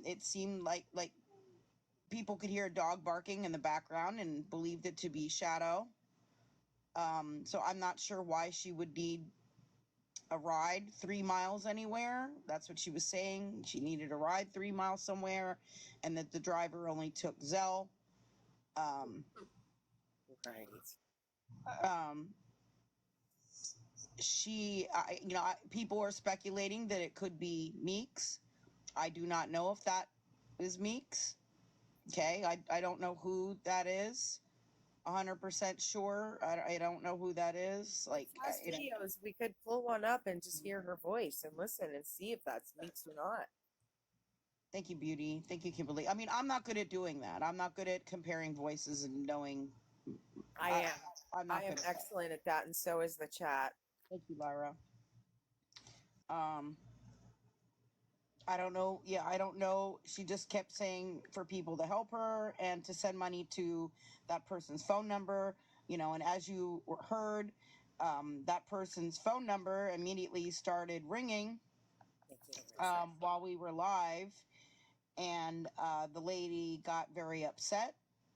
It seemed like people could hear a dog barking in the background and believed it to be Shadow. So I'm not sure why she would need a ride 3 miles anywhere. That's what she was saying. She needed a ride 3 miles somewhere, and that the driver only took Zelle. Right. Um, people are speculating that it could be Meeks. I do not know if that is Meeks. Okay, I don't know who that is. 100% sure. I don't know who that is. With fast videos, we could pull one up and just hear her voice and listen and see if that's Meeks or not. Thank you, Beauty. Thank you, Kimberly. I mean, I'm not good at doing that. I'm not good at comparing voices and knowing. I am. I'm I not am good at that. excellent at that, and so is the chat. Thank you, Lyra. Um, I don't know. Yeah, I don't know. She just kept saying for people to help her and to send money to that person's phone number. And as you heard, that person's phone number immediately started ringing while we were live, and the lady got very upset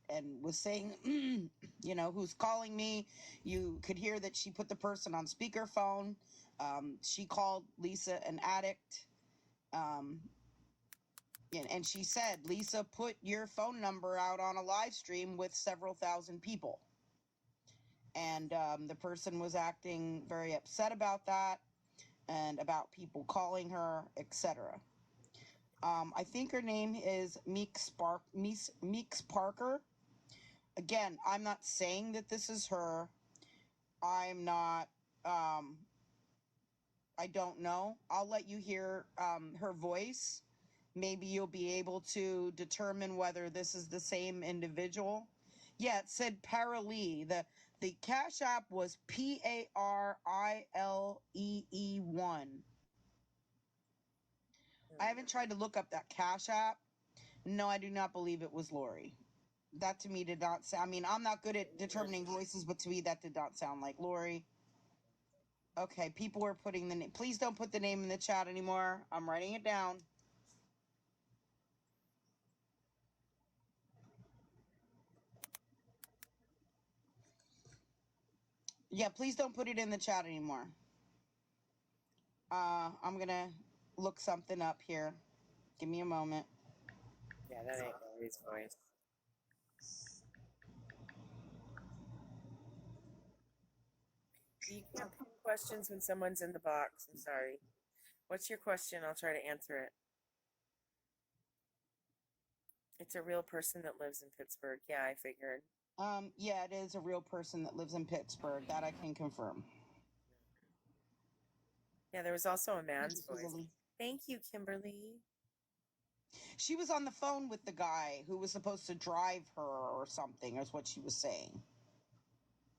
and was saying, who's calling me? You could hear that she put the person on speakerphone. She called Lisa an addict. And she said, Lisa put your phone number out on a live stream with several thousand people. And the person was acting very upset about that and about people calling her, etc. I think her name is Meeks Parker. Again, I'm not saying that this is her. I'm not. I don't know. I'll let you hear her voice. Maybe you'll be able to determine whether this is the same individual. Yeah, it said Paralee. The Cash App was PARILEE1. I haven't tried to look up that Cash App. No, I do not believe it was Lori. That to me did not sound. I mean, I'm not good at determining voices, but to me that did not sound like Lori. Okay, people are putting the name. Please don't put the name in the chat anymore. I'm writing it down. Yeah, please don't put it in the chat anymore. I'm gonna look something up here. Give me a moment. Yeah, that ain't Lori's voice. You can't put questions when someone's in the box. I'm sorry. What's your question? I'll try to answer it. It's a real person that lives in Pittsburgh. Yeah, I figured. Yeah, it is a real person that lives in Pittsburgh. That I can confirm. Yeah, there was also a man's voice. Kimberly. Thank you, Kimberly. She was on the phone with the guy who was supposed to drive her or something, is what she was saying.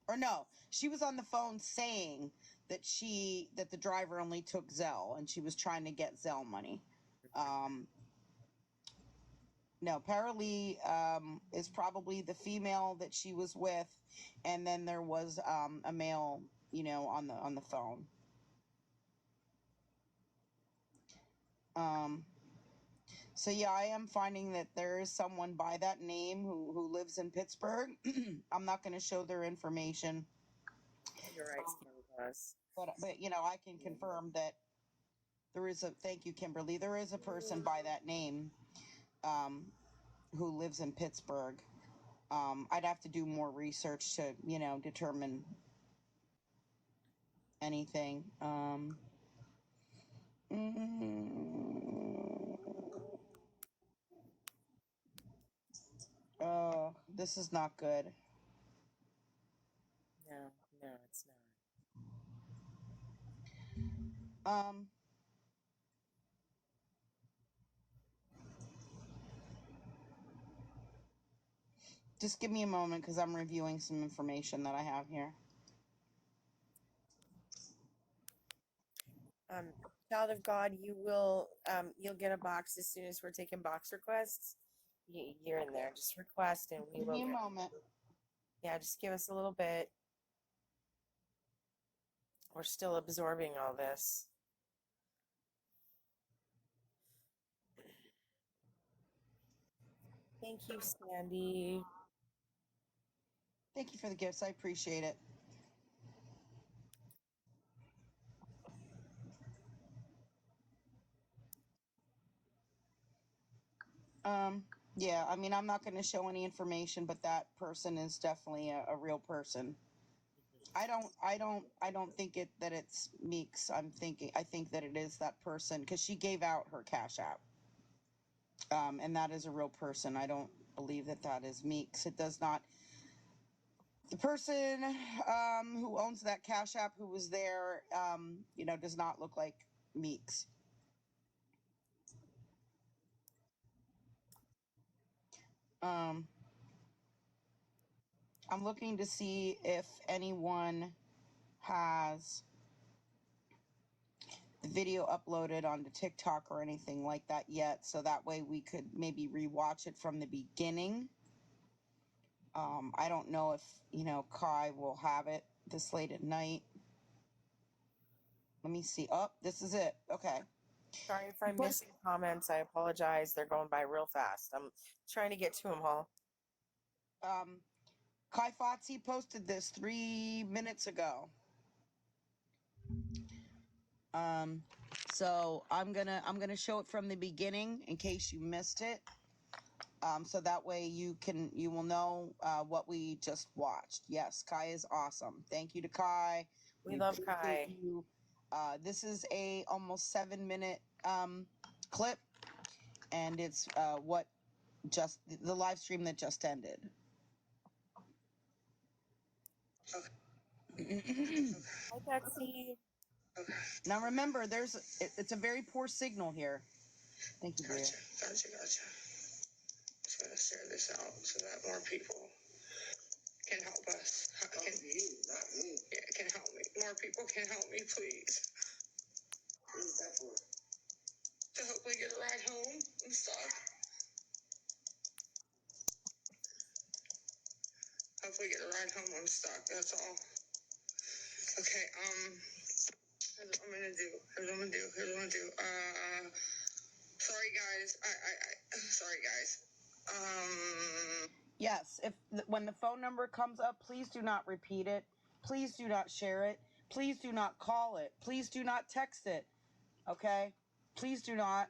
Or no, she was on the phone saying that the driver only took Zelle and she was trying to get Zelle money. No, Paralee is probably the female that she was with, and then there was a male, on the phone. So yeah, I am finding that there is someone by that name who lives in Pittsburgh. I'm not going to show their information. You're right, Scary Boss. But I can confirm that there is a. Thank you, Kimberly. There is a person by that name, who lives in Pittsburgh. I'd have to do more research to determine anything. Oh, this is not good. No, it's not. Just give me a moment because I'm reviewing some information that I have here. Child of God, you'll get a box as soon as we're taking box requests. You're in there. Just request and we Give will me a get. moment. Yeah, just give us a little bit. We're still absorbing all this. Thank you, Sandy. Thank you for the gifts. I appreciate it. Yeah, I mean, I'm not going to show any information, but that person is definitely a real person. I don't think that it's Meeks. I think that it is that person because she gave out her Cash App. And that is a real person. I don't believe that is Meeks. It does not. The person who owns that Cash App, who was there, does not look like Meeks. I'm looking to see if anyone has the video uploaded onto TikTok or anything like that yet, so that way we could maybe rewatch it from the beginning. I don't know if, Kai will have it this late at night. Let me see. Oh, this is it. Okay. Sorry if I'm missing comments. I apologize. They're going by real fast. I'm trying to get to them all. Kai Fotzi posted this 3 minutes ago. So I'm gonna show it from the beginning in case you missed it. So that way you will know what we just watched. Yes, Kai is awesome. Thank you to Kai. We love Kai. You. This is a almost 7-minute clip, and it's what just the live stream that just ended. Hi, Betsy. Now remember, it's a very poor signal here. Thank you, Bria. Gotcha. Just gonna share this out so that more people can help us. You, not me. Yeah, can help me. More people can help me, please. What is that for? To hopefully get a ride home and stuff. Hopefully get a ride home. I'm stuck. That's all. Okay. Here's what I'm gonna do. Sorry guys. Sorry guys. Yes, when the phone number comes up, please do not repeat it. Please do not share it. Please do not call it. Please do not text it. Okay? Please do not.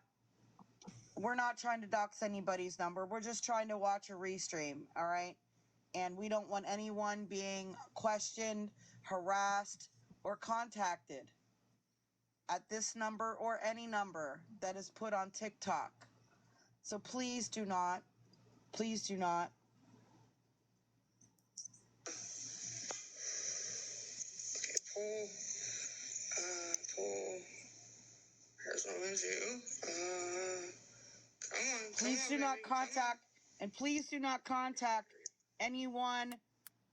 We're not trying to dox anybody's number. We're just trying to watch a restream, all right? And we don't want anyone being questioned, harassed, or contacted at this number or any number that is put on TikTok. So please do not. Please do not. Okay, pull. Here's what I'm gonna do. Come on. Please do not contact, and please do not contact anyone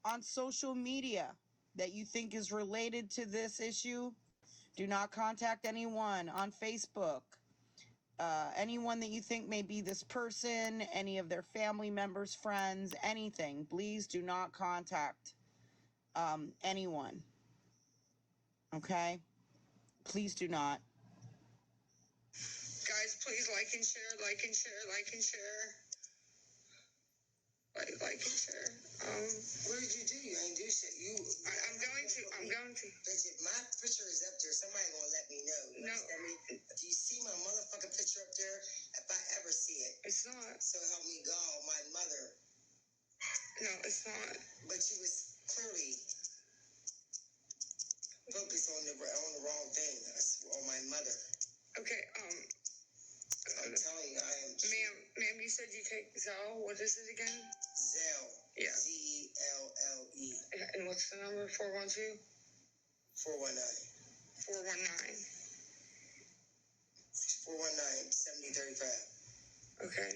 on social media that you think is related to this issue. Do not contact anyone on Facebook. Anyone that you think may be this person, any of their family members, friends, anything. Please do not contact anyone. Okay? Please do not. Guys, please like and share. Like and share. What did you do? You ain't do shit. I'm going to. Bitch, if my picture is up there, somebody gonna let me know. You understand me? If you see my motherfucking picture up there, if I ever see it, it's not. So help me God, my mother. No, it's not. But you was clearly focused on the wrong thing. On my mother. Okay. I'm telling you, I am. Ma'am, you said you take Zelle. What is it again? Zelle. Yeah. ZELLE. And what's the number? 412? 419. 419. 419-7035. Okay.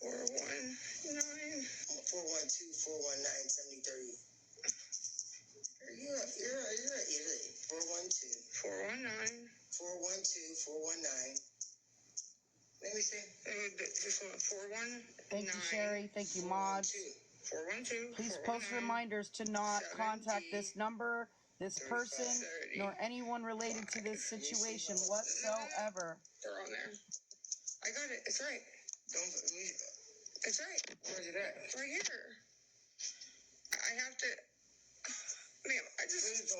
419. 412-419-7030. You're an idiot. 412. 419. Let me see. This one, 419. Thank you, Sherry. Thank you, Maud. 412. Please post reminders to not contact this number, this person, nor anyone related to this situation whatsoever. They're on there. I got it. It's right. Don't. It's right. Where's it at? Right here. I have to. Ma'am, I just.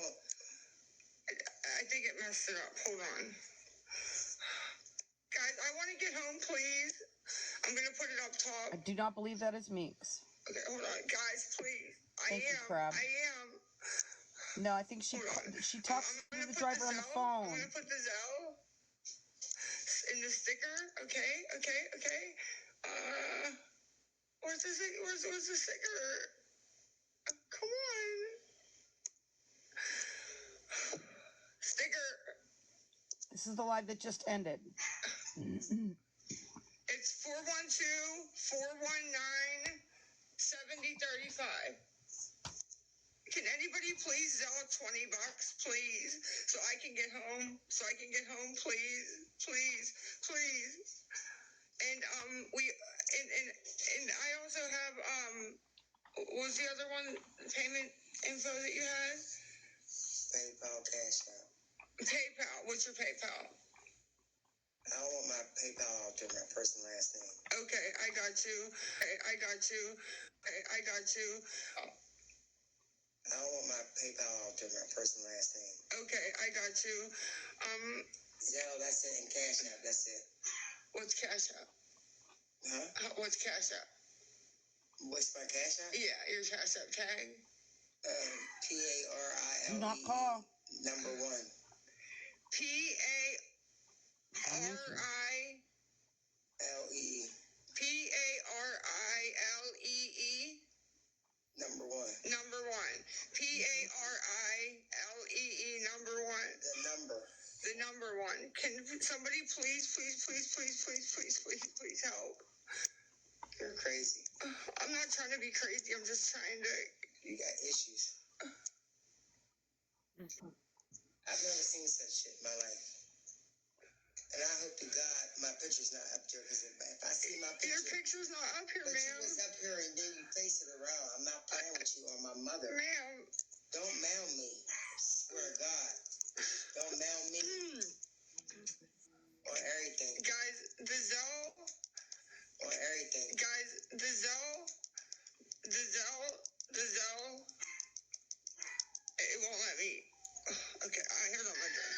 I think it messed it up. Hold on. Guys, I want to get home, please. I'm going to put it up top. I do not believe that is Meeks. Okay, hold on. Guys, please. Thank you, Crab. I am. No, I think she talks to the driver on the phone. I'm going to put the Zelle in the sticker. Okay. Where's the sticker? Come on. Sticker. This is the live that just ended. It's 412-419-7035. Can anybody please Zelle $20, please, so I can get home? Please. And and I also have what was the other one? Payment info that you had? PayPal, Cash App. PayPal. What's your PayPal? I don't want my PayPal out there, my first and last name. Okay, I got you. I got you. I don't want my PayPal out there, my first and last name. Okay, I got you. Zelle, that's it, and Cash App, that's it. What's Cash App? Huh? What's Cash App? What's my Cash App? Yeah, your Cash App tag. PARILE. Do not call. Number 1. PARILEE. PARILEE. Number 1. Number 1. PARILEE. Number 1. The number 1. Can somebody please help? You're crazy. I'm not trying to be crazy. I'm just trying to. You got issues. I've never seen such shit in my life. And I hope to God my picture's not up there, because if I see my picture... Your picture's not up here, ma'am. But you was up here and then you face it around. I'm not playing with you or my mother. Ma'am. Don't mail me. I swear to God. Don't mail me. On everything. Guys, the Zelle... On everything. Guys, the Zelle... It won't let me... Okay, here's what I'm doing.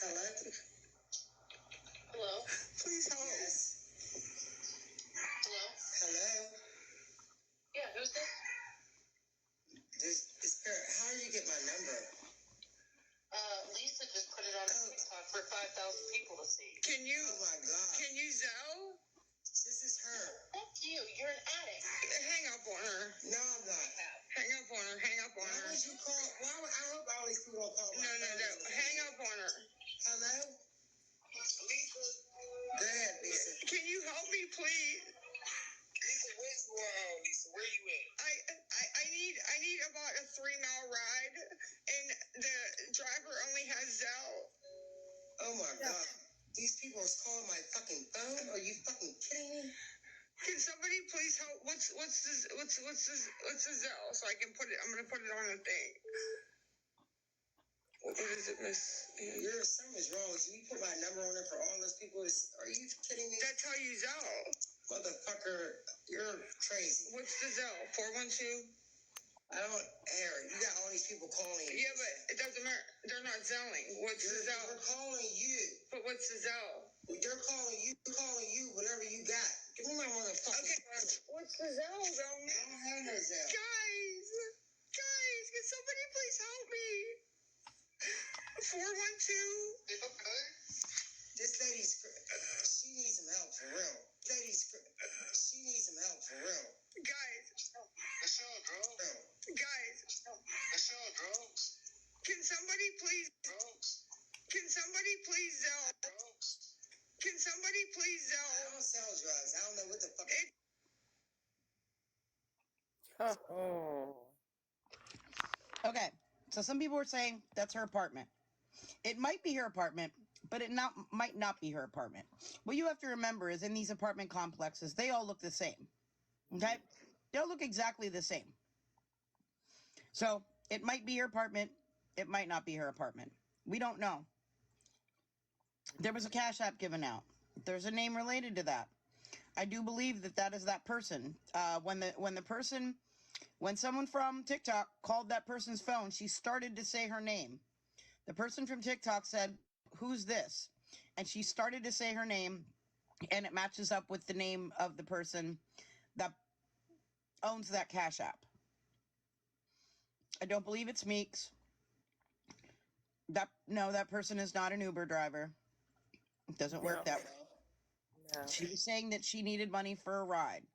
Hello? Hello? Please help. Yes. Hello? Yeah, who's this? It's PERLE. How did you get my number? Lisa just put it on TikTok for 5,000 people to see. Can you... Oh, my God. Can you Zelle? This is her. Fuck you. You're an addict. Hang up on her. No, I'm not. Hang up on her. Why would you call... I hope all these people don't call my phone. No. Hang up on her. Hello? Lisa. Go ahead, Lisa. Can you help me, please? Lisa, where's Lisa? Where you at? I need about a 3-mile ride, and the driver only has Zelle. Oh my God. These people are calling my fucking phone? Are you fucking kidding me? Can somebody please help? What's the Zelle so I can put it? I'm gonna put it on a thing. What is it, Miss? Something's wrong with you. You put my number on there for all those people. Are you kidding me? That's how you Zelle. Motherfucker, you're crazy. What's the Zelle? 412? I don't, Aaron, you got all these people calling. Yeah, but it doesn't matter. They're not Zelling. What's the Zelle? They're calling you. But what's the Zelle? They're calling you, whatever you got. Give me my motherfucker. Okay, what's the Zelle, though? I don't have no Zelle. Guys, can somebody please help me? 412. This lady's, she needs some help for real. She needs some help for real. Guys. Michelle, bro. Guys. Michelle, bro. Can somebody please Zelle? Can somebody please Zelle? I don't sell drugs. I don't know what the fuck. Okay, so some people were saying that's her apartment. It might be her apartment, but might not be her apartment. What you have to remember is in these apartment complexes, they all look the same. Okay? They all look exactly the same. So it might be her apartment. It might not be her apartment. We don't know. There was a Cash App given out. There's a name related to that. I do believe that that is that person. When someone from TikTok called that person's phone, she started to say her name. The person from TikTok said, "Who's this?" And she started to say her name, and it matches up with the name of the person that owns that Cash App. I don't believe it's Meeks. That person is not an Uber driver. It doesn't work that way. No. She was saying that she needed money for a ride.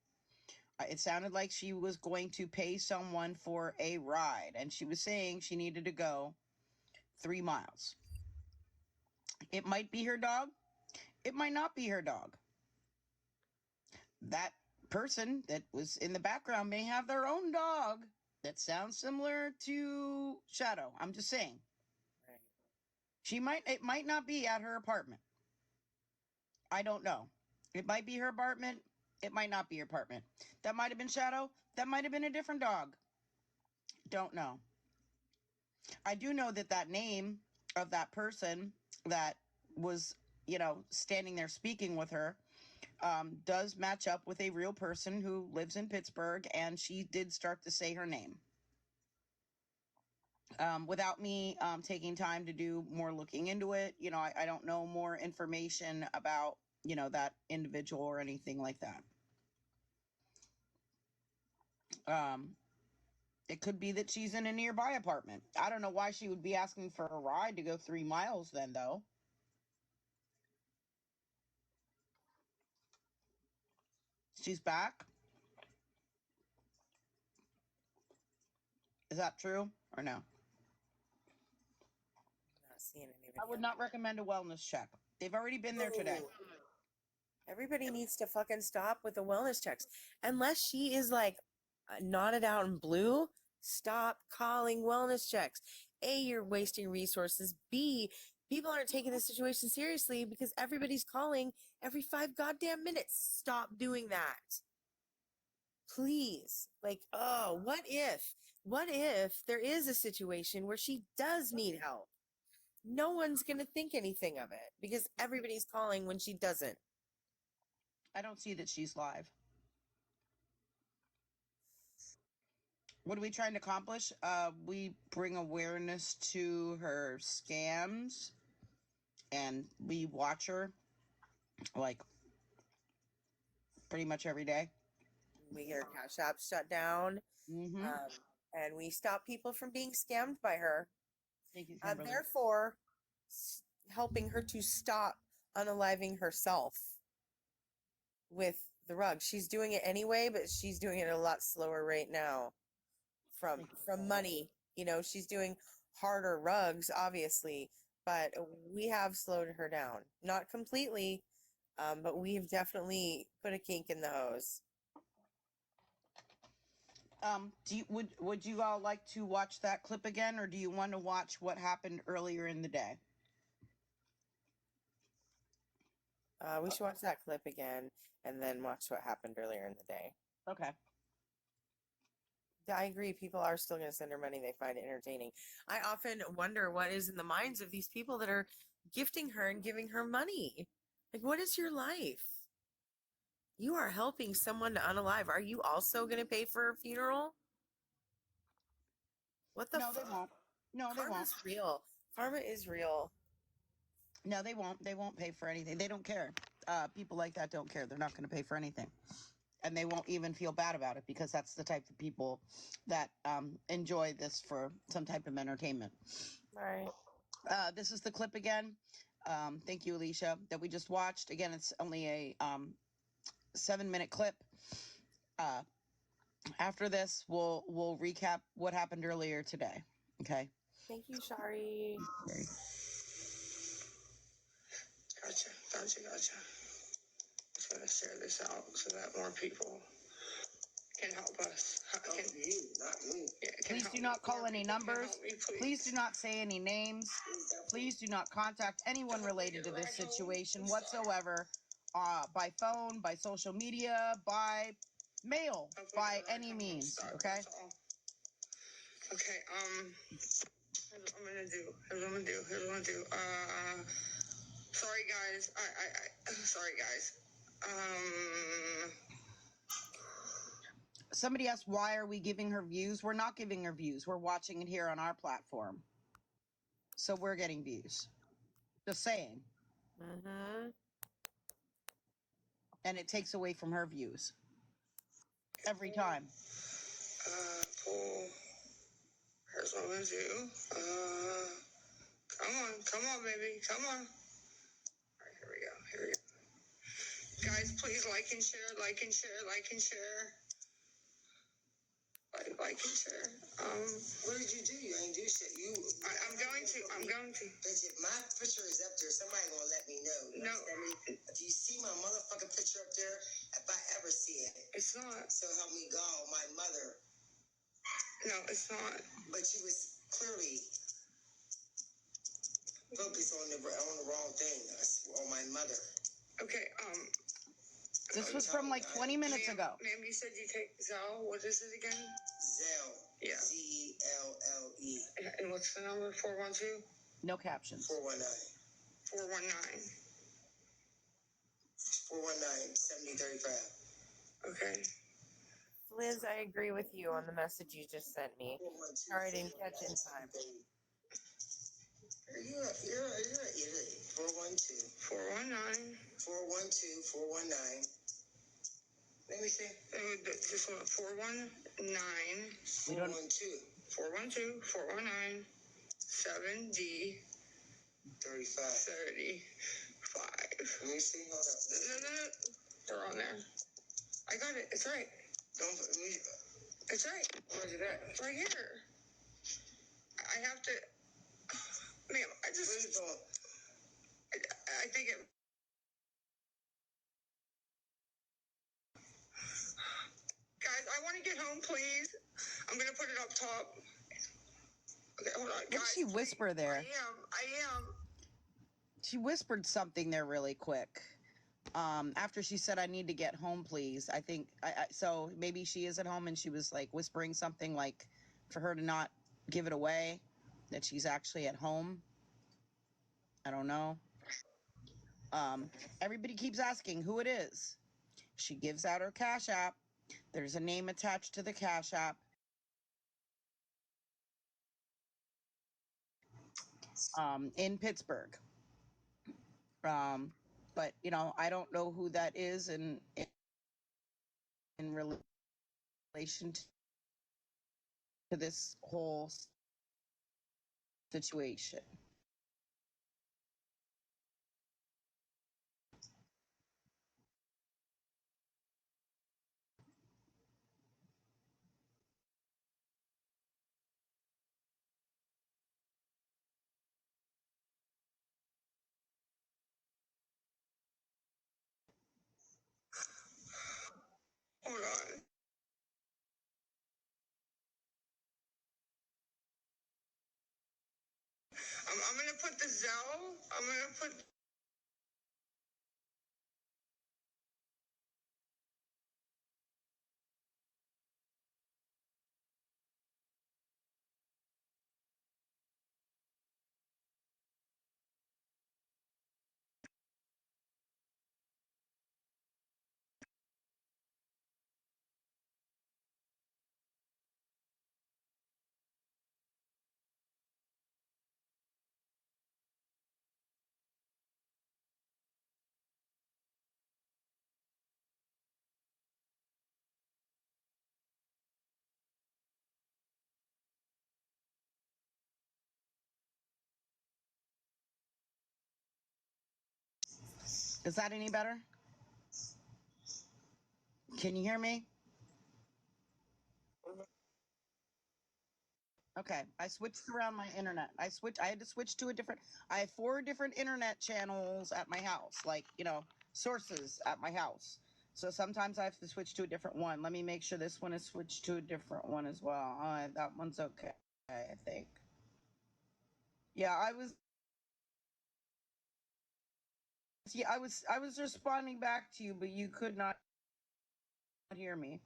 It sounded like she was going to pay someone for a ride, and she was saying she needed to go 3 miles. It might be her dog. It might not be her dog. That person that was in the background may have their own dog that sounds similar to Shadow. I'm just saying. Right. It might not be at her apartment. I don't know. It might be her apartment. It might not be her apartment. That might have been Shadow. That might have been a different dog. Don't know. I do know that that name of that person that was, standing there speaking with her, does match up with a real person who lives in Pittsburgh, and she did start to say her name. Without me taking time to do more looking into it, I don't know more information about, that individual or anything like that. It could be that she's in a nearby apartment. I don't know why she would be asking for a ride to go 3 miles then, though. She's back. Is that true or no? I'm not seeing anybody. I would not recommend a wellness check. They've already been there today. Everybody needs to fucking stop with the wellness checks. Unless she is like knotted out in blue, stop calling wellness checks. A, you're wasting resources. B, people aren't taking this situation seriously because everybody's calling every 5 goddamn minutes. Stop doing that. Please. Like, what if there is a situation where she does need help? No one's going to think anything of it because everybody's calling when she doesn't. I don't see that she's live. What are we trying to accomplish? We bring awareness to her scams, and we watch her like pretty much every day. We get her Cash App shut down, and we stop people from being scammed by her. Thank you, Kimberly. Therefore, helping her to stop unaliving herself with the rug. She's doing it anyway, but she's doing it at a lot slower rate now. From money, she's doing harder rugs, obviously, but we have slowed her down. Not completely, but we've definitely put a kink in the hose. Would you all like to watch that clip again, or do you want to watch what happened earlier in the day? We should watch that clip again and then watch what happened earlier in the day. Okay. I agree. People are still going to send her money. They find it entertaining. I often wonder what is in the minds of these people that are gifting her and giving her money. Like, what is your life? You are helping someone to unalive. Are you also going to pay for her funeral? What the fuck? No, they won't. No, they won't. Karma's real. Karma is real. No, they won't. They won't pay for anything. They don't care. People like that don't care. They're not going to pay for anything. And they won't even feel bad about it because that's the type of people that enjoy this for some type of entertainment. Right. This is the clip again. Thank you, Alicia, that we just watched. Again, it's only a 7-minute clip. After this, we'll recap what happened earlier today. Okay. Thank you, Shari. Okay. Gotcha. Just want to share this out so that more people can help us. You, not me. Yeah, please do not call any numbers. Please do not say any names. Please do not contact anyone related to this situation whatsoever, by phone, by social media, by mail, by any means. Okay. Okay. Here's what I'm gonna do. Here's what I'm gonna do. Sorry guys. Sorry guys. Somebody asked, why are we giving her views? We're not giving her views. We're watching it here on our platform. So we're getting views. Just saying. Mm-hmm. And it takes away from her views. Every time. Pull. Here's what I'm gonna do. Come on, baby. Come on. All right, here we go. Guys, please like and share. Like and share. Like and share. What did you do? You ain't do shit. I'm going to. Bitch, if my picture is up there, somebody gonna let me know. No. If you see my motherfucking picture up there, if I ever see it, it's not. So help me God, my mother. No, it's not. But you was clearly focused on the wrong thing. On my mother. Okay. This was from like 20 minutes ago. Ma'am, you said you take Zelle. What is it again? Zelle. Yeah. Z-E-L-L-E. And what's the number? 412? No captions. 419. 7035. Okay. Liz, I agree with you on the message you just sent me. Sorry I didn't catch in time. You're an idiot. 412. 419. 412. 419. Let me see. This one, 419. 412. 412. 419. 7D. 35. 35. Let me see. Hold up. No. They're on there. I got it. It's right. It's right. Where's it at? It's right here. I have to. Ma'am, I think it. Guys, I want to get home, please. I'm going to put it up top. Okay, hold on. What did she whisper there? I am. She whispered something there really quick. After she said, I need to get home, please. I think, so maybe she is at home and she was like whispering something like for her to not give it away, that she's actually at home. I don't know. Everybody keeps asking who it is. She gives out her Cash App. There's a name attached to the Cash App. In Pittsburgh. But, you know, I don't know who that is in relation to this whole situation. Hold on. I'm going to put the Zelle. I'm going to put. Is that any better? Can you hear me? Okay, I switched around my internet. I had to switch to a different. I have 4 different internet channels at my house, like, you know, sources at my house. So sometimes I have to switch to a different one. Let me make sure this one is switched to a different one as well. That one's okay, I think. Yeah, I was responding back to you, but you could not hear me.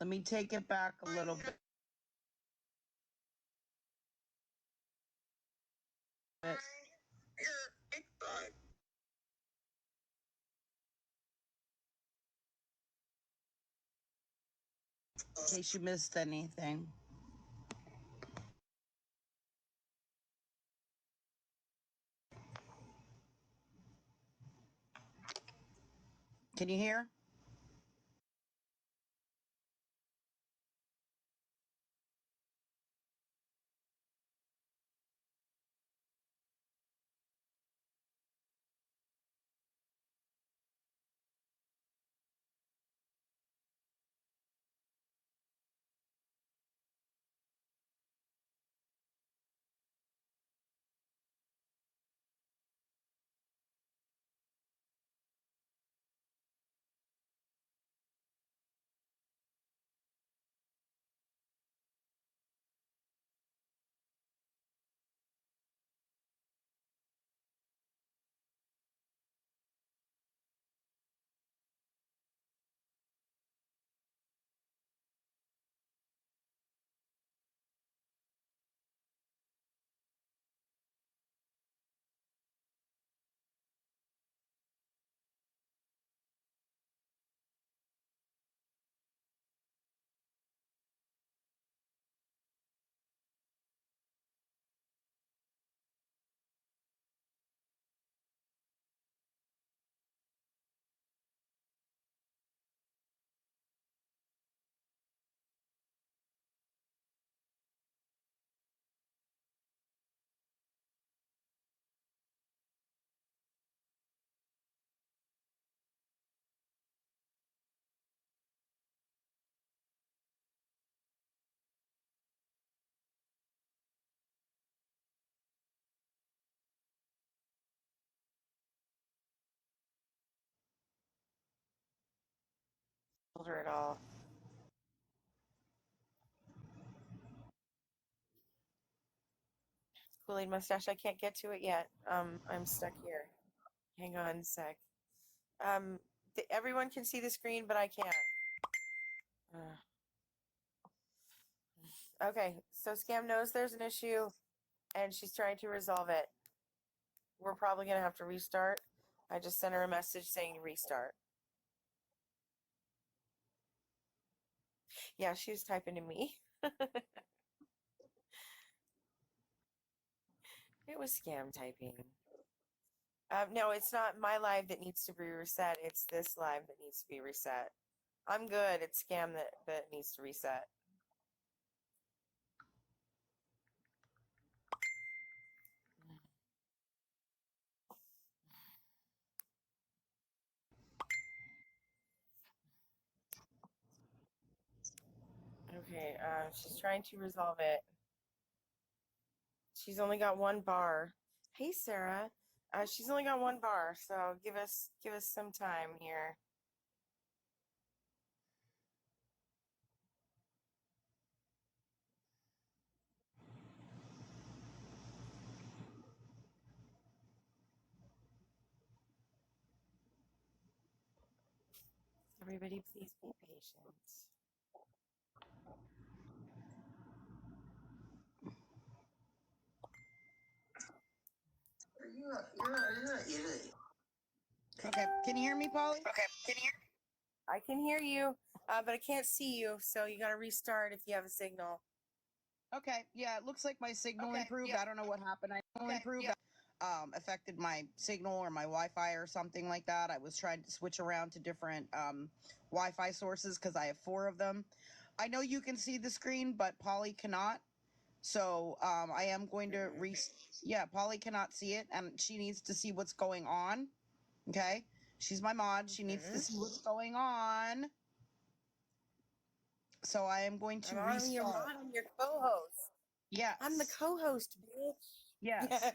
Let me take it back a little bit. In case you missed anything. Can you hear? Told her it all. Kool-Aid mustache, I can't get to it yet. I'm stuck here. Hang on a sec. Everyone can see the screen, but I can't. Okay, so Scam knows there's an issue, and she's trying to resolve it. We're probably going to have to restart. I just sent her a message saying restart. Yeah, she was typing to me. It was Scam typing. No, it's not my live that needs to be reset. It's this live that needs to be reset. I'm good. It's Scam that needs to reset. Okay, she's trying to resolve it. She's only got one bar. Hey, Sarah. She's only got one bar, so give us some time here. Everybody, please be patient. Okay. Can you hear me, Polly? Okay, can you hear? I can hear you, but I can't see you, so you got to restart if you have a signal. Okay. Yeah, it looks like my signal improved. I don't know what happened. I improved. Affected my signal or my Wi-Fi or something like that. I was trying to switch around to different Wi-Fi sources because I have 4 of them. I know you can see the screen, but Polly cannot. So I am going to Polly cannot see it, and she needs to see what's going on. Okay, she's my mod. She needs to see what's going on. So I am going to restart. I'm your co-host. Yes. I'm the co-host, bitch. Yes.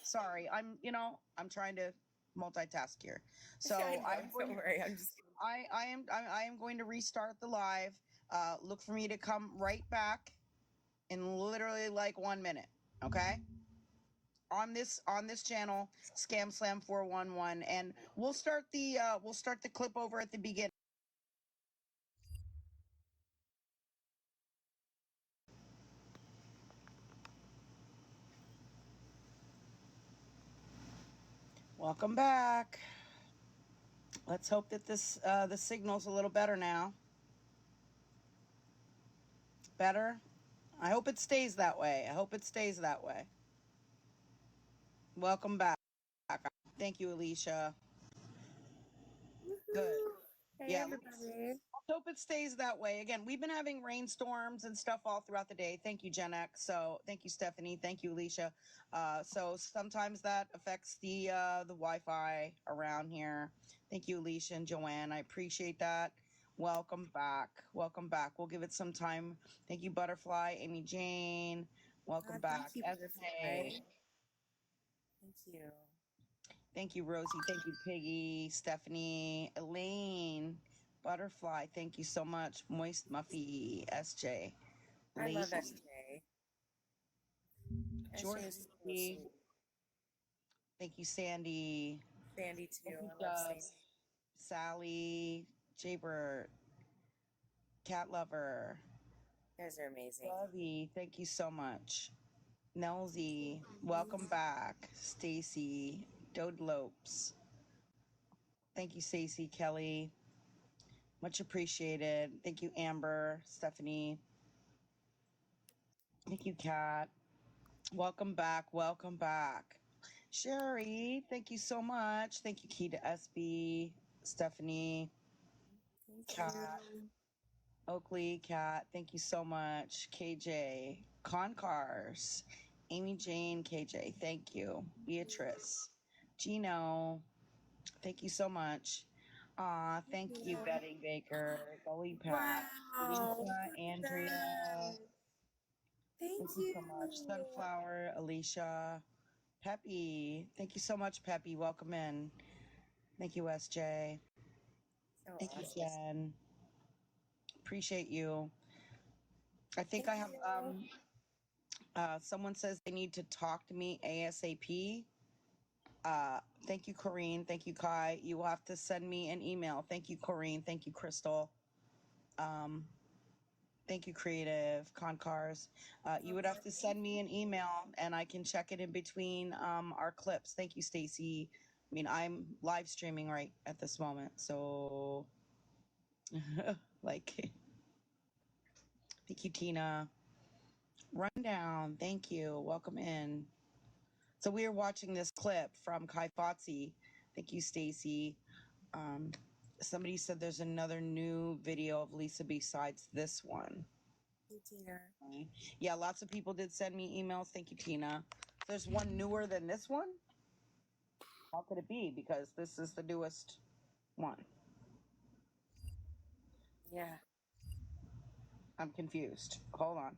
Sorry, I'm trying to multitask here. So don't worry. I'm just kidding. I am going to restart the live. Look for me to come right back in literally like 1 minute. Okay. On this channel, Scam Slam 411, and we'll start the clip over at the beginning. Welcome back. Let's hope that this the signal's a little better now. Better? I hope it stays that way. I hope it stays that way. Welcome back. Thank you, Alicia. Good. Woohoo! Hey, Yeah, everybody. hope it stays that way. Again, we've been having rainstorms and stuff all throughout the day. Thank you, Gen X. So thank you, Stephanie. Thank you, Alicia. So sometimes that affects the Wi-Fi around here. Thank you, Alicia and Joanne. I appreciate that. Welcome back. Welcome back. We'll give it some time. Thank you, Butterfly, Amy Jane. Welcome back. Thank you, Butterfly. Thank you. Thank you, Rosie. Thank you, Piggy, Stephanie, Elaine, Butterfly. Thank you so much. Moist Muffy, SJ. I Lee, love SJ. George, SJ is so sweet. thank you, Sandy. Sandy, Thank too. you, I love Sandy. Sally, Jaybird, Cat Lover. You guys are amazing. Lovey, thank you so much. Nelsy, welcome back. Stacy, Dodlopes. Thank you, Stacy, Kelly. Much appreciated. Thank you, Amber, Stephanie. Thank you, Kat. Welcome back. Welcome back. Sherry, thank you so much. Thank you, Key to SB, Stephanie, Thank Kat, you. Oakley, Kat, thank you so much. KJ, Concars, Amy Jane, KJ, thank you. Beatrice, Gino, thank you so much. Thank you, Betty Baker, Gully Pat, Wow. Lisa, Andrea. Thank Thank you so much. you. Sunflower, Alicia, Peppy. Thank you so much, Peppy. Welcome in. Thank you, SJ. So Thank you, awesome. Jen. Appreciate you. I think Thank I have you. someone says they need to talk to me ASAP. Thank you, Corrine. Thank you, Kai. You will have to send me an email. Thank you, Corrine. Thank you, Crystal. Thank you, Creative Concars. You would have to send me an email, and I can check it in between our clips. Thank you, Stacy. I mean, I'm live streaming right at this moment, so like, thank you, Tina. Rundown. Thank you. Welcome in. So we are watching this clip from Kai Fotzi. Thank you, Stacy. Somebody said there's another new video of Lisa besides this one. Thank you, Tina. Yeah, lots of people did send me emails. Thank you, Tina. There's one newer than this one? How could it be? Because this is the newest one. Yeah, I'm confused. Hold on.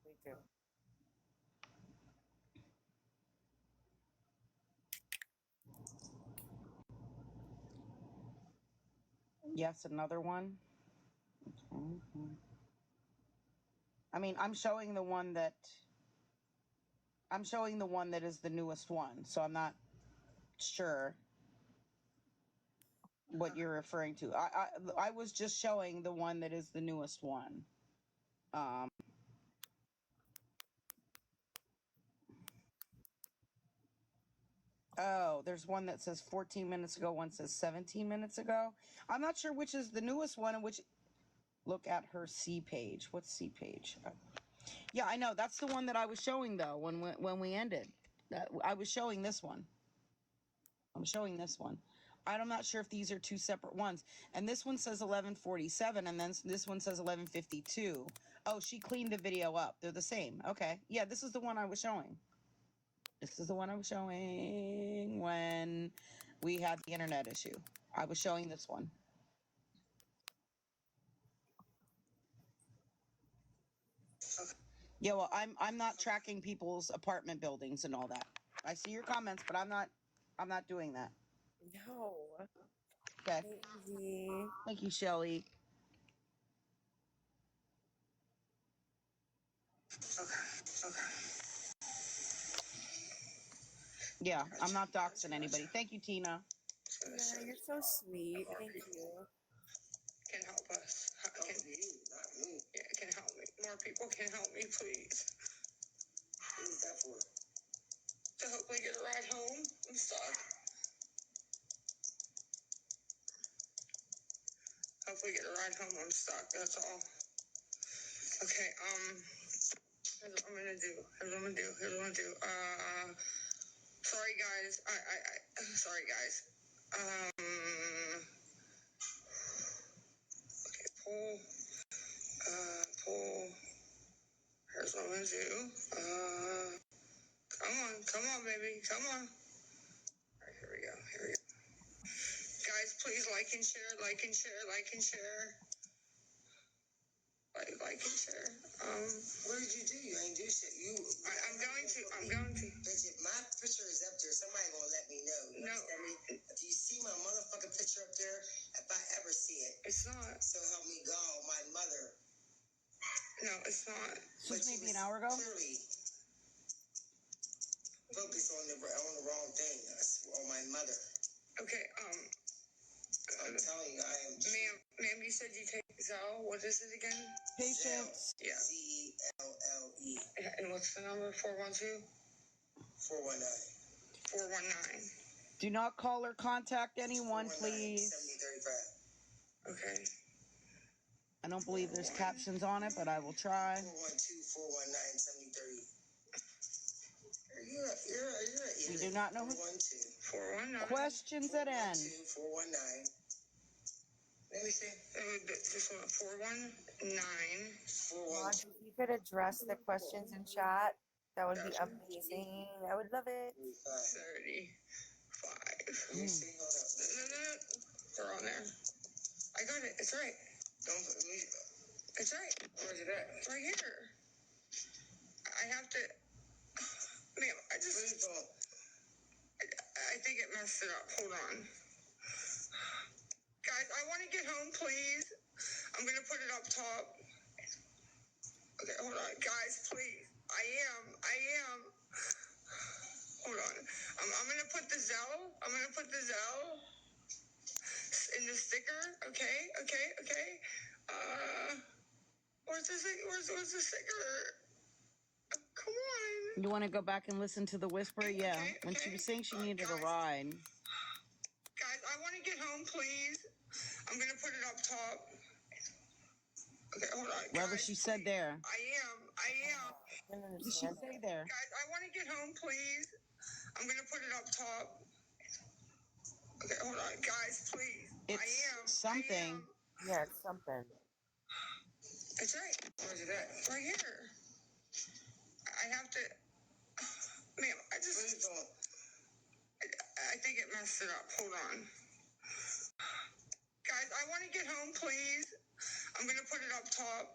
we do. Yes, another one. I mean, I'm showing the one that is the newest one, so I'm not sure what you're referring to. I was just showing the one that is the newest one. Oh, there's one that says 14 minutes ago, one says 17 minutes ago. I'm not sure which is the newest one and which. Look at her C page. What's C page? Yeah, I know. That's the one that I was showing though when we ended. That I was showing this one. I'm showing this one. I'm not sure if these are two separate ones. And this one says 11:47, and then this one says 11:52. Oh, she cleaned the video up. They're the same. Okay. Yeah, this is the one I was showing. This is the one I was showing when we had the internet issue. I was showing this one. Yeah, well, I'm not tracking people's apartment buildings and all that. I see your comments, but I'm not doing that. No. Okay. Hey, Izzy. Thank you, Shelly. Yeah, I'm not doxing anybody. Thank you, Tina. Yeah, you're so sweet. Thank you. Can help us. Yeah, can help me. More people can help me, please. What is that for? To hopefully get a ride home. I'm stuck. hopefully get a ride home. I'm stuck. That's all. Okay. Here's what I'm gonna do. Sorry guys. Sorry guys. Okay. Pull. Here's what I'm gonna do. Come on, baby. Come on. All right, here we go. Guys, please like and share. Like and share. Like and share. What did you do? You ain't do shit. I'm going to. Bitch, if my picture is up there, somebody gonna let me know. You understand me? If you see my motherfucking picture up there, if I ever see it, it's not. So help me God, my mother. No, it's not. But maybe an hour ago. Clearly focus on the wrong thing. On my mother. Okay. I'm telling you, I am. Ma'am, you said you take Zelle. What is it again? Patience. Yeah. ZELLE. And what's the number? 412? 419. 419. Do not call or contact anyone, please. 7035. Okay. I don't believe there's captions on it, but I will try. 412-419-7030. You're We do not know who. 419. Questions at end. 419. Let me see. This one, 419. If you could address the questions in chat, that would be amazing. I would love it. 35. Let me see. Hold up. No. They're on there. I got it. It's right. Don't put me. It's right. Where's it at? It's right here. I have to. Ma'am, I think it messed it up. Hold on. Guys, I want to get home, please. I'm going to put it up top. Okay, hold on. Guys, please. I am. Hold on. I'm going to put the Zelle. In the sticker. Okay. Where's the sticker? Come on. You want to go back and listen to the whisper? Yeah. Okay. When she was saying she needed a ride. Guys, I want to get home, please. I'm going to put it up top. Okay, hold on. Whatever Guys, she said there. I am. What did she say there? Guys, I want to get home, please. I'm going to put it up top. Okay, hold on. Guys, please. It's something. Yeah, it's something. It's right. Where's it at? It's right here. I have to. Ma'am, I think it messed it up. Hold on. Guys, I want to get home, please. I'm going to put it up top.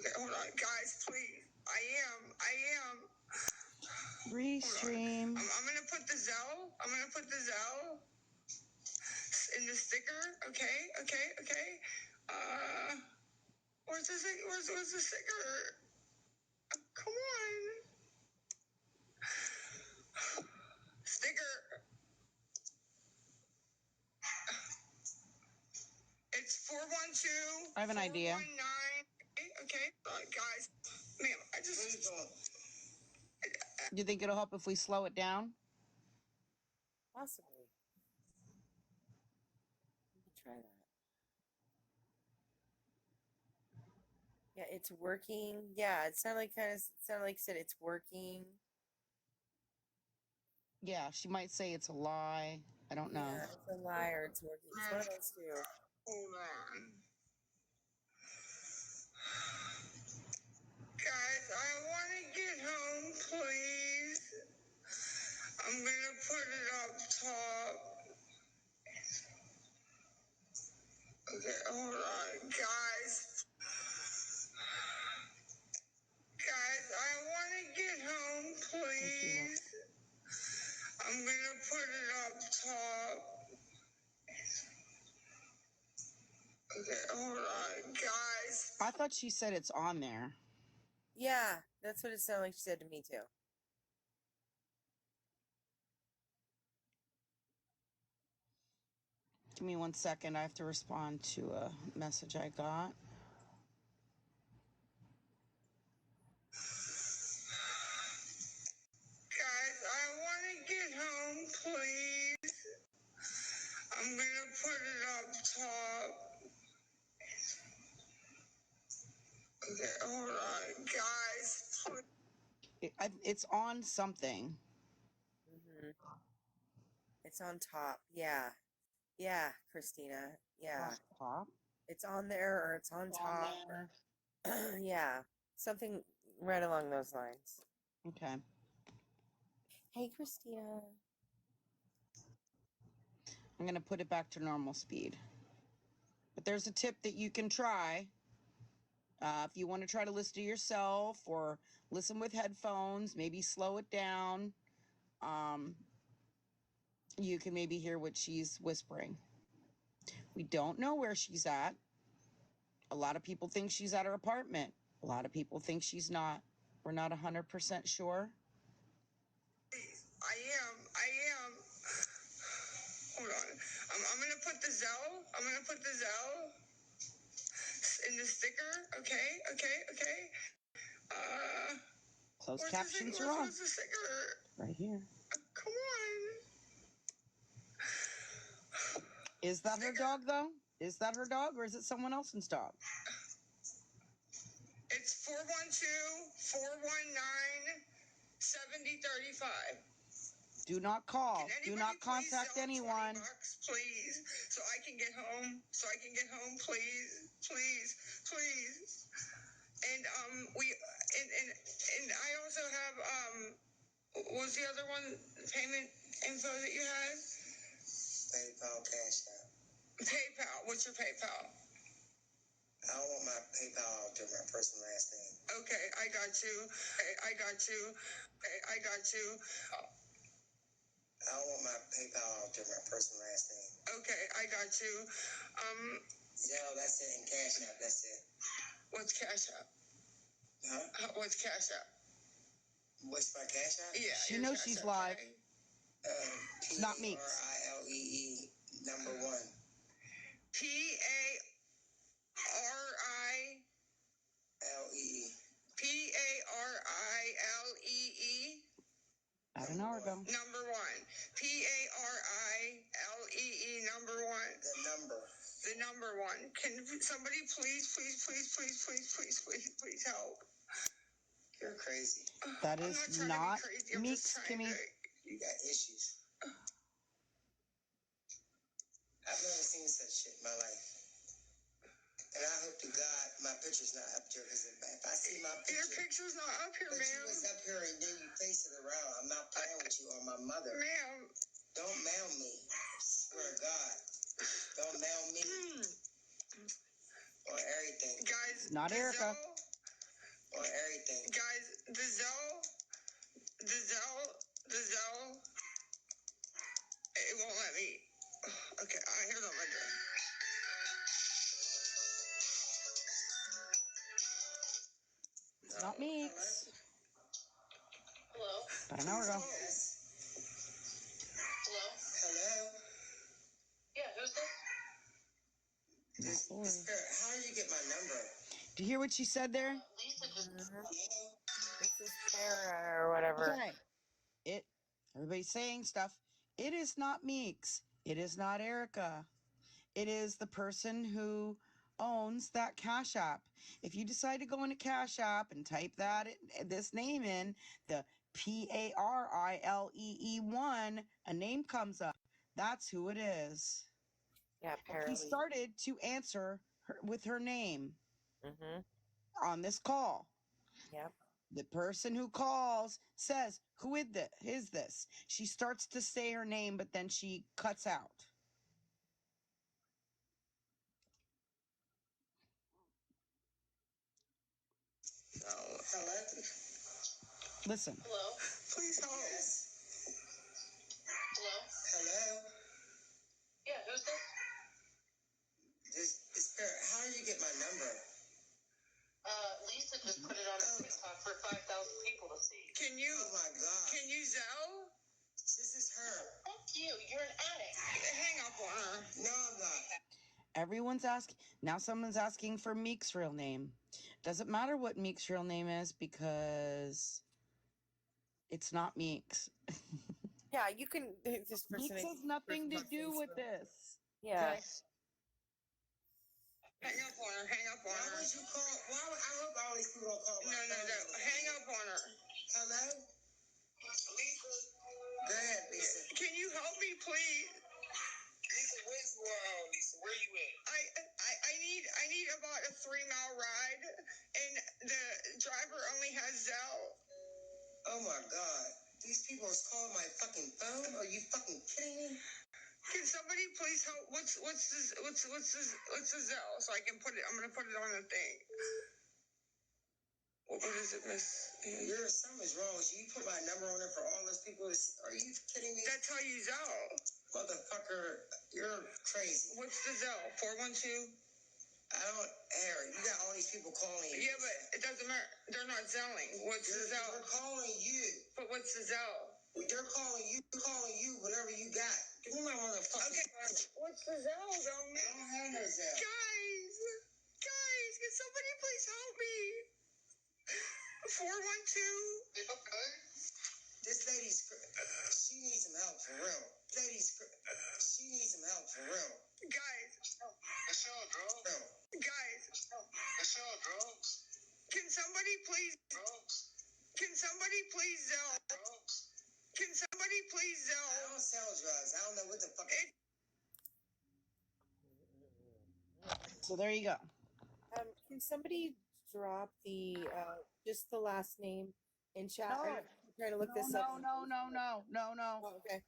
Okay, hold on. Guys, please. I am. Restream. I'm going to put the Zelle. In the sticker. Okay. Where's the sticker? Come on. Sticker. It's 412. I have an idea. 419. Okay. Guys. Ma'am, I just. Do you think it'll help if we slow it down? Possibly. We could try that. Yeah, it's working. Yeah, it sounded like said it's working. Yeah, she might say it's a lie. I don't know. Yeah, it's a lie or it's working. It's one of those two. Hold on. Guys, I want to get home, please. I'm going to put it up top. Okay, hold on. Guys, I want to get home, please. I'm going to put it up top. Okay, hold on. Guys. I thought she said it's on there. Yeah, that's what it sounded like she said to me too. Give me 1 second. I have to respond to a message I got. Guys, I want to get home, please. I'm going to put it up top. It's on something. Mm-hmm. It's on top. Yeah. Yeah, Christina. Yeah. Top. It's on there or it's on top. Yeah. Something right along those lines. Okay. Hey, Christina. I'm going to put it back to normal speed. But there's a tip that you can try. If you want to try to listen to yourself or listen with headphones, maybe slow it down. You can maybe hear what she's whispering. We don't know where she's at. A lot of people think she's at her apartment. A lot of people think she's not. We're not 100% sure. I am. Hold on. I'm gonna put the Zell. I'm gonna put the Zell in the sticker. Okay. Those captions are on. Where's the sticker? Right here. Come on. Is that her dog, though? Is that her dog, or is it someone else's dog? It's 412-419-7035. Do not call. Do not contact anyone. $20, please, so I can get home. Please. And I also have what was the other one? Payment info that you had? PayPal, Cash App. PayPal. What's your PayPal? I don't want my PayPal out to my first and last name. Okay, I got you. I got you. I don't want my PayPal out to my first and last name. Okay, I got you. Zelle, that's it, and Cash App, that's it. What's Cash App? Huh? What's Cash App? What's my Cash App? Yeah. She knows she's live. It's not me. PARRILEE number 1. PARRILEE. PARRILEE. About an hour ago. Number 1. PARRILEE number 1. The number 1. Can somebody please help? You're crazy. That is not Meeks, Kimmy. You got issues. I've never seen such shit in my life. And I hope to God my picture's not up here, because if I see my picture... Your picture's not up here, ma'am. But you was up here and then you face it around. I'm not playing with you or my mother. Ma'am. Don't mail me. I swear to God. Don't mail me. Or everything. Guys, not Erica. Or everything. Guys, the Zelle, it won't let me. Okay, here's what I'm doing. It's not Meeks. Hello? About an hour ago. Hello? Yeah, who's this? How did you get my number? Do you hear what she said there? Lisa just... This is Sarah or whatever. Okay. Everybody's saying stuff. It is not Meeks. It is not Erica. It is the person who owns that Cash App. If you decide to go into Cash App and type this name in, the PARRILEE 1, a name comes up. That's who it is. Yeah, apparently. He started to answer her with her name on this call. Yep. The person who calls says, who is this? She starts to say her name, but then she cuts out. Hello? Listen. Hello? Please hold. Yes. Hello? Yeah, who's this? This how did you get my number? Lisa just put it on TikTok for 5,000 people to see. Can you? Oh my God. Can you Zelle? This is her. Fuck you. You're an addict. Hang up on her. No, I'm not. Everyone's asking. Now someone's asking for Meek's real name. Doesn't matter what Meek's real name is because it's not Meek's. Yeah, you can. This person Meeks has nothing to do with this. Yeah. Okay? Hang up on her. Hang up on her. Why would you call? I hope all these people don't call my phone. No. Hang up on her. Hello? Go ahead, Lisa. Can you help me, please? Lisa, Lisa, where you at? I need about a 3-mile ride, and the driver only has Zelle. Oh my God! These people is calling my fucking phone. Are you fucking kidding me? Can somebody please help? What's the Zelle so I can put it? I'm gonna put it on the thing. What is it, Miss? Something's wrong with you. You put my number on there for all those people. Are you kidding me? That's how you Zelle. Motherfucker, you're crazy. What's the Zelle? 412? I don't, Harry, you got all these people calling you. Yeah, but it doesn't matter. They're not Zelling. What's the Zelle? They're calling you. But what's the Zelle? They're calling you, whatever you got. Give me my motherfucker. Okay. What's the Zelle, though, man? I don't have no Zelle. Guys, can somebody please help me? 412. Okay. This lady's, she needs some help for real. She needs some help for real. Guys. Michelle, drugs. Guys. Michelle, drugs. Can somebody please. Drugs. Can somebody please Zelle? Drugs. Can somebody please Zelle? I don't sell drugs. I don't know what the fuck. So there you go. Can somebody drop the just the last name in chat? No. I'm trying to look this up. No. Oh, okay.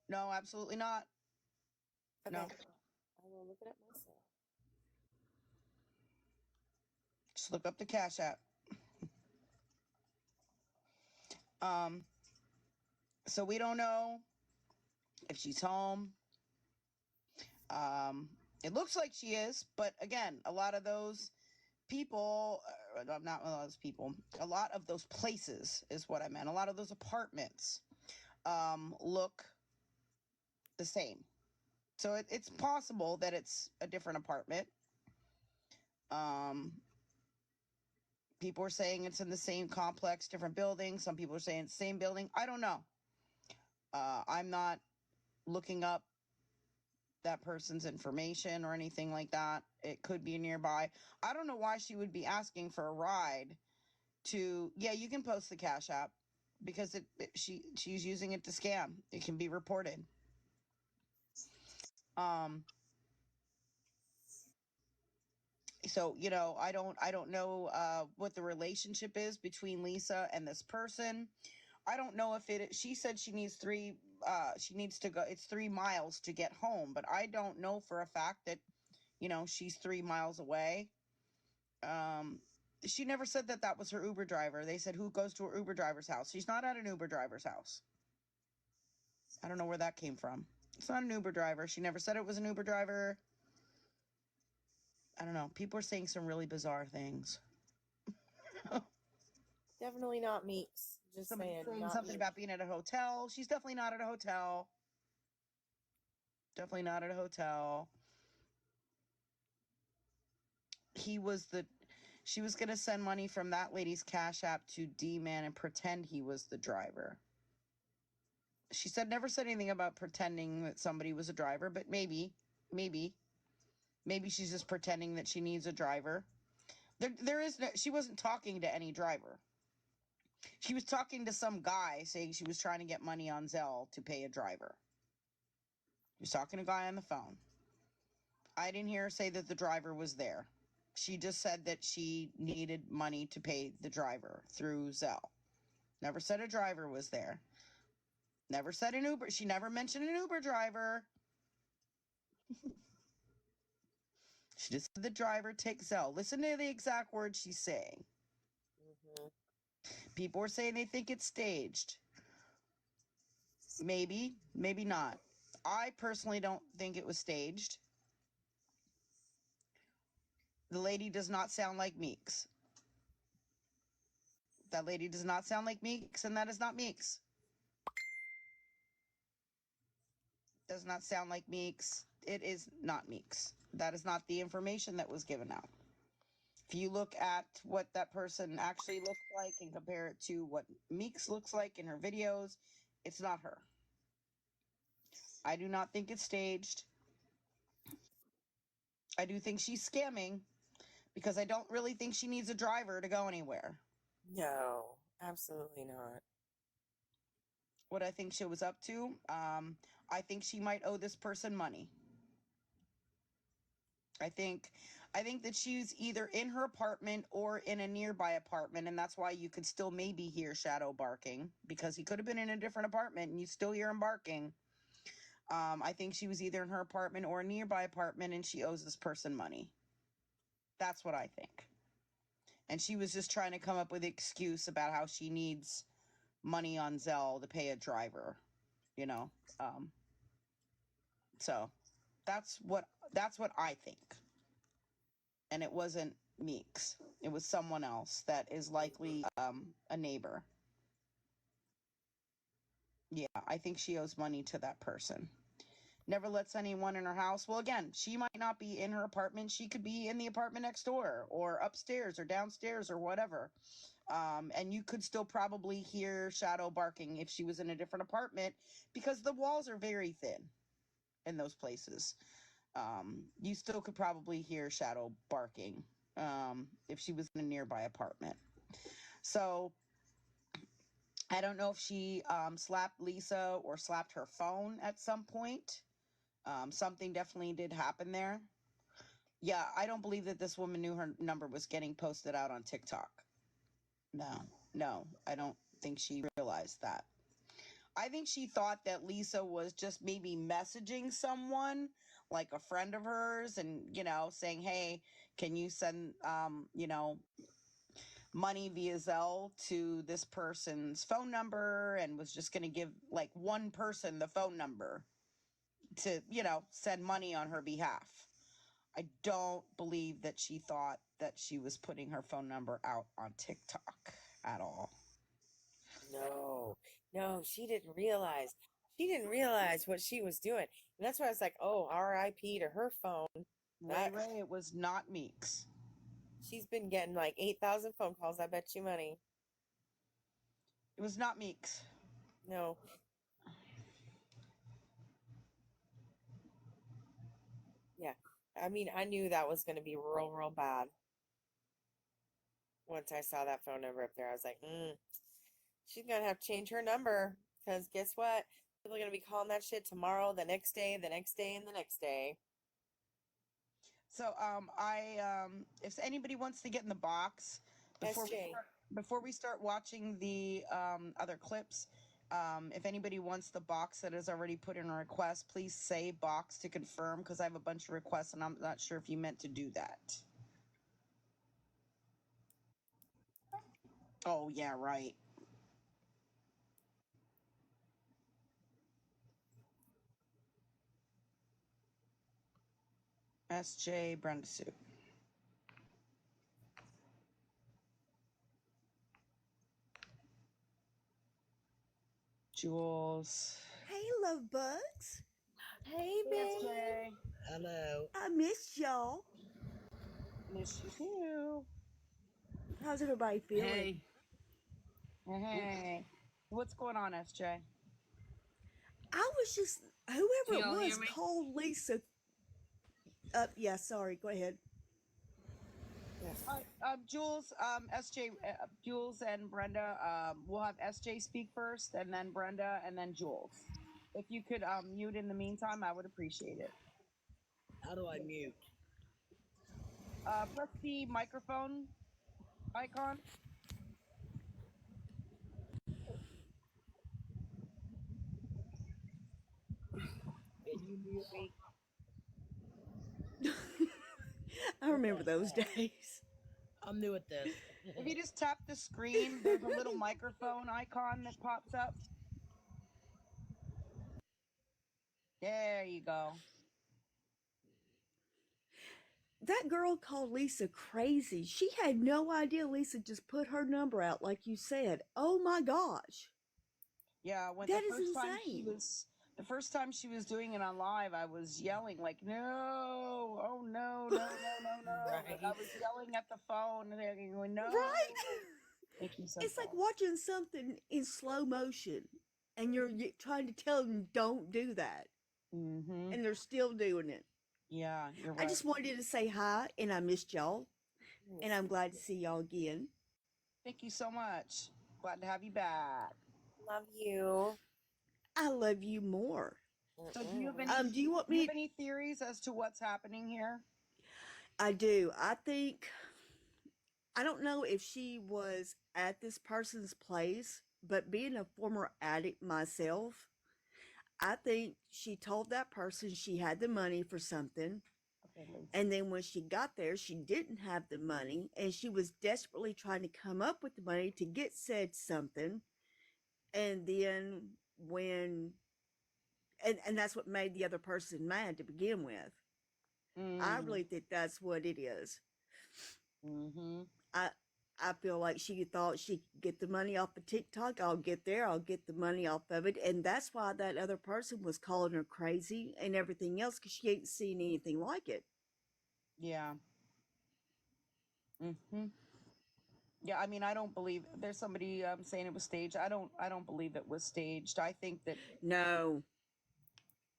No, absolutely not. Okay. No. I will look it up myself. Just look up the Cash App. So we don't know if she's home. It looks like she is, but again, a lot of those people, not a lot of those people, a lot of those places is what I meant. A lot of those apartments look the same. So it's possible that it's a different apartment. People are saying it's in the same complex, different building. Some people are saying it's the same building. I don't know. I'm not looking up that person's information or anything like that. It could be nearby. I don't know why she would be asking for a ride to, yeah, you can post the Cash App because she's using it to scam. It can be reported. So, you know, I don't know what the relationship is between Lisa and this person. I don't know if she said she needs to go, it's 3 miles to get home, but I don't know for a fact that, you know, she's 3 miles away. She never said that was her Uber driver. They said, who goes to her Uber driver's house? She's not at an Uber driver's house. I don't know where that came from. It's not an Uber driver. She never said it was an Uber driver. I don't know. People are saying some really bizarre things. Definitely not Meeks. Just saying something about being at a hotel. She's definitely not at a hotel. Definitely not at a hotel. She was going to send money from that lady's Cash App to D-Man and pretend he was the driver. She never said anything about pretending that somebody was a driver, but maybe she's just pretending that she needs a driver. She wasn't talking to any driver. She was talking to some guy saying she was trying to get money on Zelle to pay a driver. She was talking to a guy on the phone. I didn't hear her say that the driver was there. She just said that she needed money to pay the driver through Zelle. Never said a driver was there. Never said an Uber. She never mentioned an Uber driver. She just said the driver takes Zelle. Listen to the exact words she's saying. Mm-hmm. People are saying they think it's staged. Maybe, maybe not. I personally don't think it was staged. The lady does not sound like Meeks. That lady does not sound like Meeks, and that is not Meeks. Does not sound like Meeks. It is not Meeks. That is not the information that was given out. If you look at what that person actually looks like and compare it to what Meeks looks like in her videos, it's not her. I do not think it's staged. I do think she's scamming because I don't really think she needs a driver to go anywhere. No, absolutely not. what I think she was up to. I think she might owe this person money. I think that she's either in her apartment or in a nearby apartment, and that's why you could still maybe hear Shadow barking, because he could have been in a different apartment and you still hear him barking. I think she was either in her apartment or a nearby apartment and she owes this person money. That's what I think. And she was just trying to come up with an excuse about how she needs money on Zelle to pay a driver, you know. So that's what I think. And it wasn't Meeks. It was someone else that is likely a neighbor. Yeah, I think she owes money to that person. Never lets anyone in her house. Well, again, she might not be in her apartment. She could be in the apartment next door or upstairs or downstairs or whatever. And you could still probably hear Shadow barking if she was in a different apartment, because the walls are very thin in those places. You still could probably hear Shadow barking if she was in a nearby apartment. So I don't know if she slapped Lisa or slapped her phone at some point. Something definitely did happen there. Yeah, I don't believe that this woman knew her number was getting posted out on TikTok. No, I don't think she realized that. I think she thought that Lisa was just maybe messaging someone, like a friend of hers, and, saying, hey, can you send, money via Zelle to this person's phone number, and was just going to give like one person the phone number to, send money on her behalf. I don't believe that she thought that she was putting her phone number out on TikTok at all. No, she didn't realize. She didn't realize what she was doing. And that's why I was like, oh, RIP to her phone. Ray, That it was not Meeks. she's been getting like 8,000 phone calls, I bet you money. It was not Meeks. No. Yeah. I mean, I knew that was going to be real, real bad. Once I saw that phone number up there, I was like, she's going to have to change her number. Because guess what? People are going to be calling that shit tomorrow, the next day, and the next day. So if anybody wants to get in the box SJ. before we start watching the other clips, if anybody wants the box that has already put in a request, please say box to confirm, because I have a bunch of requests and I'm not sure if you meant to do that. Oh yeah, right. SJ Brenda Sue. Jules. Hey, love bugs. Hey, Yes, babe. Jay. Hello. I missed y'all. Miss you too. How's everybody feeling? Hey. What's going on, SJ? I was just, Can whoever it y'all hear was me? called Lisa. Yeah, sorry, go ahead. Yes. Jules, SJ, Jules and Brenda. We'll have SJ speak first, and then Brenda, and then Jules. If you could mute in the meantime, I would appreciate it. How do I mute? Press the microphone icon. Can you mute me? I remember those days. I'm new at this. If you just tap the screen, there's a little microphone icon that pops up. There you go. That girl called Lisa crazy. She had no idea Lisa just put her number out, like you said. Oh my gosh. Yeah, when That the is insane. first time she was doing it on live, I was yelling like, "No! Oh no! No! No! No! No!" Like I Right. was yelling at the phone and they're going, "No!" Right? Thank you so It's like fast. watching something in slow motion and you're trying to tell them don't do that. Mm-hmm. And they're still doing it. Yeah, you're I right. just wanted to say hi and I missed y'all. And I'm glad to see y'all again. Thank you so much. Glad to have you back. Love you. I love you more. So do you have any Do you want do you me? have any theories as to what's happening here? I do. I don't know if she was at this person's place, but being a former addict myself, I think she told that person she had the money for something. Okay, Liz. And then when she got there, she didn't have the money, and she was desperately trying to come up with the money to get said something. And then and that's what made the other person mad to begin with. I really think that's what it is. Mm-hmm. I I feel like she thought she could get the money off of TikTok. I'll get there. I'll get the money off of it, and that's why that other person was calling her crazy and everything else because she ain't seen anything like it. Yeah. Mm-hmm. Yeah, I mean, I don't believe there's somebody saying it was staged. I don't believe it was staged. I think that No.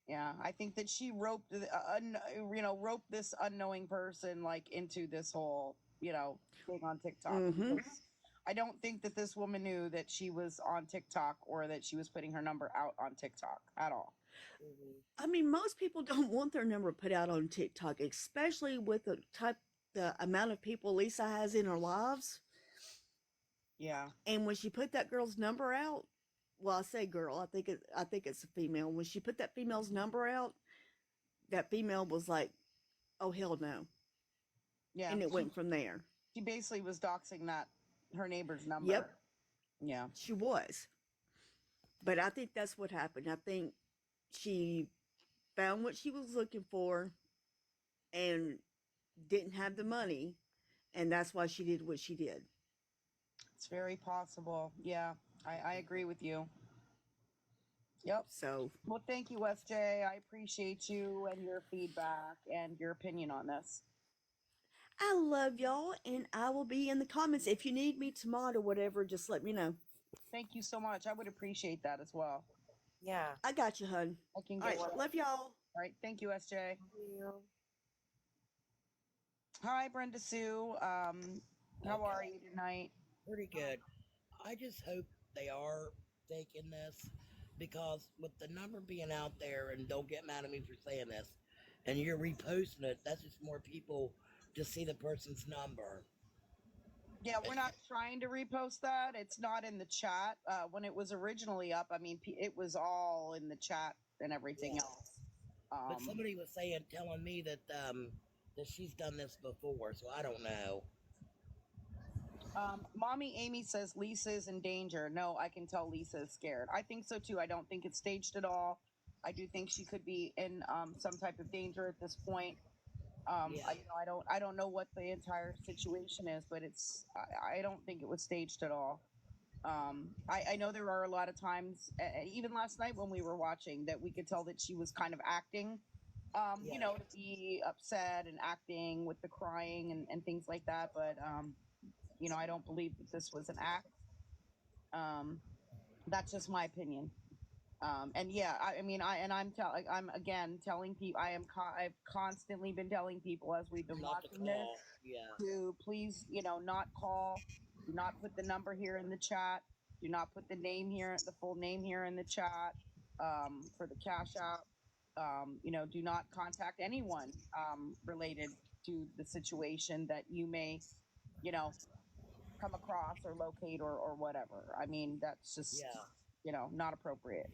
yeah, I think that she roped this unknowing person like into this whole, thing on TikTok Mm-hmm. because I don't think that this woman knew that she was on TikTok or that she was putting her number out on TikTok at all. I mean, most people don't want their number put out on TikTok, especially with the amount of people Lisa has in her lives. Yeah. And when she put that girl's number out, well, I say girl, I think it's a female. When she put that female's number out, that female was like, "Oh hell no," Yeah. and it She, went from there. she basically was doxing that her neighbor's Yep, number. Yeah. she was. But I think that's what happened. I think she found what she was looking for and didn't have the money, and that's why she did what she did. It's very possible. Yeah. I agree with you. Yep. So Well, thank you, SJ. I appreciate you and your feedback and your opinion on this. I love y'all, and I will be in the comments. If you need me to mod or whatever, just let me know. Thank you so much. I would appreciate that as well. Yeah. I got you, hun. I can All get right, you. love y'all. All right. Thank you, SJ. You. Hi, Brenda Sue. How are you tonight? Pretty good. I just hope they are taking this because with the number being out there, and don't get mad at me for saying this, and you're reposting it, that's just more people to see the person's number. Yeah, we're not trying to repost that. It's not in the chat. When it was originally up, I mean, it was all in the chat and everything Yeah. else. But somebody was telling me that she's done this before, so I don't know. Mommy Amy says Lisa is in danger. No, I can tell Lisa is scared. I think so too. I don't think it's staged at all. I do think she could be in some type of danger at this point. Yeah. I don't know what the entire situation is, but I don't think it was staged at all. I know there are a lot of times, even last night when we were watching, that we could tell that she was kind of acting, Yeah. to be upset and acting with the crying and things like that. But I don't believe that this was an act. Um, that's just my opinion. And yeah, I mean, I'm again telling people, I've constantly been telling people as we've been Not to watching this call. Yeah. to please, not call, do not put the number here in the chat, do not put the full name here in the chat, for the cash out. Do not contact anyone, related to the situation that you may, you know, come across or locate or whatever. I mean, that's just, Yeah. not appropriate.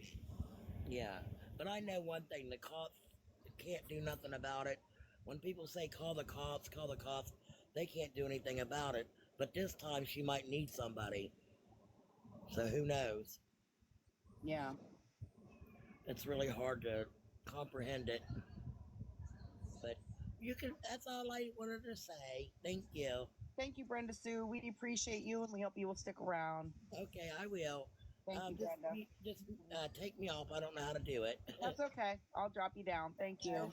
Yeah. But I know one thing: the cops can't do nothing about it. When people say call the cops, they can't do anything about it. But this time she might need somebody. So who knows? Yeah. It's really hard to comprehend it. But you can, that's all I wanted to say. Thank you. Thank you, Brenda Sue. We appreciate you and we hope you will stick around. Okay, I will. Thank you, Brenda. Just take me off. I don't know how to do it. That's okay. I'll drop you down. Thank you.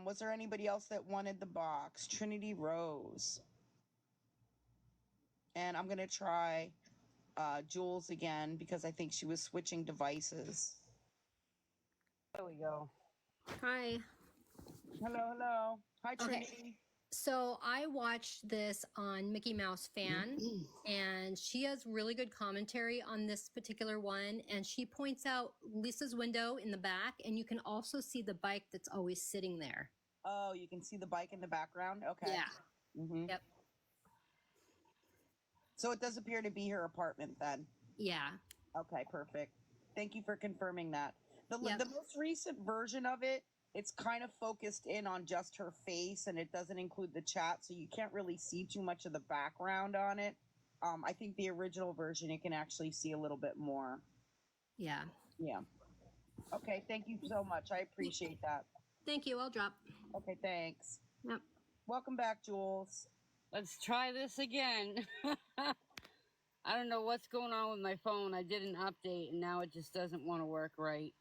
Was there anybody else that wanted the box? Trinity Rose. And I'm going to try Jules again because I think she was switching devices. There we go. Hi. Hello, hello. Hi, Okay. Trinity. So I watched this on Mickey Mouse Fan, and she has really good commentary on this particular one. And she points out Lisa's window in the back, and you can also see the bike that's always sitting there. Oh, you can see the bike in the background? Okay. Yeah. Mm-hmm. Yep. So it does appear to be her apartment then. Yeah. Okay, perfect. Thank you for confirming that. The Yep. most recent version of it, it's kind of focused in on just her face, and it doesn't include the chat, so you can't really see too much of the background on it. I think the original version, you can actually see a little bit more. Yeah. Yeah. Okay, thank you so much. I appreciate that. Thank you. I'll drop. Okay, thanks. Yep. Welcome back, Jules. Let's try this again. I don't know what's going on with my phone. I did an update and now it just doesn't want to work right.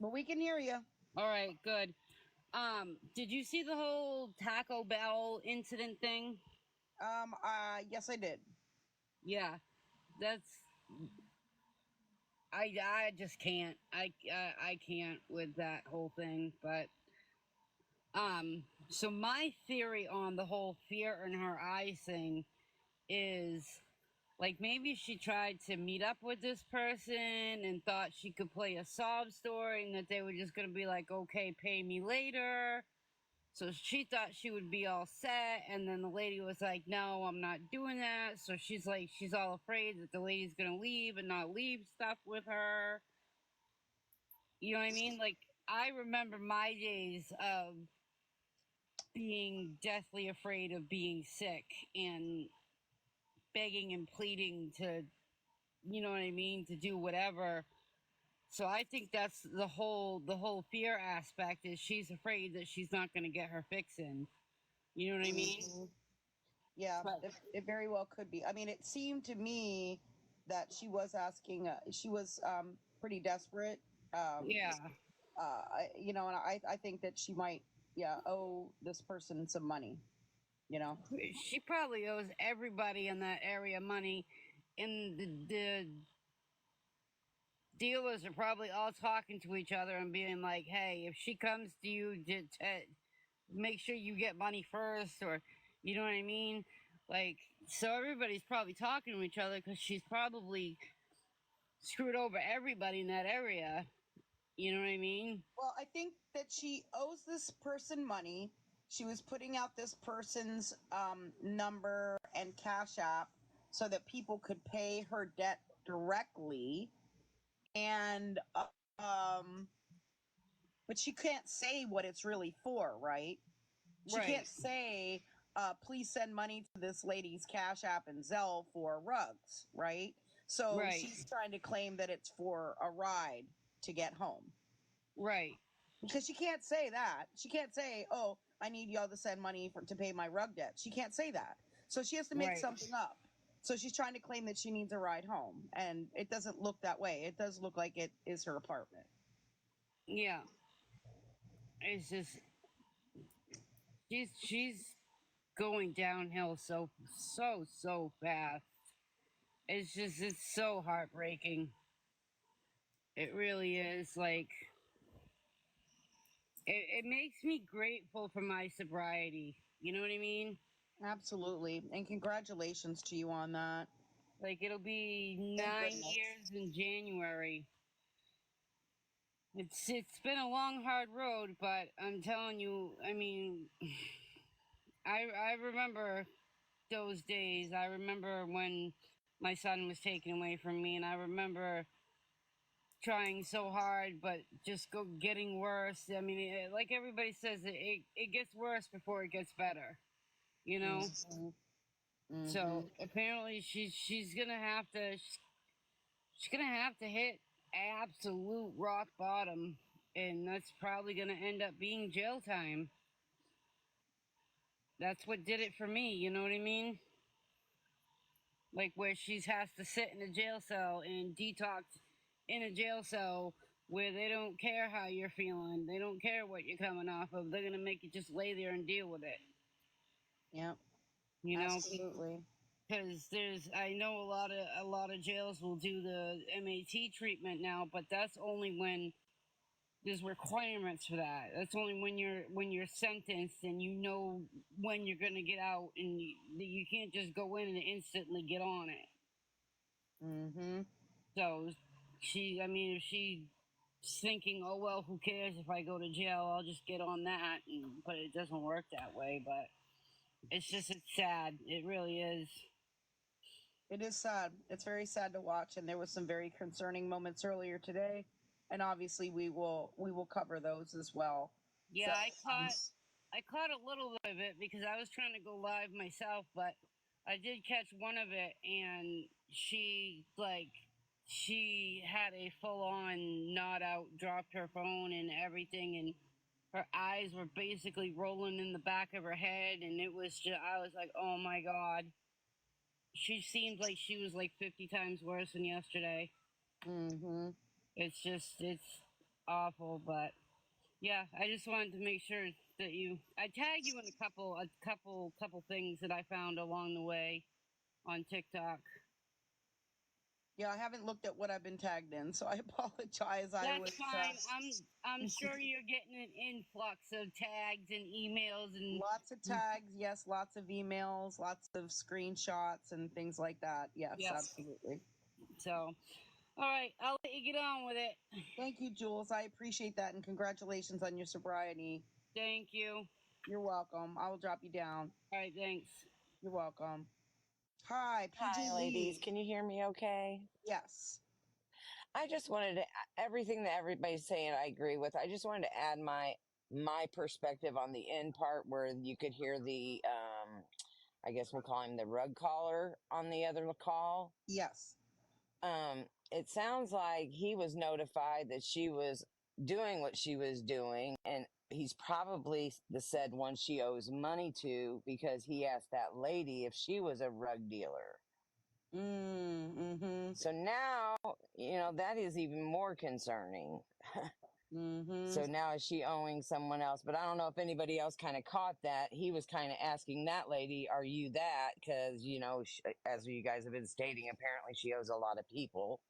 Well, we can hear you. All right, good. Did you see the whole Taco Bell incident thing? Yes, I did. Yeah, that's. I just can't. I can't with that whole thing. But so my theory on the whole fear in her eyes thing is, like, maybe she tried to meet up with this person and thought she could play a sob story and that they were just going to be like, okay, pay me later. So she thought she would be all set. And then the lady was like, no, I'm not doing that. So she's like, she's all afraid that the lady's going to leave and not leave stuff with her. You know what I mean? Like, I remember my days of being deathly afraid of being sick and begging and pleading to, you know what I mean, to do whatever. So I think that's the whole fear aspect is she's afraid that she's not going to get her fix in. You know what I mean? Mm-hmm. Yeah, it very well could be. I mean, it seemed to me that she was asking, she was pretty desperate. Yeah. You know, and I think that she might, owe this person some money, you know? She probably owes everybody in that area money. And the dealers are probably all talking to each other and being like, hey, if she comes to you, make sure you get money first, or, you know what I mean? Like, so everybody's probably talking to each other because she's probably screwed over everybody in that area. You know what I mean? Well, I think that she owes this person money. She was putting out this person's number and cash app so that people could pay her debt directly. And, but she can't say what it's really for, right? She can't say, please send money to this lady's Cash App and Zelle for rugs, right? So she's trying to claim that it's for a ride to get home. Right. Because she can't say that. She can't say, oh, I need y'all to send money to pay my rug debt. She can't say that. So she has to make something up. So she's trying to claim that she needs a ride home. And it doesn't look that way. It does look like it is her apartment. Yeah. It's just, she's going downhill so fast. It's just, it's so heartbreaking. It really is. Like, it makes me grateful for my sobriety. You know what I mean? Absolutely. And congratulations to you on that. Like, it'll be 9 years in January. It's been a long, hard road, but I'm telling you, I mean, I remember those days. I remember when my son was taken away from me, and I remember trying so hard, but just getting worse. I mean, like everybody says, it gets worse before it gets better, you know? Mm-hmm. So apparently she's gonna have to hit absolute rock bottom, and that's probably gonna end up being jail time. That's what did it for me, you know what I mean? Like, where she has to sit in a jail cell and detox in a jail cell where they don't care how you're feeling. They don't care what you're coming off of. They're gonna make you just lay there and deal with it. Yeah. You know? Absolutely. Because I know a lot of jails will do the MAT treatment now, but that's only when there's requirements for that. That's only when you're sentenced and you know when you're going to get out, and you can't just go in and instantly get on it. Mm-hmm. So I mean, if she's thinking, oh well, who cares if I go to jail? I'll just get on that, but it doesn't work that way. But it's sad. It really is. It is sad. It's very sad to watch, and there was some very concerning moments earlier today, and obviously we will cover those as well. Yeah, So, I caught a little bit of it because I was trying to go live myself, but I did catch one of it, and she had a full on nod out, dropped her phone and everything, and her eyes were basically rolling in the back of her head, and it was just, I was like, oh my god. She seemed like she was like 50 times worse than yesterday. mm-hmm. It's awful, but yeah, I just wanted to make sure that I tagged you in a couple things that I found along the way on TikTok. Yeah, I haven't looked at what I've been tagged in, so I apologize. That's fine. I'm sure you're getting an influx of tags and emails and lots of tags, yes, lots of emails, lots of screenshots and things like that. Yes, absolutely. So, all right, I'll let you get on with it. Thank you, Jules. I appreciate that, and congratulations on your sobriety. Thank you. You're welcome. I will drop you down. All right, thanks. You're welcome. Hi, PJ Hi, ladies. Lee. Can you hear me okay? Yes. I just wanted to, everything that everybody's saying, I agree with. I just wanted to add my perspective on the end part where you could hear the, I guess we'll call him the rug caller on the other call. Yes. It sounds like he was notified that she was doing what she was doing, and he's probably the said one she owes money to because he asked that lady if she was a rug dealer. Mm-hmm. So now, that is even more concerning. Mm-hmm. So now is she owing someone else? But I don't know if anybody else kind of caught that. He was kind of asking that lady, are you that? Because, as you guys have been stating, apparently she owes a lot of people.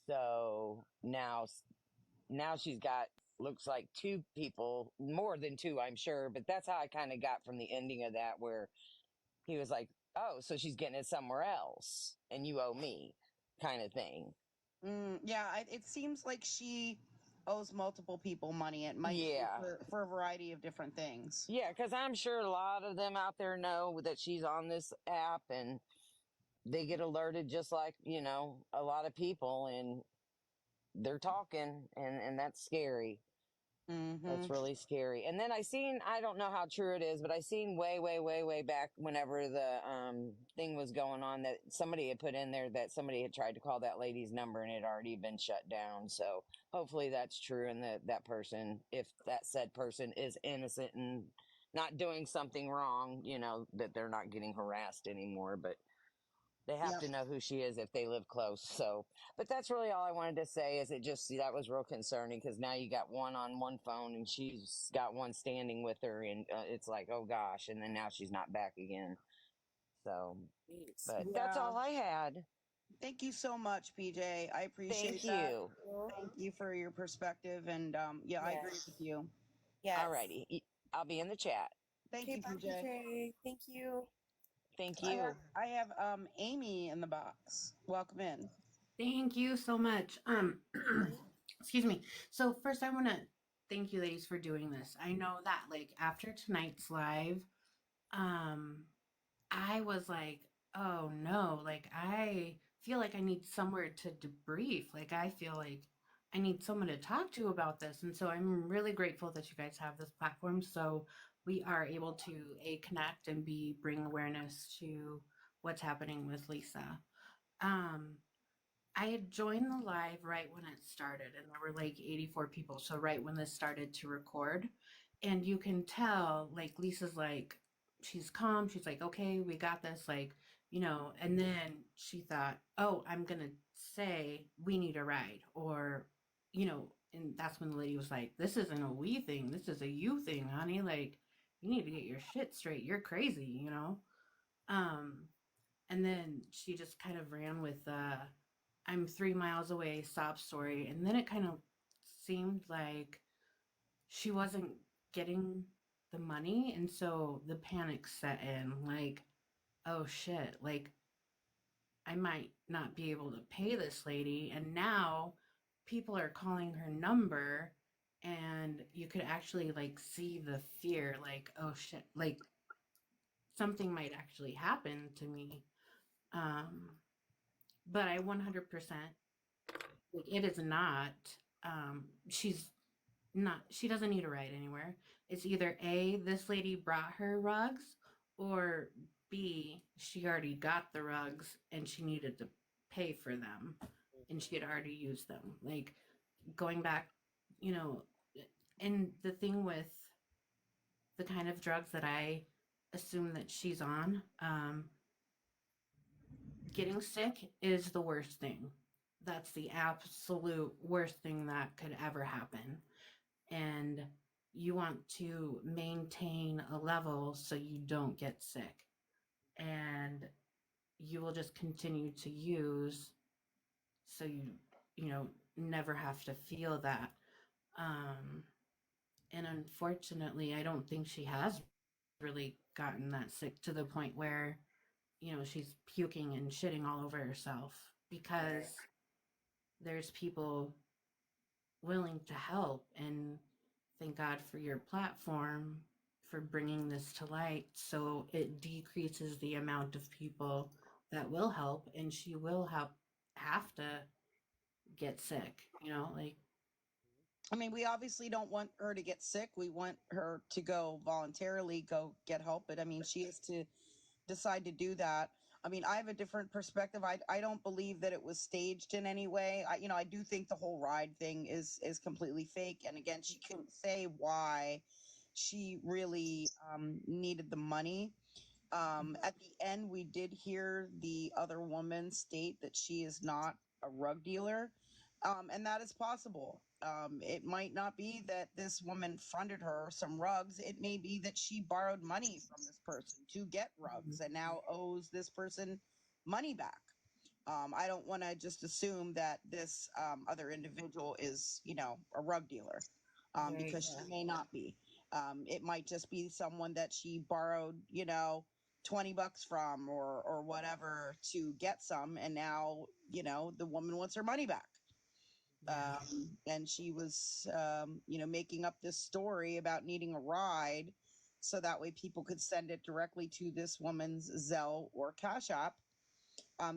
So now she's got, looks like two people, more than two, I'm sure. But that's how I kind of got from the ending of that, where he was like, oh, so she's getting it somewhere else and you owe me, kind of thing. Yeah, it seems like she owes multiple people money. It might be for a variety of different things. Yeah, because I'm sure a lot of them out there know that she's on this app and they get alerted just like, a lot of people, and they're talking, and that's scary. Mm-hmm. That's really scary. And then I don't know how true it is, but I seen way back whenever the thing was going on that somebody had put in there that somebody had tried to call that lady's number and it had already been shut down. So hopefully that's true, and that person, if that said person is innocent and not doing something wrong, that they're not getting harassed anymore. But they have to know who she is if they live close. So, but that's really all I wanted to say. Is that was real concerning, because now you got one on one phone and she's got one standing with her, and it's like, oh gosh, and then now she's not back again. So, but that's all I had. Thank you so much, PJ. I appreciate Thank you. Thank you for your perspective, and I agree with you. Yes. Alrighty, I'll be in the chat. Thank you, PJ. Thank you. Thank you. I have Amy in the box. Welcome in. Thank you so much. Excuse me. So first I want to thank you ladies for doing this. I know that after tonight's live, I was like, oh no, I feel like I need somewhere to debrief. I feel like I need someone to talk to about this. And so I'm really grateful that you guys have this platform, so we are able to connect and bring awareness to what's happening with Lisa. I had joined the live right when it started, and there were 84 people. So right when this started to record, and you can tell Lisa's she's calm. She's like, okay, we got this. And then she thought, oh, I'm going to say we need a ride, or, and that's when the lady was like, this isn't a we thing. This is a you thing, honey. You need to get your shit straight. You're crazy, And then she just kind of ran with, I'm 3 miles away, sob story. And then it kind of seemed like she wasn't getting the money, and so the panic set in, like, oh shit, like I might not be able to pay this lady, and now people are calling her number, and you could actually like see the fear, like, oh shit, like something might actually happen to me. um but I 100%, like, it is not, she's not, she doesn't need a ride anywhere. It's either A, this lady brought her rugs, or B, she already got the rugs and she needed to pay for them and she had already used them. Like, going back, you know, and the thing with the kind of drugs that I assume that she's on, getting sick is the worst thing. That's the absolute worst thing that could ever happen. And you want to maintain a level so you don't get sick. And you will just continue to use so you know, never have to feel that. Um, and unfortunately, I don't think she has really gotten that sick to the point where, you know, she's puking and shitting all over herself, because there's people willing to help. And thank God for your platform for bringing this to light, so it decreases the amount of people that will help, and she will have to get sick, you know, like. I mean, we obviously don't want her to get sick. We want her to go voluntarily go get help. But I mean, she has to decide to do that. I mean, I have a different perspective. I don't believe that it was staged in any way. I do think the whole ride thing is completely fake. And again, she couldn't say why she really needed the money. At the end, we did hear the other woman state that she is not a rug dealer, and that is possible. It might not be that this woman fronted her some rugs. It may be that she borrowed money from this person to get rugs and now owes this person money back. I don't want to just assume that this other individual is, a rug dealer, Right, because she may not be. It might just be someone that she borrowed, $20 from or whatever to get some, and now, the woman wants her money back. yeah. And she was, making up this story about needing a ride so that way people could send it directly to this woman's Zelle or Cash App.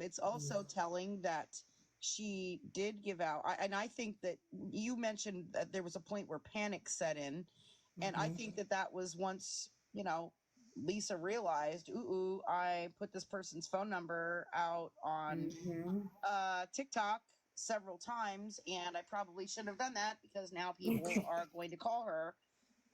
It's also telling that she did give out, and I think that you mentioned that there was a point where panic set in, and I Mm-hmm. think that that was once, Lisa realized, I put this person's phone number out on Mm-hmm. TikTok several times, and I probably shouldn't have done that because now people are going to call her.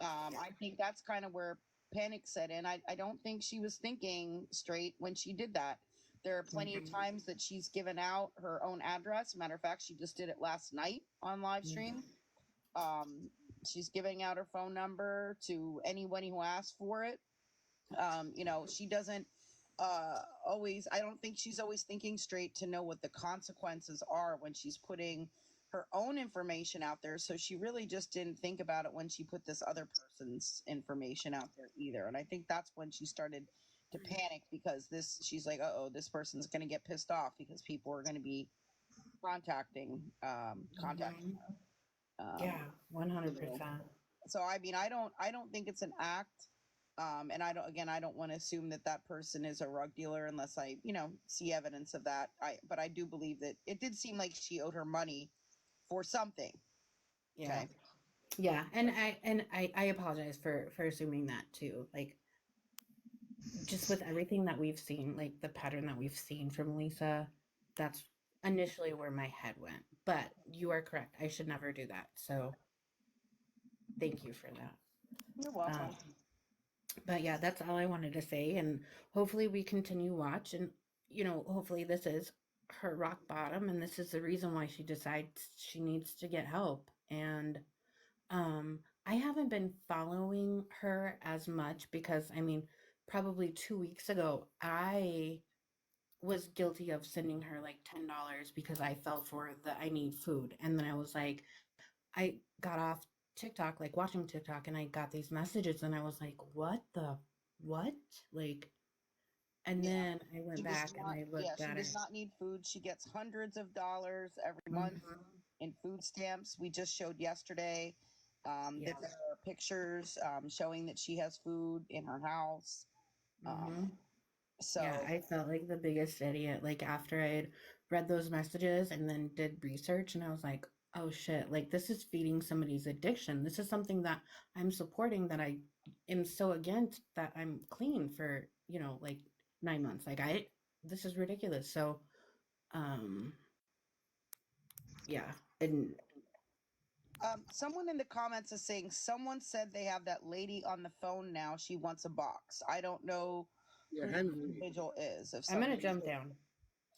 I think that's kind of where panic set in. I don't think she was thinking straight when she did that. There are plenty of times that she's given out her own address. Matter of fact, she just did it last night on live stream. Um, she's giving out her phone number to anyone who asks for it. She doesn't always, I don't think she's always thinking straight to know what the consequences are when she's putting her own information out there. So she really just didn't think about it when she put this other person's information out there either. And I think that's when she started to panic, because she's like, oh, this person's going to get pissed off because people are going to be contacting Mm-hmm. her. Yeah, You know, 100%. so I mean, I don't think it's an act. And I don't want to assume that that person is a rug dealer unless I, see evidence of that. But I do believe that it did seem like she owed her money for something. Yeah. Okay. Yeah, and I apologize for assuming that too. Like, just with everything that we've seen, like the pattern that we've seen from Lisa, that's initially where my head went. But you are correct. I should never do that. So thank you for that. You're Um, welcome. but yeah, that's all I wanted to say. And hopefully we continue watch, and hopefully this is her rock bottom, and this is the reason why she decides she needs to get help. And I haven't been following her as much because, I mean, probably 2 weeks ago, I was guilty of sending her like $10 because I fell for the I need food. And then I was like, I got off TikTok, like watching TikTok, and I got these messages, and I was like, what? Like, and Yeah. then I went She back does and not, I yeah, looked she at does it. not need food. She gets hundreds of dollars every month Mhm. in food stamps. We just showed yesterday Yeah. that there are pictures showing that she has food in her house. Mhm. Yeah, So I felt like the biggest idiot. Like after I had read those messages and then did research, and I was like, oh shit, like this is feeding somebody's addiction. This is something that I'm supporting that I am so against that I'm clean for, like 9 months. Like this is ridiculous. So, um, yeah. And someone in the comments is saying someone said they have that lady on the phone now. She wants a box. I don't know Yeah, who the Hensley. individual is. If I'm gonna somebody, jump down.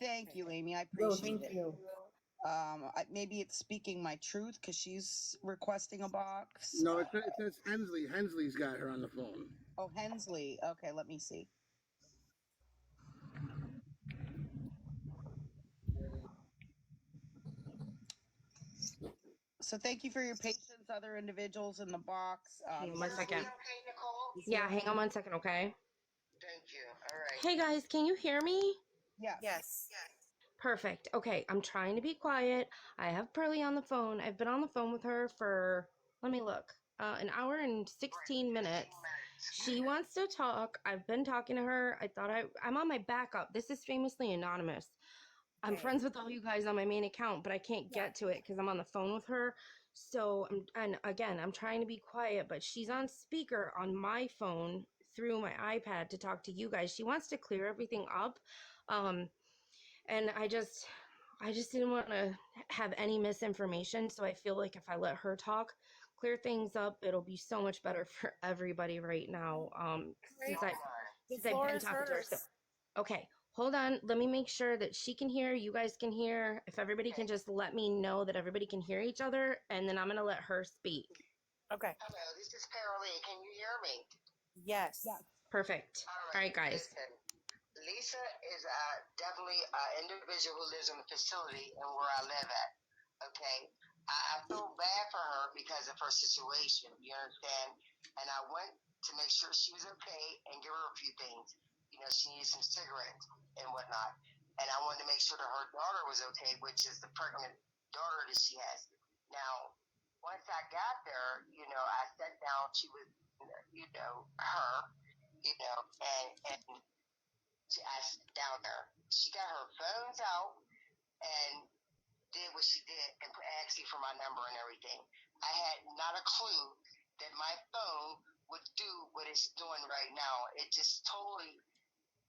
thank you, Amy. I No, appreciate thank it. you. Maybe it's speaking my truth because she's requesting a box. No, it says Hensley. Hensley's got her on the phone. Oh, Hensley. Okay, let me see. So thank you for your patience, other individuals in the box. Hang on 1 second. Okay, Nicole? Yeah, hang on 1 second, okay? Thank you. All right. Hey guys, can you hear me? Yes. Yes. Perfect. Okay, I'm trying to be quiet. I have Pearlie on the phone. I've been on the phone with her for, let me look, an hour and 16 minutes. She wants to talk. I've been talking to her. I'm on my backup. This is famously anonymous. I'm Okay. friends with all you guys on my main account, but I can't get to it because I'm on the phone with her. So, I'm trying to be quiet, but she's on speaker on my phone through my iPad to talk to you guys. She wants to clear everything up. And I just didn't want to have any misinformation. So I feel like if I let her talk, clear things up, it'll be so much better for everybody right now. Since I The since I've floor been is talking to her. So, hers. okay, hold on. Let me make sure that she can hear. You guys can hear. If everybody can just let me know that everybody can hear each other, and then I'm gonna let her speak. Okay. Hello, this is Carolee. Can you hear me? Yes. Perfect. All right, guys. Listen, Lisa is definitely an individual who lives in a facility and where I live at. Okay, I feel bad for her because of her situation. You understand? And I went to make sure she was okay and give her a few things. You know, she needed some cigarettes and whatnot. And I wanted to make sure that her daughter was okay, which is the pregnant daughter that she has. Now, once I got there, you know, I sat down. She was, you know, her, you know, and I sat down there. She got her phones out and did what she did and asked me for my number and everything. I had not a clue that my phone would do what it's doing right now. It just totally,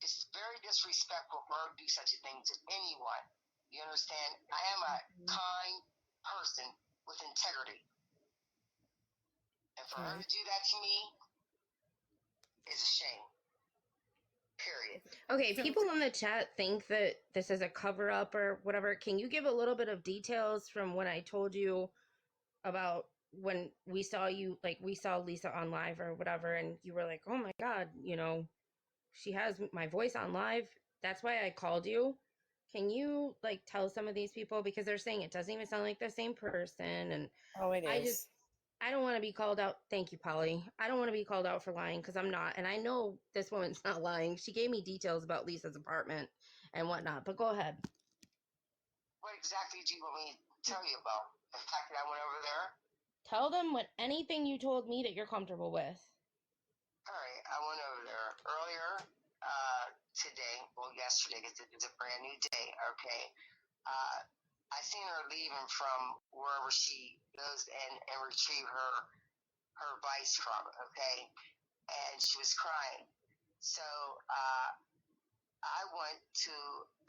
it's very disrespectful for her to do such a thing to anyone. You understand? I am a kind person with integrity. And for her to do that to me is a shame. Period. Okay, people in the chat think that this is a cover up or whatever. Can you give a little bit of details from when I told you about when we saw you, like we saw Lisa on live or whatever, and you were like, oh my God, you know, she has my voice on live. That's why I called you. Can you like tell some of these people, because they're saying it doesn't even sound like the same person, and Oh, it I is. just I don't want to be called out. Thank you, Polly. I don't want to be called out for lying because I'm not. And I know this woman's not lying. She gave me details about Lisa's apartment and whatnot. But go ahead. What exactly do you want me to tell you about? The fact that I went over there? Tell them anything you told me that you're comfortable with. All right. I went over there earlier today. Well, yesterday because it was a brand new day. Okay. I seen her leaving from wherever she goes and retrieve her vice from, okay? And she was crying. So I went to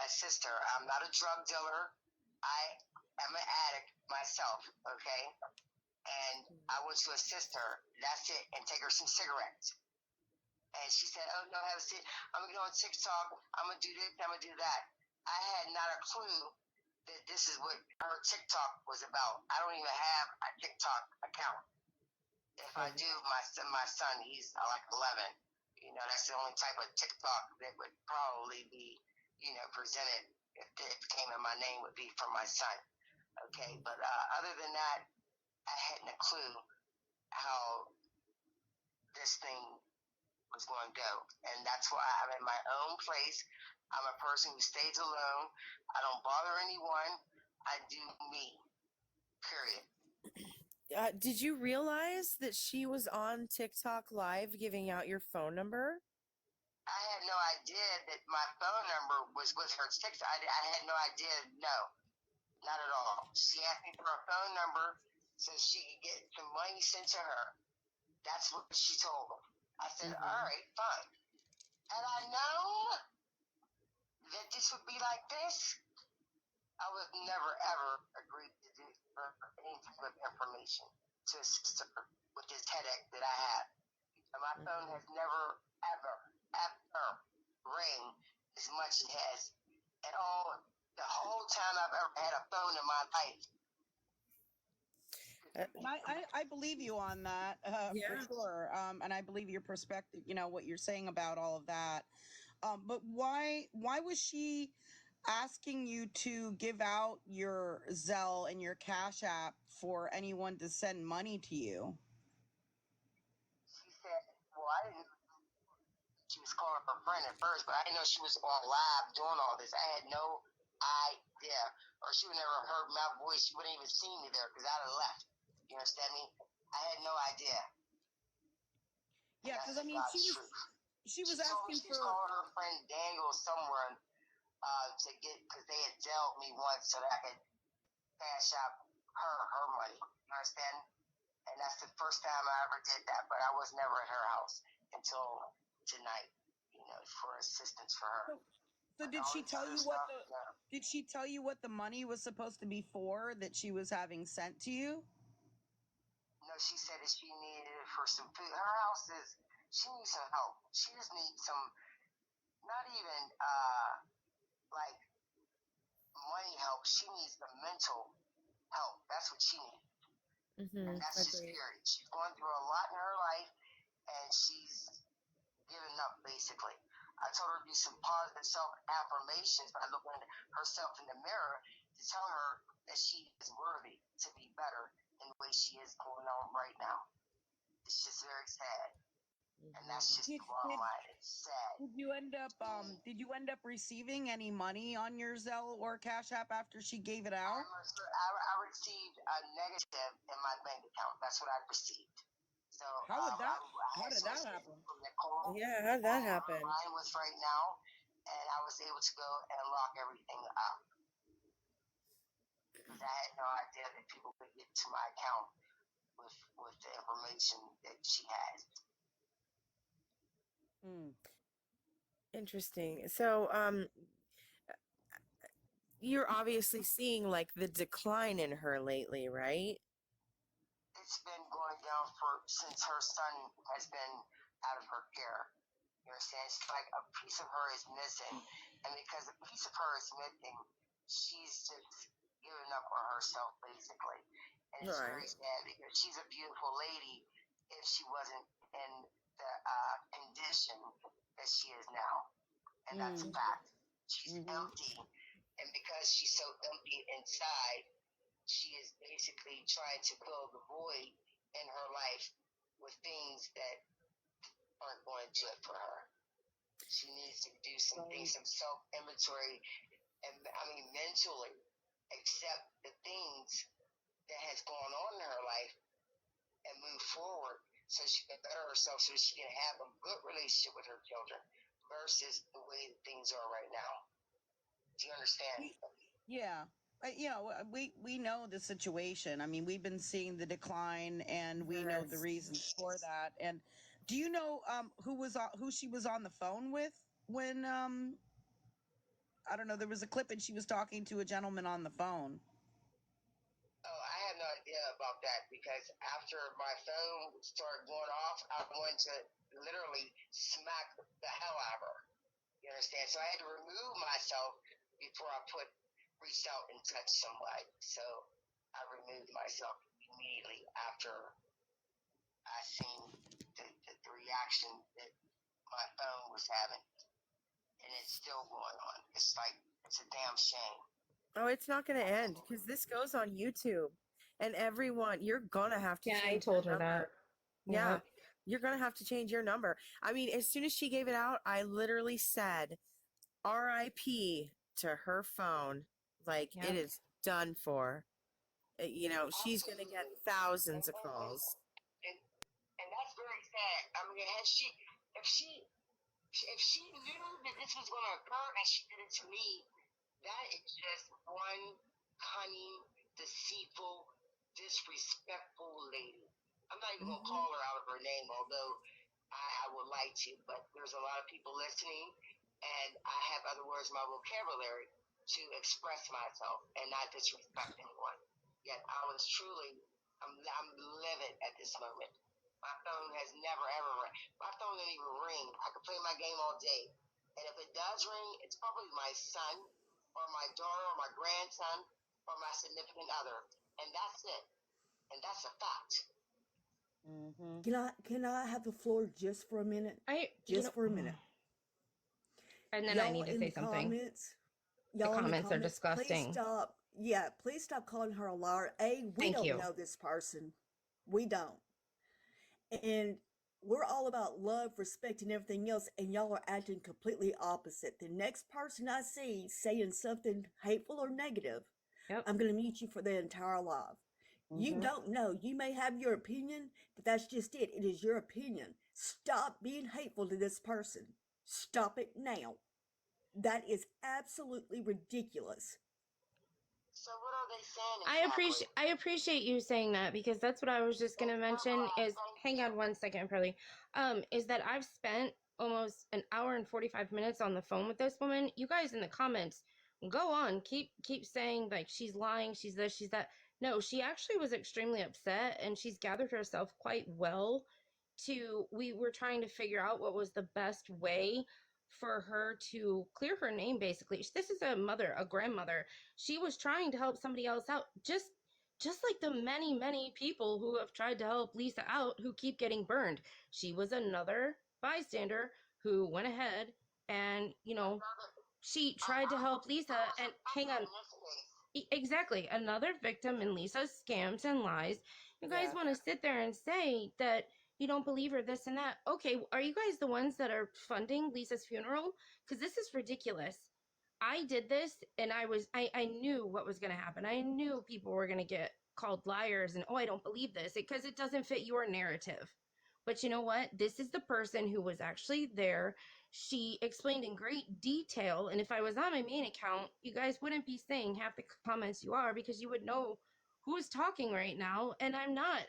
assist her. I'm not a drug dealer. I am an addict myself, okay? And I went to assist her. That's it. And take her some cigarettes. And she said, oh, no, have a seat. I'm going to go on TikTok. I'm going to do this. I'm going to do that. I had not a clue that this is what her TikTok was about. I don't even have a TikTok account. If I do, my son, he's like 11. You know, that's the only type of TikTok that would probably be, you know, presented if it came in my name would be from my son. Okay, but other than that, I hadn't a clue how this thing was going to go. And that's why I'm in my own place. I'm a person who stays alone. I don't bother anyone. I do me. Period. Did you realize that she was on TikTok live giving out your phone number? I had no idea that my phone number was with her TikTok. I had no idea. No, not at all. She asked me for a phone number so she could get some money sent to her. That's what she told me. I said, all right, fine. Had I known that this would be like this, I would never ever agree to do any type of information to assist her with this headache that I have. And my phone has never, ever rang as much as it has at all the whole time I've ever had a phone in my life. I believe you on that for sure. And I believe your perspective, what you're saying about all of that. But why was she asking you to give out your Zelle and your Cash App for anyone to send money to you? She said, well, I didn't know she was calling her friend at first, but I didn't know she was on live doing all this. I had no idea. Or she would never heard my voice. She wouldn't even see me there because I'd have left. You understand me? I had no idea. Yeah, because I mean, she was asking she was calling her friend Daniel somewhere to get, because they had dealt me once so that I could cash out her money. You understand? And that's the first time I ever did that, but I was never at her house until tonight, for assistance for her. So did she tell you did she tell you what the money was supposed to be for that she was having sent to you? No, she said that she needed it for some food. Her house she needs some help. She just needs some, not even like money help. She needs the mental help. That's what she needs. And that's just period. She's going through a lot in her life, and she's given up, basically. I told her to do some positive self-affirmations by looking at herself in the mirror to tell her that she is worthy to be better in the way she is going on right now. It's just very sad. And that's just the bottom line. It's sad. Did you end up receiving any money on your Zelle or Cash App after she gave it out? I received a negative in my bank account. That's what I received. So how did that happen? Yeah, how did that happen? Mine was right now, and I was able to go and lock everything up. Because I had no idea that people could get to my account with the information that she has. Interesting. So, you're obviously seeing like the decline in her lately, right? It's been going down since her son has been out of her care. You understand? It's like a piece of her is missing, and because a piece of her is missing, she's just giving up on herself, basically. And it's very sad because she's a beautiful lady if she wasn't in the condition that she is now. And that's a fact. She's empty. And because she's so empty inside, she is basically trying to fill the void in her life with things that aren't going to do it for her. She needs to do some things, some self-inventory, and mentally accept the things that has gone on in her life and move forward so she can better herself, so she can have a good relationship with her children versus the way that things are right now. Do you understand? Yeah. We know the situation. I mean, we've been seeing the decline, and we know the reasons for that. And do you know who she was on the phone with when I don't know, there was a clip and she was talking to a gentleman on the phone? Oh, I had no idea about that because after my phone started going off, I wanted to literally smack the hell out of her. You understand? So I had to remove myself before I reached out and touched somebody. So I removed myself immediately after I seen the reaction that my phone was having. And it's still going on. It's like, it's a damn shame. Oh, it's not going to end because this goes on YouTube. And everyone, you're gonna have to Yeah, I change told your her that. number. Yeah, Yep. you're gonna have to change your number. I mean, as soon as she gave it out, I literally said RIP to her phone. Like, Yep. it is done for. You know, she's gonna get thousands of calls. And that's very sad. I mean, if she knew that this was going to occur and she did it to me, that is just one cunning, deceitful, disrespectful lady. I'm not even going to call her out of her name, although I would like to, but there's a lot of people listening, and I have other words in my vocabulary to express myself and not disrespect anyone. Yet I'm livid at this moment. My phone has never ever rang. My phone didn't even ring. I could play my game all day. And if it does ring, it's probably my son or my daughter or my grandson or my significant other. And that's it. And that's a fact. Can I have the floor just for a minute? Just for a minute. And then Y'all I need to in say the something. comments. The Y'all in the comments are comments, disgusting. please stop. Yeah, please stop calling her a liar. We Thank don't you. know this person. We don't. And we're all about love, respect, and everything else, and y'all are acting completely opposite. The next person I see saying something hateful or negative, Yep. I'm going to mute you for the entire live. You don't know. You may have your opinion, but that's just it. It is your opinion. Stop being hateful to this person. Stop it now. That is absolutely ridiculous. So what are they saying exactly? I appreciate you saying that, because that's what I was just gonna mention. Is hang on one second, Pearlie. Is that I've spent almost an hour and 45 minutes on the phone with this woman. You guys in the comments, go on, keep saying like she's lying, she's this, she's that. No, she actually was extremely upset, and she's gathered herself quite well we were trying to figure out what was the best way for her to clear her name. Basically, this is a grandmother. She was trying to help somebody else out, just like the many people who have tried to help Lisa out, who keep getting burned. She was another bystander who went ahead and, she tried to help Lisa. And hang on, exactly, another victim in Lisa's scams and lies. You guys want to sit there and say that you don't believe her, this and that. Okay, are you guys the ones that are funding Lisa's funeral? Because this is ridiculous. I did this, and I knew what was going to happen. I knew people were going to get called liars and, oh, I don't believe this, because it doesn't fit your narrative. But you know what? This is the person who was actually there. She explained in great detail. And if I was on my main account, you guys wouldn't be saying half the comments you are, because you would know who is talking right now. And I'm not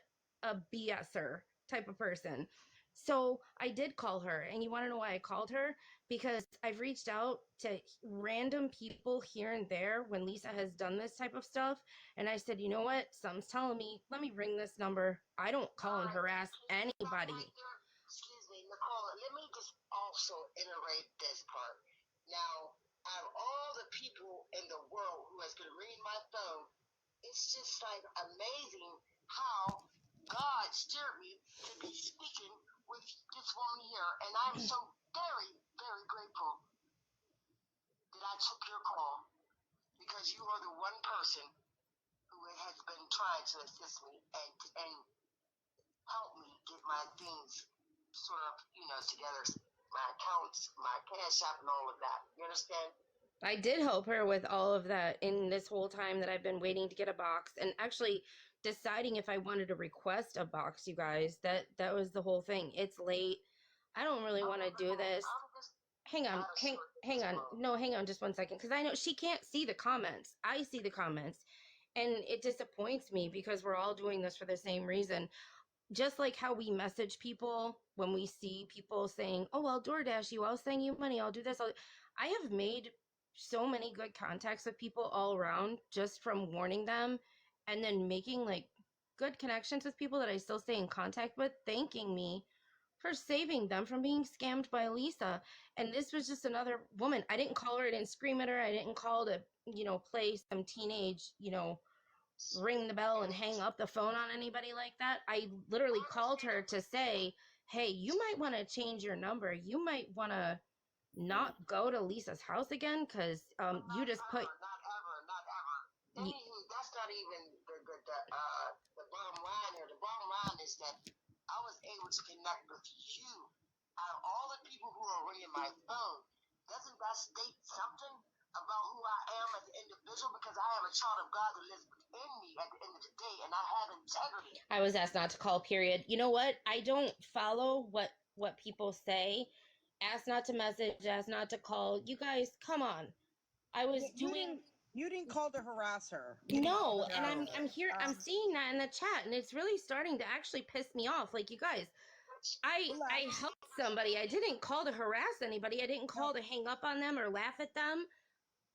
a BSer type of person. So I did call her. And you want to know why I called her? Because I've reached out to random people here and there when Lisa has done this type of stuff. And I said, you know what? Something's telling me, let me ring this number. I don't call and harass anybody. Excuse me, Nicole, let me just also iterate this part. Now, out of all the people in the world who has been ringing my phone, it's just like amazing how God steered me to be speaking with this woman here. And I'm so very, very grateful that I took your call, because you are the one person who has been trying to assist me and help me get my things sort of, together, my accounts, my cash app, and all of that. You understand? I did help her with all of that in this whole time that I've been waiting to get a box, and actually deciding if I wanted to request a box, you guys. That was the whole thing. It's late. I don't really want to do this. Hang on. No, hang on just one second, because I know she can't see the comments. I see the comments, and it disappoints me, because we're all doing this for the same reason. Just like how we message people when we see people saying, oh, I'll DoorDash you, I'll send you money, I'll do this. I have made so many good contacts with people all around just from warning them, and then making like good connections with people that I still stay in contact with, thanking me for saving them from being scammed by Lisa. And this was just another woman. I didn't call her, I didn't scream at her, I didn't call to, play some teenage, ring the bell and hang up the phone on anybody like that. I literally called her to say, hey, you might want to change your number. You might want to not go to Lisa's house again, because you just put... Not ever. Anywho, that's not even the the bottom line here, the bottom line is that I was able to connect with you. Out of all the people who are ringing my phone, doesn't that state something about who I am as an individual? Because I have a child of God that lives within me at the end of the day, and I have integrity. I was asked not to call, period. You know what? I don't follow what people say. Asked not to message, asked not to call. You guys, come on. I was doing... You didn't call to harass her. No, and I'm seeing that in the chat, and it's really starting to actually piss me off. Like, you guys, I helped somebody. I didn't call to harass anybody. I didn't call to hang up on them or laugh at them.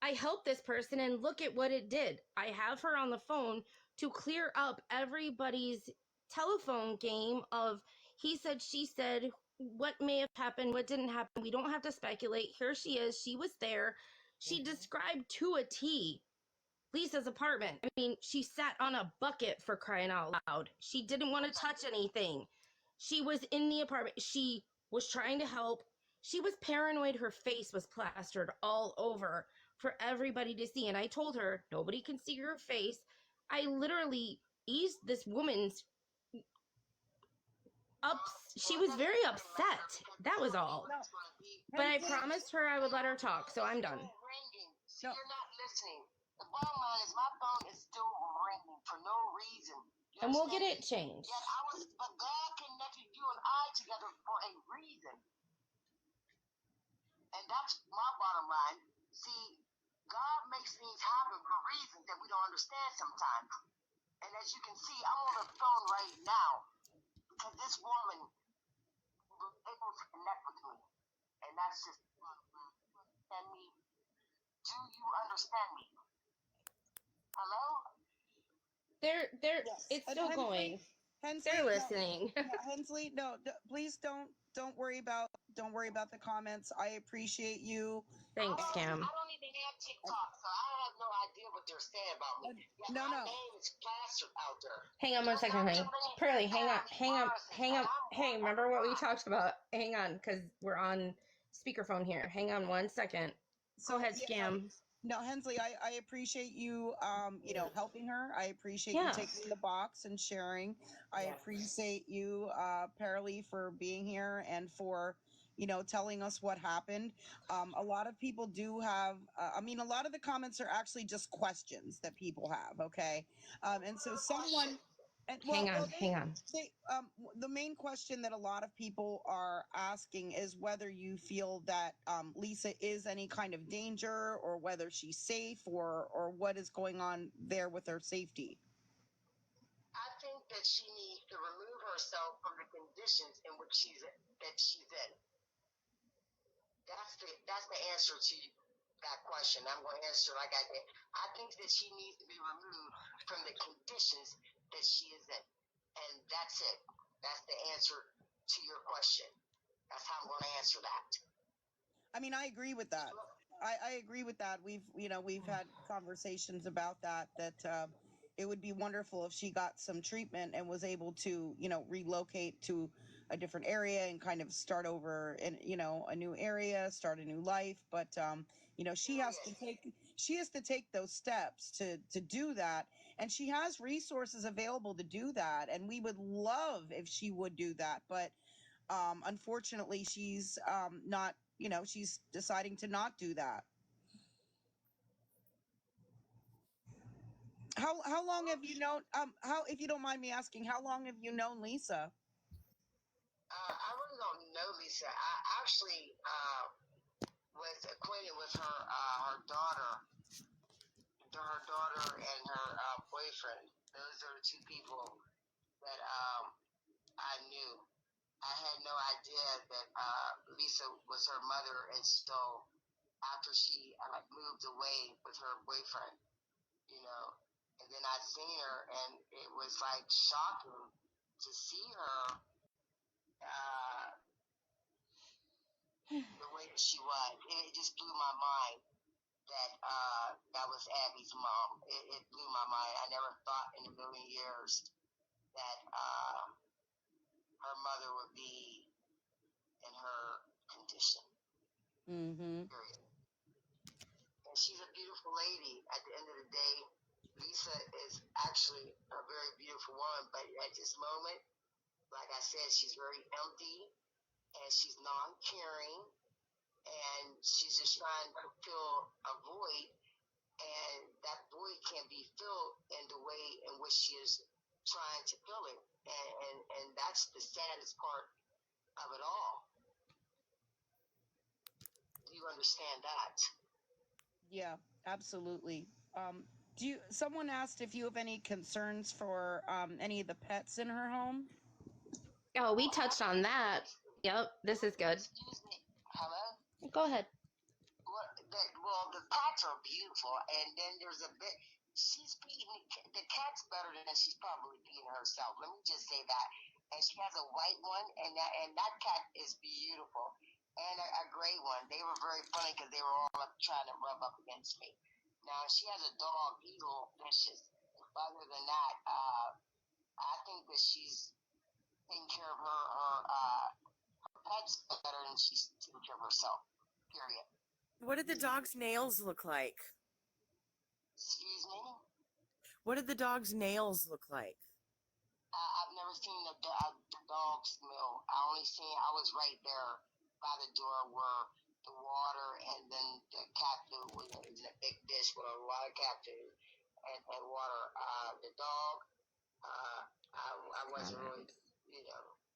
I helped this person, and look at what it did. I have her on the phone to clear up everybody's telephone game of he said, she said, what may have happened, what didn't happen. We don't have to speculate. Here she is. She was there. She described to a T Lisa's apartment. I mean, she sat on a bucket, for crying out loud. She didn't want to touch anything. She was in the apartment. She was trying to help. She was paranoid. Her face was plastered all over for everybody to see. And I told her, nobody can see your face. I literally eased this woman's up. She was very upset. That was all. But I promised her I would let her talk, so I'm done. You're not listening. The bottom line is my phone is still ringing for no reason. And we'll get it changed. But God connected you and I together for a reason. And that's my bottom line. See, God makes things happen for reasons that we don't understand sometimes. And as you can see, I'm on the phone right now because this woman was able to connect with me. And that's just, understand me. Do you understand me? Hello? It's still going. Hensley, they're listening. Hensley, please don't worry about the comments. I appreciate you. Thanks, Cam. I don't even have TikTok, so I have no idea what they're saying about me. My name is plastered out there. Hang on one second, honey. Pearly, hang on. Hey, remember what we talked about? Hang on, because we're on speakerphone here. Hang on one second. Go ahead, Scam. No, Hensley, I appreciate you, helping her. I appreciate you taking the box and sharing. I appreciate you, Pearly, for being here and for, telling us what happened. A lot of people do have, a lot of the comments are actually just questions that people have, okay? And so someone... Hang on. The main question that a lot of people are asking is whether you feel that Lisa is any kind of danger, or whether she's safe, or what is going on there with her safety. I think that she needs to remove herself from the conditions in which she's in. That's the answer to that question. I'm going to answer like I did. I think that she needs to be removed from the conditions that she is in. And that's it. That's the answer to your question. That's how I'm going to answer that. I agree with that. I agree with that. We've had conversations about that it would be wonderful if she got some treatment and was able to, relocate to a different area and kind of start over in, a new area, start a new life. But, she has to take those steps to do that. And she has resources available to do that. And we would love if she would do that. But, unfortunately, she's not, she's deciding to not do that. How long have you known, if you don't mind me asking, how long have you known Lisa? I really don't know Lisa. I actually was acquainted with her daughter and her boyfriend. Those are the two people that I knew. I had no idea that Lisa was her mother until after she moved away with her boyfriend, And then I seen her, and it was like shocking to see her the way she was. It just blew my mind that that was Abby's mom. It blew my mind. I never thought in a million years that her mother would be in her condition. Mm-hmm. Period. And she's a beautiful lady. At the end of the day, Lisa is actually a very beautiful woman, but at this moment, like I said, she's very empty and she's non-caring and she's just trying to fill a void, and that void can be filled in the way in which she is trying to fill it, and that's the saddest part of it all. Do you understand that? Yeah, absolutely. Someone asked if you have any concerns for any of the pets in her home? Oh, we touched on that. Yep, this is good. Excuse me. Hello? Go ahead. Well, the cats are beautiful, and then there's a bit. She's feeding the cat's better than she's probably feeding herself. Let me just say that. And she has a white one, and that cat is beautiful, and a gray one. They were very funny because they were all trying to rub up against me. Now she has a dog. He's a little vicious. Other than that, I think that she's taking care of her pets better than she's taking care of herself. Period. What did the dog's nails look like? Excuse me? What did the dog's nails look like? I've never seen the dog's mill. I was right there by the door where the water and then the cat food was in a big dish with a lot of cat food and water. The dog, I wasn't really,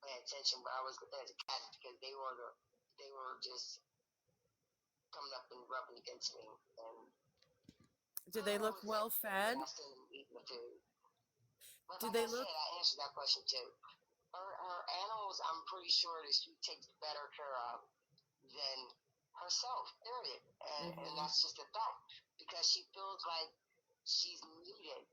paying attention, but I was looking at the cat because they were just coming up and rubbing against me. And Did they look well fed? Eating the food. But Did like they I look? said, I answered that question too. Her animals, I'm pretty sure that she takes better care of than herself, period. And that's just a fact. Because she feels like she's needed.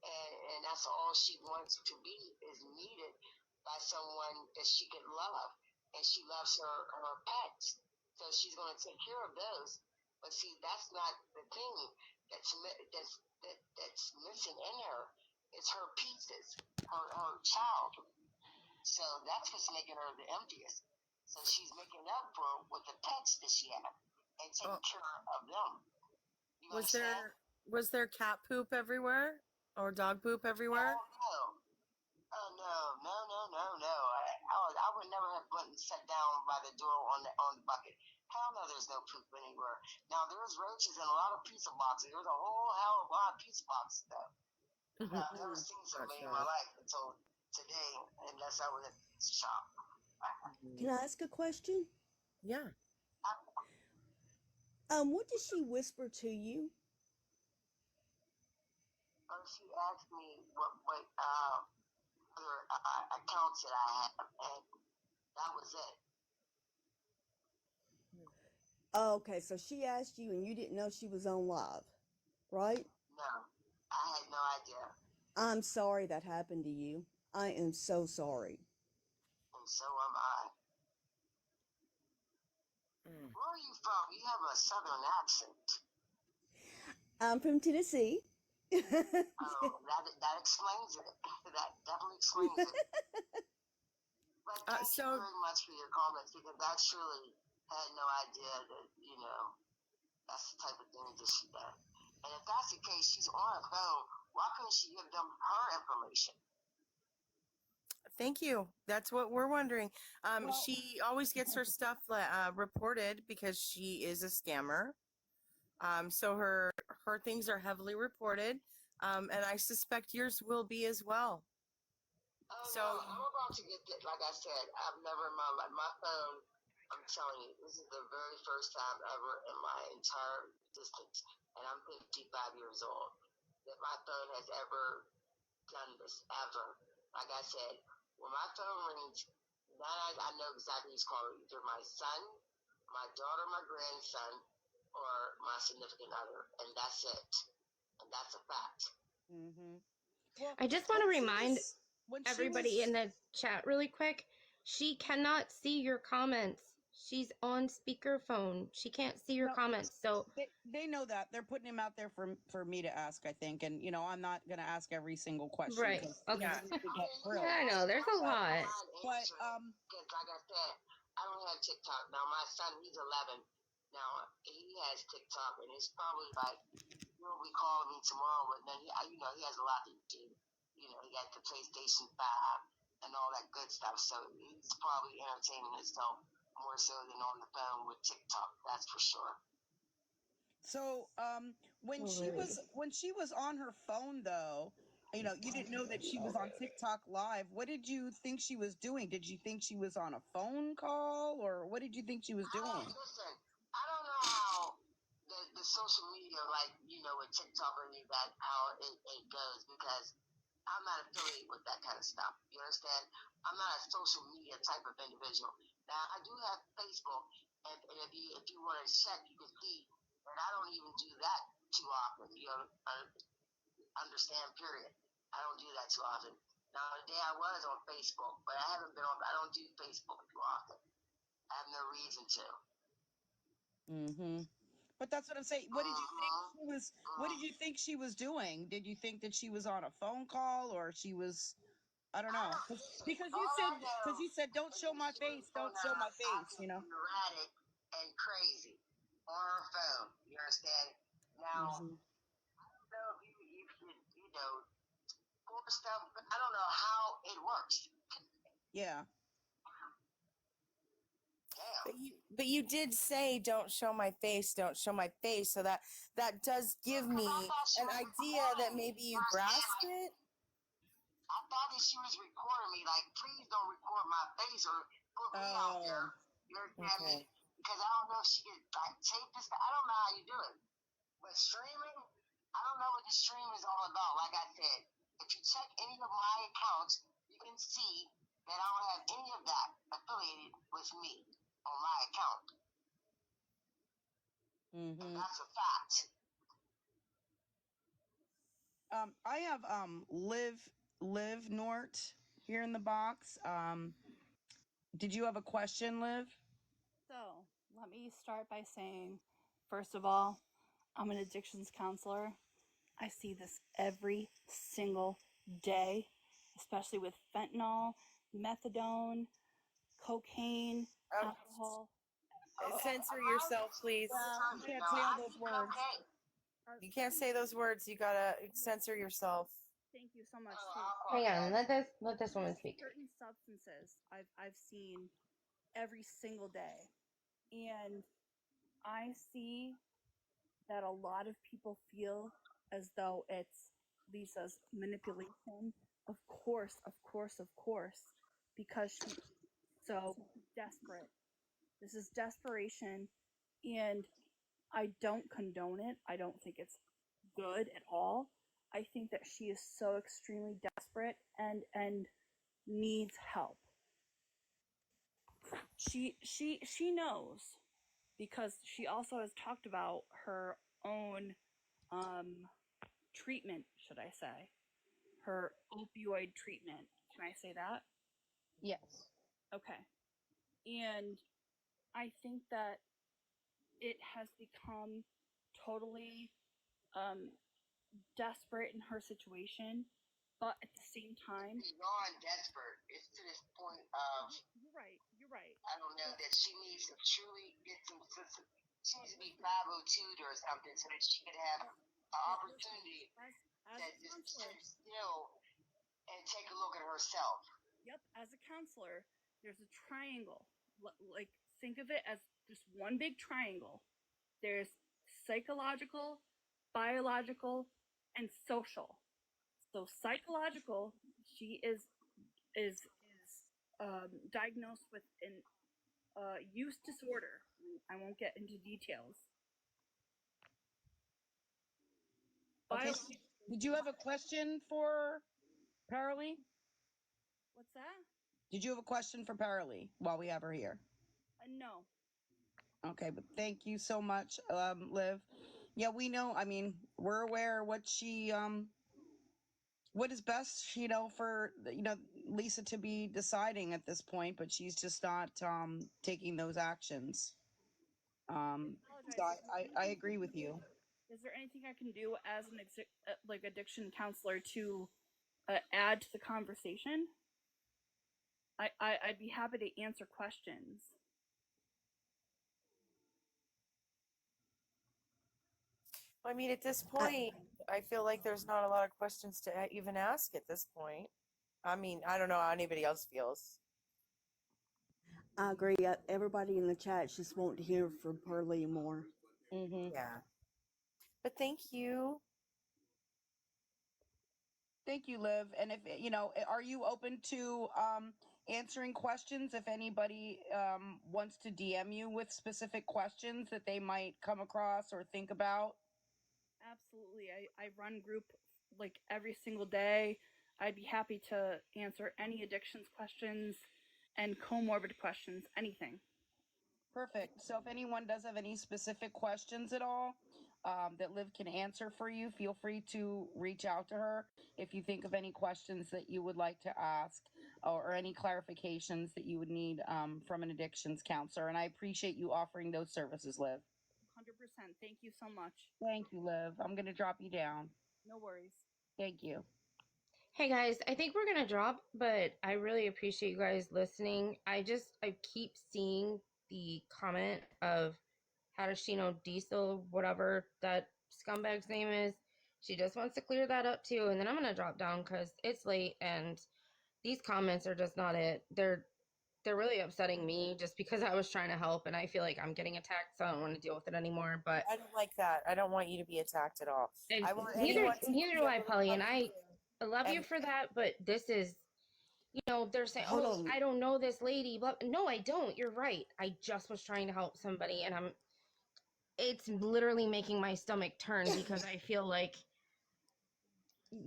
And that's all she wants to be, is needed by someone that she can love. And she loves her pets. So she's going to take care of those. But see, that's not the thing that's missing in her. It's her pieces, her child. So that's what's making her the emptiest. So she's making up for with the pets that she had and taking care of them. You understand? Was there cat poop everywhere or dog poop everywhere? Oh no. I would never have went and sat down by the door on the bucket. Hell no, there's no poop anywhere. Now there's roaches in a lot of pizza boxes. There's a whole hell of a lot of pizza boxes though. I've never seen so many in my life until today, unless I was at the shop. Can I ask a question? Yeah. What did she whisper to you? She asked me what other accounts that I have, and that was it. Oh, okay, so she asked you and you didn't know she was on live, right? No, I had no idea. I'm sorry that happened to you. I am so sorry. And so am I. Where are you from? You have a southern accent. I'm from Tennessee. That explains it. That definitely explains it. But thank you very much for your comments, because I truly had no idea that, that's the type of thing that she does. And if that's the case, she's on her phone. Why couldn't she give them her information? Thank you. That's what we're wondering. She always gets her stuff reported because she is a scammer. So her things are heavily reported, and I suspect yours will be as well. No, I'm about to get that. Like I said, I've never in my life, my phone, I'm telling you, this is the very first time ever in my entire existence, and I'm 55 years old, that my phone has ever done this, ever. Like I said, when my phone rings, now I know exactly who's calling, either my son, my daughter, my grandson, or my significant other, and that's it. And that's a fact. Mm-hmm. Well, I just want to remind everybody in the chat really quick, she cannot see your comments. She's on speakerphone. She can't see your comments. So they know that. They're putting him out there for me to ask, I think. And, I'm not going to ask every single question. Right. Okay. Yeah, I know. There's a lot. But, like I said, I don't have TikTok. Now, my son, he's 11. Now, he has TikTok, and it's probably like he'll be calling me tomorrow, but then he has a lot to do. He got the PlayStation 5 and all that good stuff, so he's probably entertaining himself more so than on the phone with TikTok. That's for sure. So, when she was on her phone, though, you didn't know that she was on TikTok Live. What did you think she was doing? Did you think she was on a phone call, or what did you think she was doing? Listen, I don't know how the social media, like, with TikTok or any of that, how it goes, because I'm not affiliated with that kind of stuff. You understand? I'm not a social media type of individual. Now, I do have Facebook, and if you want to check, you can see that I don't even do that too often. Understand? Period. I don't do that too often. Now, the day I was on Facebook, but I haven't been on. I don't do Facebook too often. I have no reason to. Mm-hmm. But that's what I'm saying. What did you think she was? What did you think she was doing? Did you think that she was on a phone call, or she was? I don't know. Because you said don't show my face, don't show my face. Erratic and crazy on her phone. You understand? Now, Mm-hmm. I don't know if you for stuff, but I don't know how it works. Yeah. But you did say don't show my face, don't show my face, so that does give me an idea that maybe you grasp it. I thought that she was recording me, like, please don't record my face or put me out there. You understand me? Because I don't know if she could, like, tape this. I don't know how you do it. But streaming, I don't know what the stream is all about. Like I said, if you check any of my accounts, you can see that I don't have any of that affiliated with me on my account. Mm-hmm. And that's a fact. I have Liv Nort here in the box. Did you have a question, Liv? So let me start by saying, first of all, I'm an addictions counselor. I see this every single day, especially with fentanyl, methadone, cocaine, alcohol. Censor yourself, please. You can't say all those words. You can't say those words. You gotta censor yourself. Thank you so much. Hang on, let this woman speak. Certain substances I've seen every single day, and I see that a lot of people feel as though it's Lisa's manipulation. Of course, because she's so desperate. This is desperation, and I don't condone it. I don't think it's good at all. I think that she is so extremely desperate and needs help. She knows, because she also has talked about her own treatment, should I say, her opioid treatment. Can I say that? Yes. Okay. And I think that it has become totally desperate in her situation, but at the same time, Beyond desperate, it's to this point of. You're right. I don't know that she needs to truly get some. She needs to be 502'd or something so that she could have an opportunity to just sit still and take a look at herself. Yep, as a counselor, there's a triangle. Like, think of it as just one big triangle. There's psychological, biological, and social. So psychological, she is diagnosed with an use disorder. I won't get into details. Okay. Did you have a question for Paralee? What's that? Did you have a question for Paralee while we have her here? No. Okay, but thank you so much, Liv. Yeah, we know. I mean, we're aware what she what is best, for Lisa to be deciding at this point, but she's just not taking those actions. So I agree with you. Is there anything I can do as an addiction counselor to add to the conversation? I'd be happy to answer questions. I mean, at this point, I feel like there's not a lot of questions to even ask at this point. I mean, I don't know how anybody else feels. I agree. Everybody in the chat just want to hear from Pearlie more. Mm-hmm. Yeah. But thank you. Thank you, Liv. And if are you open to answering questions if anybody wants to DM you with specific questions that they might come across or think about? Absolutely. I run group like every single day. I'd be happy to answer any addictions questions and comorbid questions, anything. Perfect. So if anyone does have any specific questions at all that Liv can answer for you, feel free to reach out to her if you think of any questions that you would like to ask or any clarifications that you would need from an addictions counselor. And I appreciate you offering those services, Liv. 100%. Thank you so much. Thank you, Liv. I'm going to drop you down. No worries. Thank you. Hey guys, I think we're gonna drop, but I really appreciate you guys listening. I keep seeing the comment of how does she know Diesel, whatever that scumbag's name is. She just wants to clear that up too, and then I'm gonna drop down because it's late and these comments are just not it. They're really upsetting me just because I was trying to help and I feel like I'm getting attacked, so I don't want to deal with it anymore. But I don't like that. I don't want you to be attacked at all. I want neither anyone to neither be do I, able to Polly, come and I love you and for that, but this is, they're saying, Hold oh, on. I don't know this lady. But no, I don't. You're right. I just was trying to help somebody, and it's literally making my stomach turn because I feel like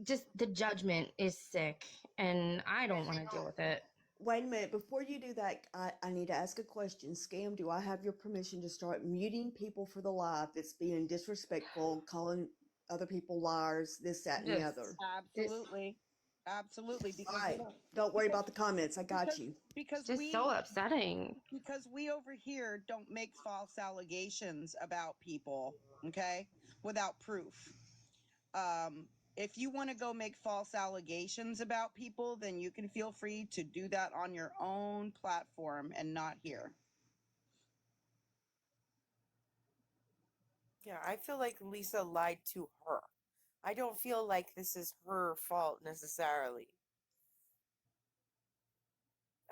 just the judgment is sick, and I don't want to deal with it. Wait a minute. Before you do that, I need to ask a question. Scam, do I have your permission to start muting people for the live that's being disrespectful, calling other people liars, this, that, and the Just other? Absolutely. Absolutely. All Because right. Don't worry about the comments. I got because you. because just so upsetting. because we over here don't make false allegations about people, okay, without proof. If you want to go make false allegations about people, then you can feel free to do that on your own platform and not here. yeah, I feel like Lisa lied to her. I don't feel like this is her fault necessarily.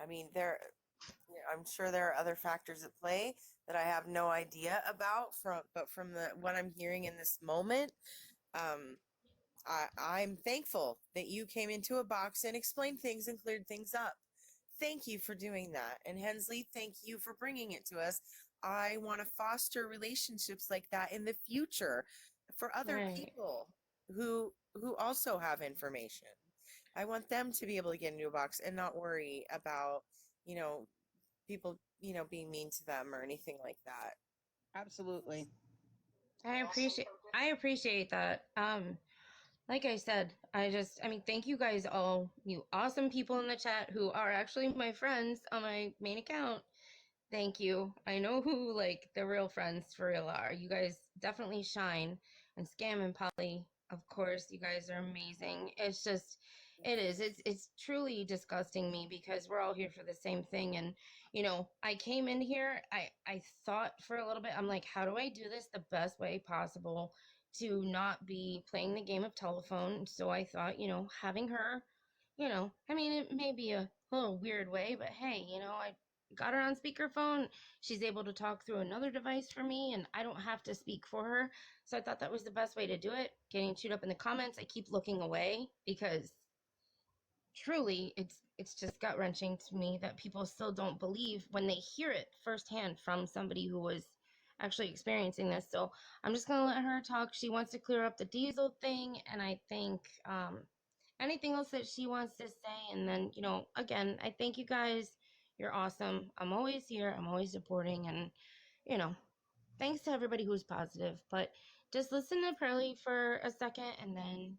I mean, I'm sure there are other factors at play that I have no idea about but from what I'm hearing in this moment, I'm thankful that you came into a box and explained things and cleared things up. Thank you for doing that. And Hensley, thank you for bringing it to us. I want to foster relationships like that in the future for other people who also have information. I want them to be able to get into a box and not worry about, people, being mean to them or anything like that. Absolutely. I appreciate that. Like I said, thank you guys all, you awesome people in the chat who are actually my friends on my main account. Thank you. I know who the real friends for real are. You guys definitely shine. And Scam and Polly, of course, you guys are amazing. It's truly disgusting me because we're all here for the same thing. And I came in here, I thought for a little bit, I'm like, how do I do this the best way possible to not be playing the game of telephone? So I thought, having her, it may be a little weird way, but hey, I got her on speakerphone. She's able to talk through another device for me, and I don't have to speak for her. So I thought that was the best way to do it. Getting chewed up in the comments, I keep looking away because truly it's just gut-wrenching to me that people still don't believe when they hear it firsthand from somebody who was actually experiencing this. So I'm just gonna let her talk. She wants to clear up the Diesel thing, and I think anything else that she wants to say. And then, again, I thank you guys. You're awesome. I'm always here. I'm always supporting. And, thanks to everybody who's positive. But just listen to Pearlie for a second and then,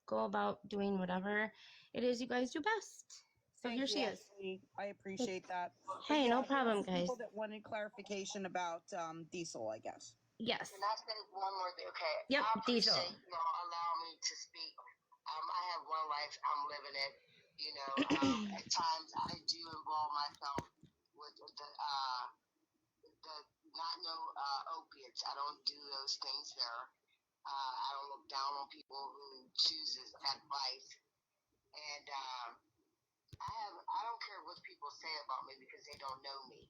go about doing whatever it is you guys do best. So Thank here you, she is. Ashley. I appreciate that. Hey, no problem, There were guys. people that wanted clarification about Diesel, I guess. Yes. Can I say one more thing? Okay. Yep, I Diesel. appreciate y'all allow me to speak. I have one life. I'm living it. At times I do involve myself with the not no opiates. I don't do those things there. I don't look down on people who chooses advice, and I don't care what people say about me because they don't know me.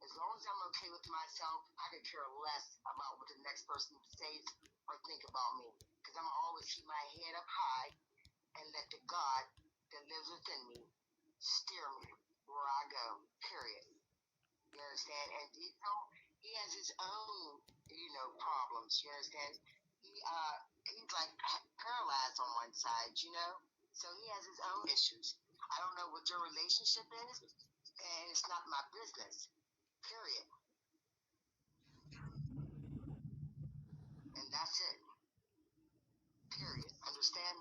As long as I'm okay with myself, I could care less about what the next person says or think about me. Because I'm always keep my head up high and let the God that lives within me steer me where I go. Period. You understand? And he has his own, problems. You understand? He's like paralyzed on one side, so he has his own issues. I don't know what your relationship is, and it's not my business. Period. And that's it. Period. Understand?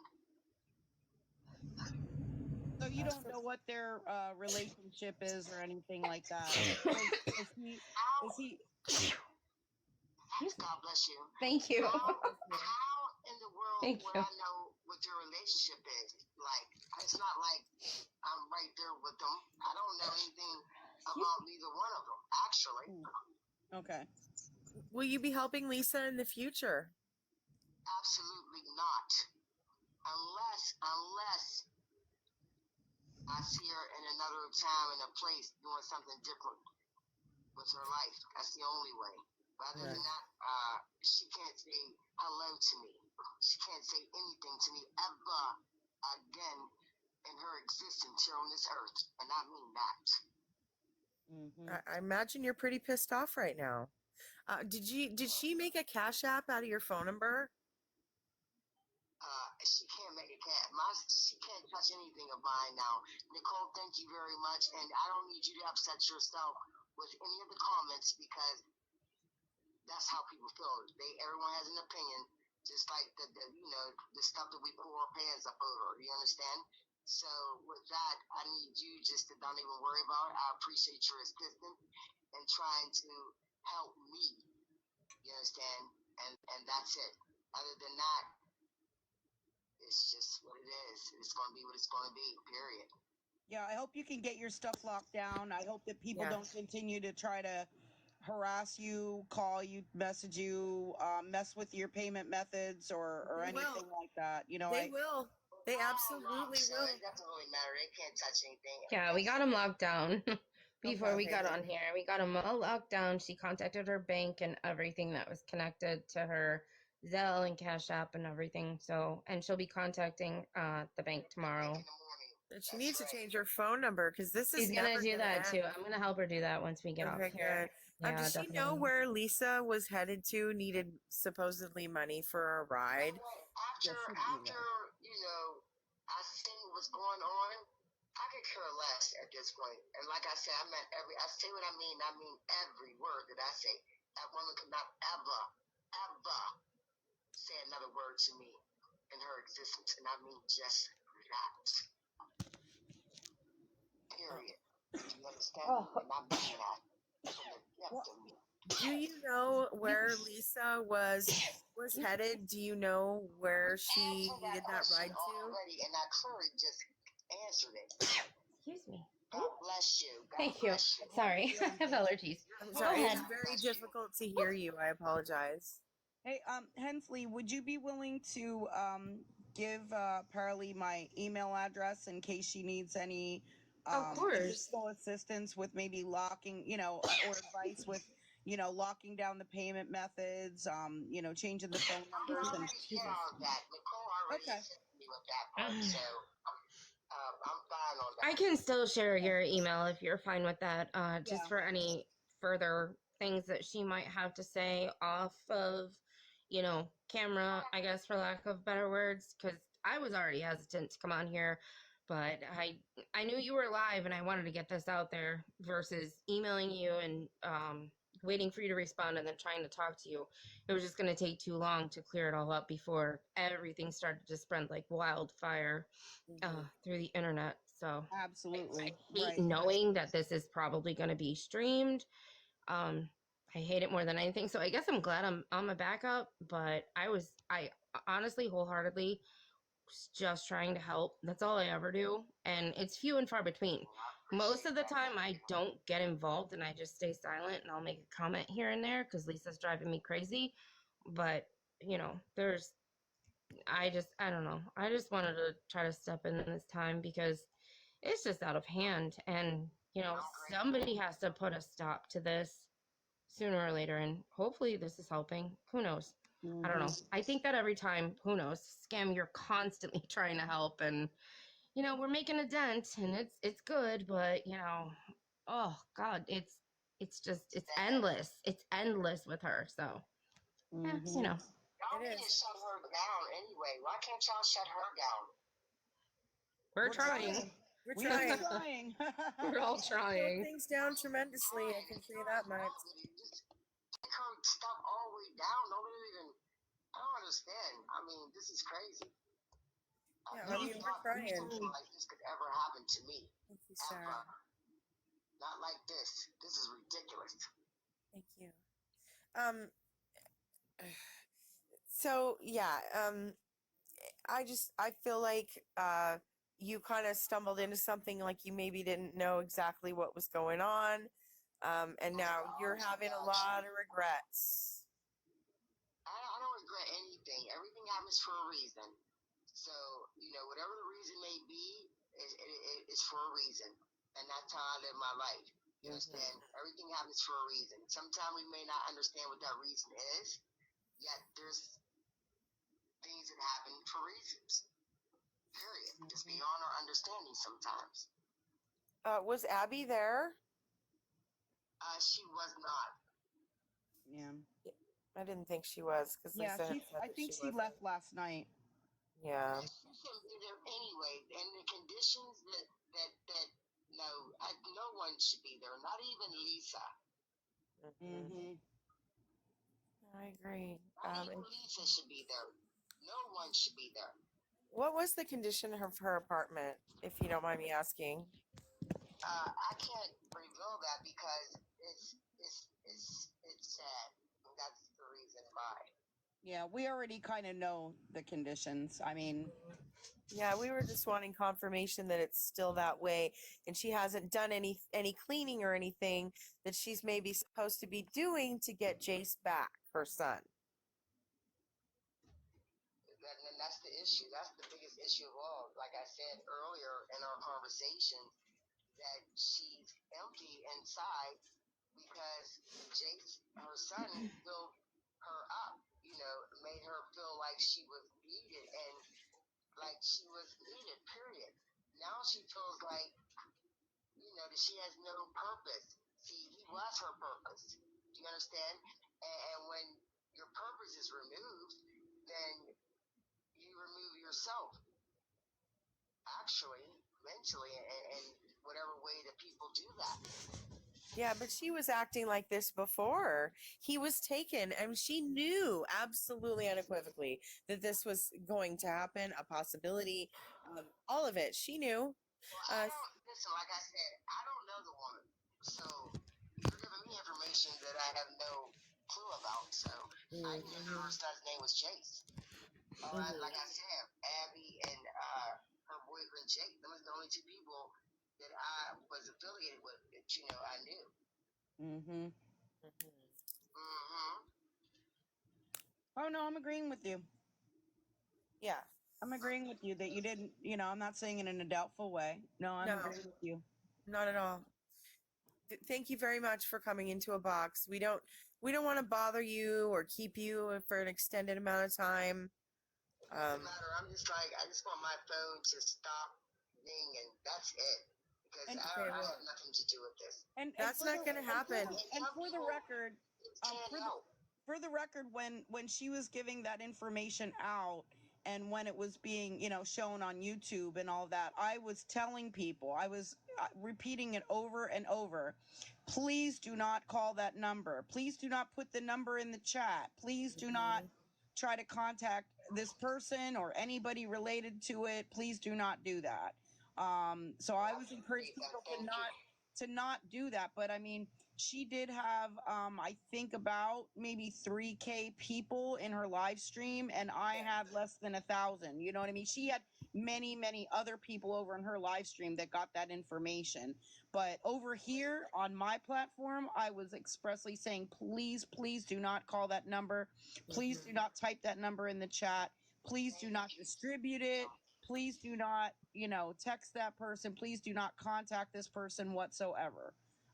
So you don't know what their relationship is or anything like that. Is he? God bless you. Thank you. How in the world Thank would you. I know what their relationship is? Like, it's not like I'm right there with them. I don't know anything about neither one of them, actually. Okay. Will you be helping Lisa in the future? Absolutely not. Unless I see her in another time and a place doing something different with her life. That's the only way. But other than that, she can't say hello to me. She can't say anything to me ever again in her existence here on this earth. And I mean that. I imagine you're pretty pissed off right now. Did she make a Cash App out of your phone number? She can't make it. She can't touch anything of mine now. Nicole, thank you very much. And I don't need you to upset yourself with any of the comments because that's how people feel. Everyone has an opinion, just like the stuff that we pull our pants up over. You understand? So with that, I need you just to don't even worry about it. I appreciate your assistance and trying to help me. You understand? And that's it. Other than that, it's just what it is. It's going to be what it's going to be, period. Yeah, I hope you can get your stuff locked down. I hope that people don't continue to try to harass you, call you, message you, mess with your payment methods or anything like that. They will. They absolutely So will. it doesn't really matter. They can't touch anything. Yeah, we got them locked down before we got on here. We got them all locked down. She contacted her bank and everything that was connected to her Zelle and Cash App and everything. So, and she'll be contacting the bank tomorrow. She needs to change her phone number because this is She's gonna never do that end. too. I'm gonna help her do that once we get off here. Good. Does she know where Lisa was headed to? Needed supposedly money for a ride. After I seen what's going on, I could care less at this point. And like I said, I say what I mean. I mean every word that I say. That woman could not ever say another word to me in her existence, and I mean just that. Period. Do you understand? And I mean that from the depth of me. Do you know where Lisa was headed? Do you know where she needed that ride to? Already, and I clearly just answered it. Excuse me. God bless you. Thank you. Sorry, I have allergies. I'm sorry. It's very difficult to hear you. I apologize. Hey, Hensley, would you be willing to give Paralee my email address in case she needs any additional assistance with maybe locking, or advice with, locking down the payment methods, changing the phone numbers and all that. Nicole already sent me with that part, so I'm fine on that. I can still share your email if you're fine with that, just for any further things that she might have to say off of, camera, I guess, for lack of better words, because I was already hesitant to come on here, but I knew you were live and I wanted to get this out there versus emailing you and waiting for you to respond and then trying to talk to you. It was just going to take too long to clear it all up before everything started to spread like wildfire through the internet. So absolutely, I hate knowing that this is probably going to be streamed. I hate it more than anything. So I guess I'm glad I'm a backup, but I honestly wholeheartedly was just trying to help. That's all I ever do, and it's few and far between. Most of the time I don't get involved and I just stay silent and I'll make a comment here and there because Lisa's driving me crazy. But I don't know. I just wanted to try to step in this time because it's just out of hand. And, somebody has to put a stop to this sooner or later. And hopefully this is helping. Who knows? I don't know. I think that every time, who knows, scam, you're constantly trying to help. And, we're making a dent and it's good. But, oh, God, it's endless. It's endless with her. So, yeah, Y'all need to shut her down anyway. Why can't y'all shut her down? We're trying. We're We trying. are trying. We're all Slow trying. things down tremendously. I can say that much. Just take her stuff all the way down. I don't understand. I mean, this is crazy. Yeah, I I mean, never we're thought trying. anything like this could ever happen to me. Thank you, Sarah. Ever. Not like this. This is ridiculous. Thank you. So yeah, I feel like you kind of stumbled into something like you maybe didn't know exactly what was going on, and now you're having a lot of regrets. I don't regret anything. Everything happens for a reason. So, whatever the reason may be, it's for a reason. And that's how I live my life. You understand? Everything happens for a reason. Sometimes we may not understand what that reason is, yet there's things that happen for reasons. Period. It's beyond our understanding sometimes. Was Abby there? She was not. Yeah. I didn't think she was because Yeah, Lisa had said I that think she was. left last night. Yeah. She shouldn't be there anyway. And the conditions that no one should be there. Not even Lisa. I agree. Not even Lisa should be there. No one should be there. What was the condition of her apartment, if you don't mind me asking? I can't reveal that because it's sad. That's the reason why. Yeah, we already kind of know the conditions. I mean, Yeah, we were just wanting confirmation that it's still that way, and she hasn't done any cleaning or anything that she's maybe supposed to be doing to get Jace back, her son. And that's the issue. That's the biggest issue of all. Like I said earlier in our conversation, that she's empty inside because Jace, her son, filled her up. Made her feel like she was needed and like she was needed. Period. Now she feels like that she has no purpose. See, he was her purpose. Do you understand? And when your purpose is removed, then you remove yourself. Actually, mentally, and whatever way that people do that. Yeah, but she was acting like this before. He was taken, and she knew absolutely unequivocally that this was going to happen, a possibility, all of it. She knew. Well, listen, like I said, I don't know the woman. So you're giving me information that I have no clue about. So I knew her son's name was Jace. Like I said, Abby and her boyfriend Jake, those are the only two people that I was affiliated with that I knew. Oh no, I'm agreeing with you. Yeah. I'm agreeing with you that you didn't, I'm not saying it in a doubtful way. No, I'm agreeing with you. Not at all. Thank you very much for coming into a box. We don't want to bother you or keep you for an extended amount of time. Doesn't matter. I just want my phone to stop ringing. That's it. Because I have nothing to do with this. And that's not going to happen. And for the record, for the record, when she was giving that information out and when it was being, shown on YouTube and all that, I was telling people, I was repeating it over and over. Please do not call that number. Please do not put the number in the chat. Please do not try to contact this person or anybody related to it. Please do not do that. So I was encouraging people to not do that. But I mean, she did have, I think about maybe 3K people in her live stream, and I had less than 1,000. You know what I mean? She had many other people over in her live stream that got that information. But over here on my platform, I was expressly saying, please, please do not call that number. Please do not type that number in the chat. Please do not distribute it. Please do not, text that person. Please do not contact this person whatsoever.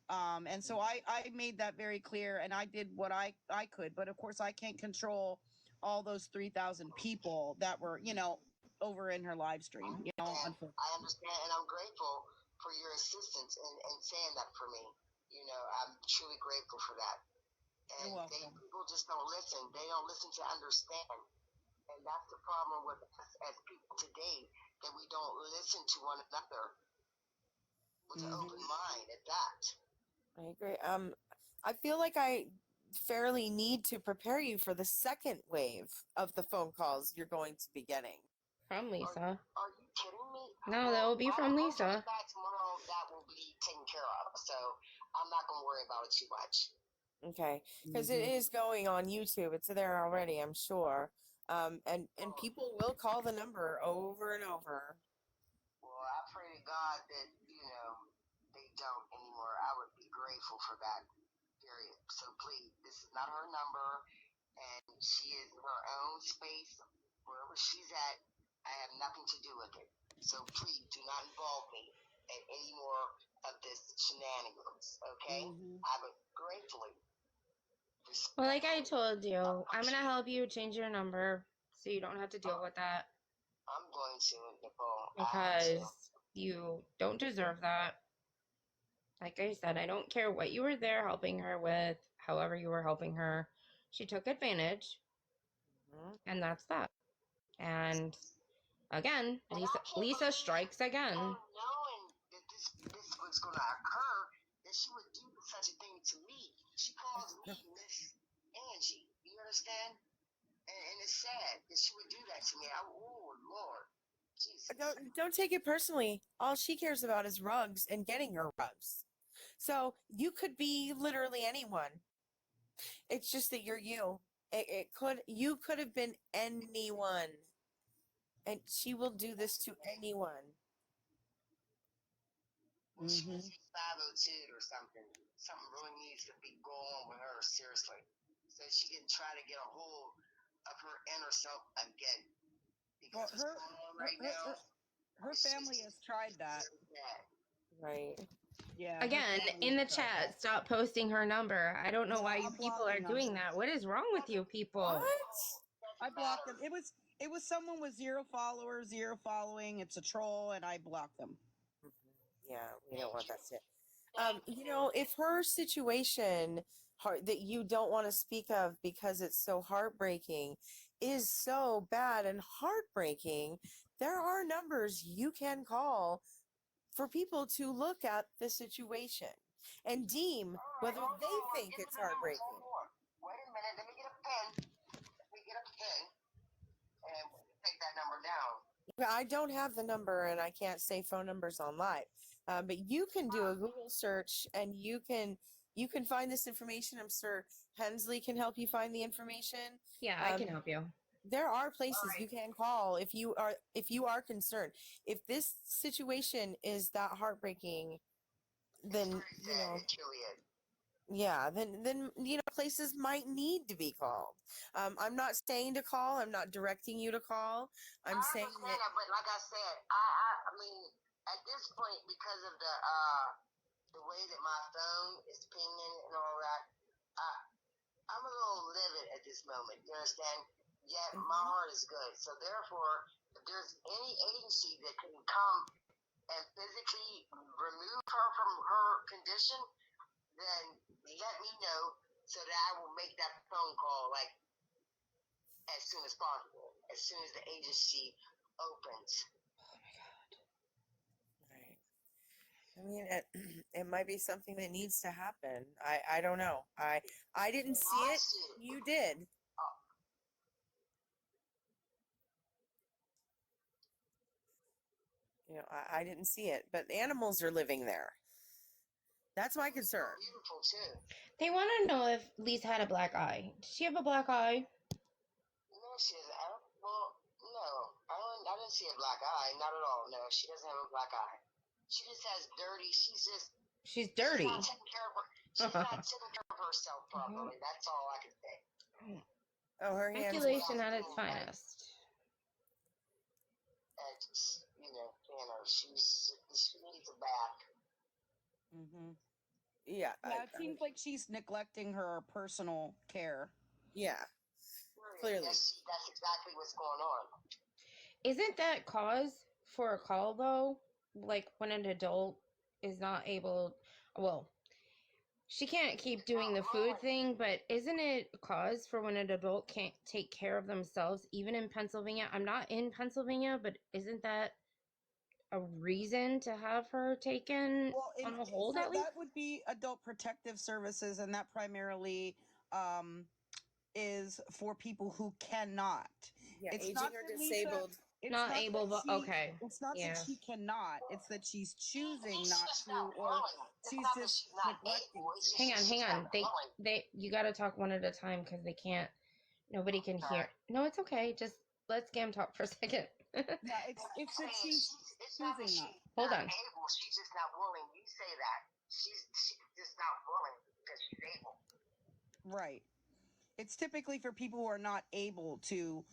And so I made that very clear, and I did what I could. But of course, I can't control all those 3,000 people that were, over in her live stream. I understand, and I'm grateful for your assistance in saying that for me. I'm truly grateful for that. And You're welcome. people just don't listen. They don't listen to understand. And that's the problem with us as people today, that we don't listen to one another with an open mind at that. I agree. I feel like I fairly need to prepare you for the second wave of the phone calls you're going to be getting. From Lisa. Are you kidding me? No, that will be from Lisa. Tomorrow, that will be taken care of. So I'm not going to worry about it too much. Okay, because it is going on YouTube. It's there already, I'm sure. And people will call the number over and over. Well, I pray to God that, they don't anymore. I would be grateful for that, period. So please, this is not her number, and she is in her own space. Wherever she's at, I have nothing to do with it. So please do not involve me in any more of this shenanigans, okay? I would gratefully. Well, like I told you, I'm going to help you change your number so you don't have to deal with that. I'm going to, Nicole. Because you don't deserve that. Like I said, I don't care what you were there helping her with, however you were helping her. She took advantage, and that's that. And again, Lisa strikes again. Knowing that this was going to occur, that she would do such a thing to me. She calls me Miss Angie. You understand? And it's sad that she would do that to me. Oh, Lord. Jesus. Don't take it personally. All she cares about is rugs and getting her rugs. So you could be literally anyone. It's just that you're you. You could have been anyone. And she will do this to anyone. Well, she was 502 or something. Something really needs to be going on with her, seriously. So she can try to get a hold of her inner self again. Because what's going on right now, her family has tried that. Right. Yeah. Again, in the chat, stop posting her number. I don't know why you people are doing that. What is wrong with you people? What? I blocked them. It was someone with 0 followers, 0 following. It's a troll, and I blocked them. Yeah, we don't want that shit. If her situation that you don't want to speak of because it's so heartbreaking is so bad and heartbreaking, there are numbers you can call for people to look at the situation and deem whether they think it's heartbreaking. Wait a minute, let me get a pen. And take that number down. I don't have the number and I can't say phone numbers on live. But you can do a Google search and you can find this information. I'm sure Hensley can help you find the information. Yeah, I can help you. There are places you can call if you are concerned. If this situation is that heartbreaking, then then places might need to be called. I'm not saying to call. I'm not directing you to call. I'm saying that. But like I said, I mean, at this point, because of the way that my phone is pinging and all that, I'm a little livid at this moment. You understand? Yet my heart is good. So therefore, if there's any agency that can come and physically remove her from her condition, then let me know so that I will make that phone call like as soon as possible, as soon as the agency opens. Oh my God. Right. I mean, it might be something that needs to happen. I don't know. I didn't see it. You did. I didn't see it, but animals are living there. That's my concern. Beautiful too. They want to know if Lisa had a black eye. Does she have a black eye? No, she doesn't. Well, no, I didn't doesn't see a black eye. Not at all. No, she doesn't have a black eye. She just has dirty. She's dirty. not taking care of her. She's not taking care of herself properly. That's all I can say. Oh, her hands. Speculation at its finest. And just, she needs a bath. Mm-hmm. Yeah. Yeah, it seems like she's neglecting her personal care. Yeah. Clearly. That's exactly what's going on. Isn't that cause for a call, though? Like, when an adult is not able... Well, she can't keep doing the food thing, but isn't it a cause for when an adult can't take care of themselves, even in Pennsylvania? I'm not in Pennsylvania, but isn't that a reason to have her taken on a hold, at least? That would be Adult Protective Services, and that primarily is for people who cannot. Yeah, it's aging not or that disabled. It's not able, but okay. It's not Yeah. that she cannot. It's that she's choosing She's not just to, not or willing. It's she's not that just she's not neglecting. able. It's just Hang she's on. not willing. You gotta talk one at a time because they can't. Nobody can hear. No, it's okay. Just let Scam talk for a second. Yeah, it's that she's choosing not. Hold on. Able. She's just not willing. You say that. She's just not willing because she's able. Right. It's typically for people who are not able to,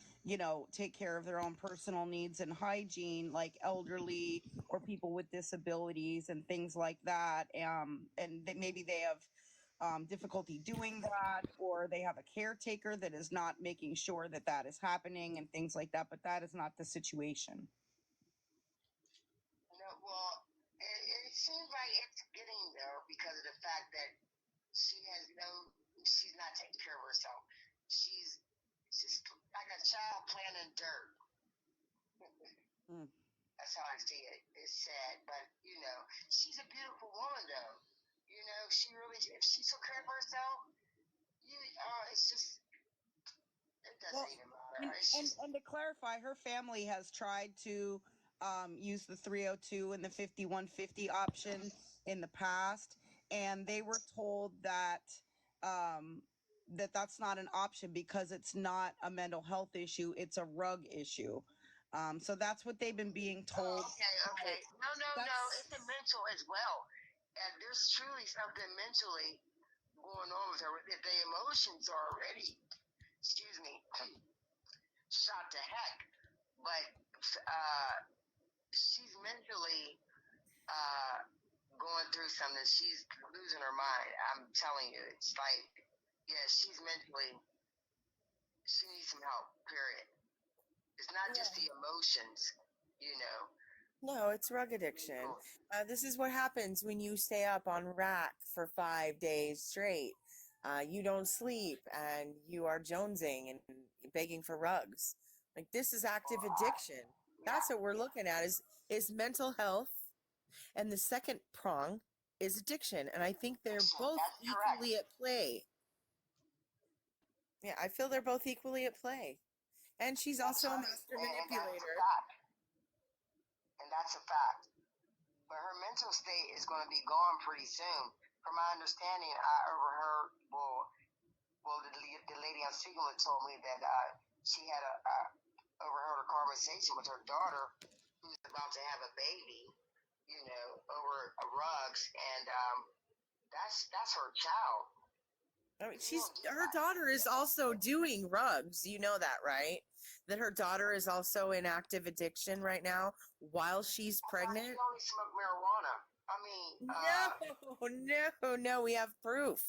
take care of their own personal needs and hygiene, like elderly or people with disabilities and things like that. And maybe they have difficulty doing that, or they have a caretaker that is not making sure that that is happening and things like that. But that is not the situation. No, well, it seems like it's getting there because of the fact that she's not taking care of herself. She's just like a child playing in dirt. That's how I see it. It's sad, but she's a beautiful woman, though. She really, if she took care of herself, it's just, it doesn't even matter. And to clarify, her family has tried to use the 302 and the 5150 option in the past, and they were told that that's not an option because it's not a mental health issue, it's a rug issue. So that's what they've been being told. Okay. No. It's the mental as well. And there's truly something mentally going on with her. If the emotions are already, shot to heck. But she's mentally going through something. She's losing her mind. I'm telling you. It's like, she's mentally, she needs some help, period. It's not just the emotions, No, it's rug addiction. This is what happens when you stay up on rack for 5 days straight. You don't sleep and you are jonesing and begging for rugs. Like, this is active addiction. That's what we're looking at is mental health. And the second prong is addiction. And I think they're both equally at play. Yeah, I feel they're both equally at play. And she's also a master manipulator. And that's a fact. But her mental state is going to be gone pretty soon. From my understanding, I overheard, the lady on Signal told me that she had overheard a conversation with her daughter who's about to have a baby, over rugs, and that's her child. I mean, her daughter is also doing rugs. You know that, right? That her daughter is also in active addiction right now while she's pregnant. She only smoked marijuana. I mean, no, we have proof.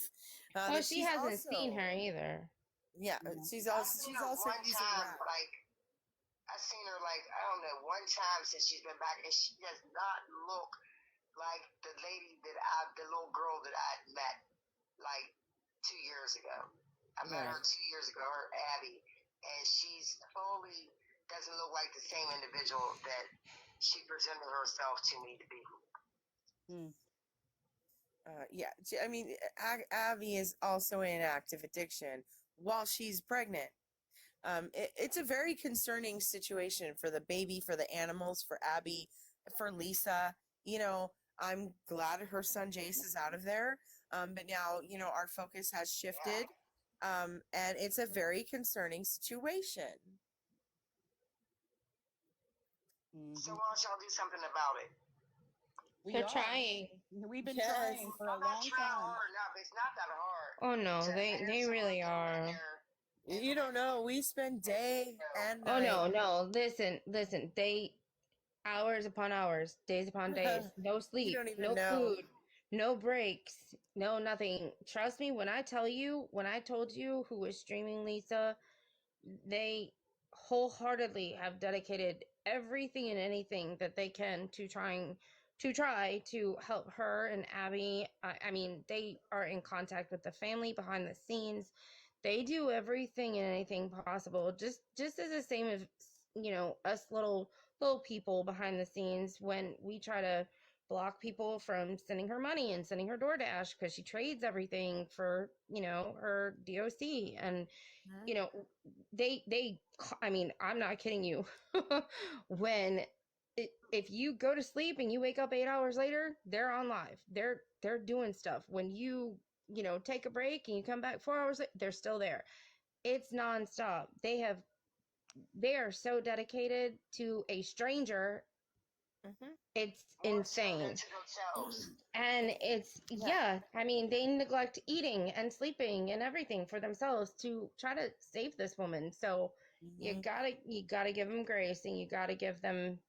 Well, she hasn't seen her either. Yeah, she's also using crack. Like, I've seen her, I don't know, one time since she's been back, and she does not look like the lady the little girl that I met, 2 years ago. I met her 2 years ago, her Abby, and she's totally doesn't look like the same individual that she presented herself to me to be. Yeah, I mean, Abby is also in active addiction while she's pregnant. It's a very concerning situation for the baby, for the animals, for Abby, for Lisa. I'm glad her son Jace is out of there. But now, our focus has shifted. And it's a very concerning situation. So why don't y'all do something about it? They're trying. We've been Yes. trying for a I'm not long trying time. hard enough. It's not that hard. Oh no, to they have really someone go in are. there You don't know. We spend day and Oh night. no. Listen. They hours upon hours, days upon days, no sleep, don't even no know. food, no breaks, no nothing. Trust me when I told you who was streaming Lisa, they wholeheartedly have dedicated everything and anything that they can to try to help her and Abby. I mean, they are in contact with the family behind the scenes. They do everything and anything possible, just as the same as us little people behind the scenes when we try to block people from sending her money and sending her DoorDash because she trades everything for her DOC. And they I mean, I'm not kidding you. When if you go to sleep and you wake up 8 hours later, they're on live. They're doing stuff. When you take a break and you come back 4 hours later, they're still there. It's nonstop. They are so dedicated to a stranger. It's insane. And it's I mean, they neglect eating and sleeping and everything for themselves to try to save this woman. So you gotta give them grace, and you gotta give them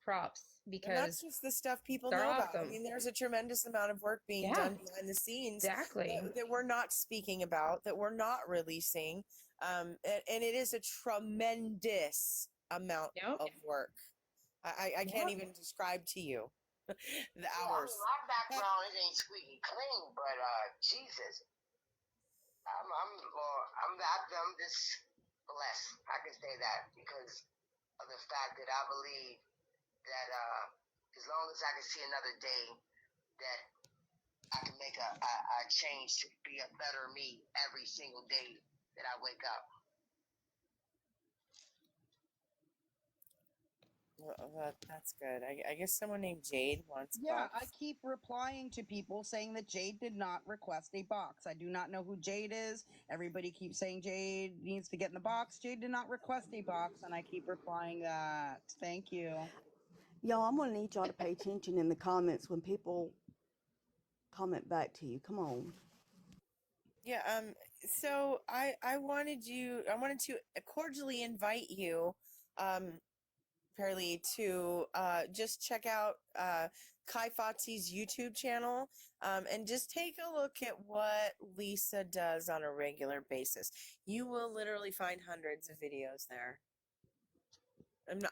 props, because And that's just the stuff people they're know about. I awesome. mean, there's a tremendous amount of work being done behind the scenes Exactly. that we're not speaking about, that we're not releasing. And it is a tremendous amount of work. I can't even describe to you the hours. My background it ain't squeaky clean, but Jesus, I'm just blessed. I can say that because of the fact that I believe that as long as I can see another day, that I can make a change to be a better me every single day that I wake up. Well, that's good. I guess someone named Jade wants Yeah, box. I keep replying to people saying that Jade did not request a box. I do not know who Jade is. Everybody keeps saying Jade needs to get in the box. Jade did not request a box, and I keep replying that. Thank you. Y'all, I'm going to need y'all to pay attention in the comments when people comment back to you. Come on. Yeah, so I wanted to cordially invite you, Pearly, to just check out Kai Fotzi's YouTube channel, and just take a look at what Lisa does on a regular basis. You will literally find hundreds of videos there.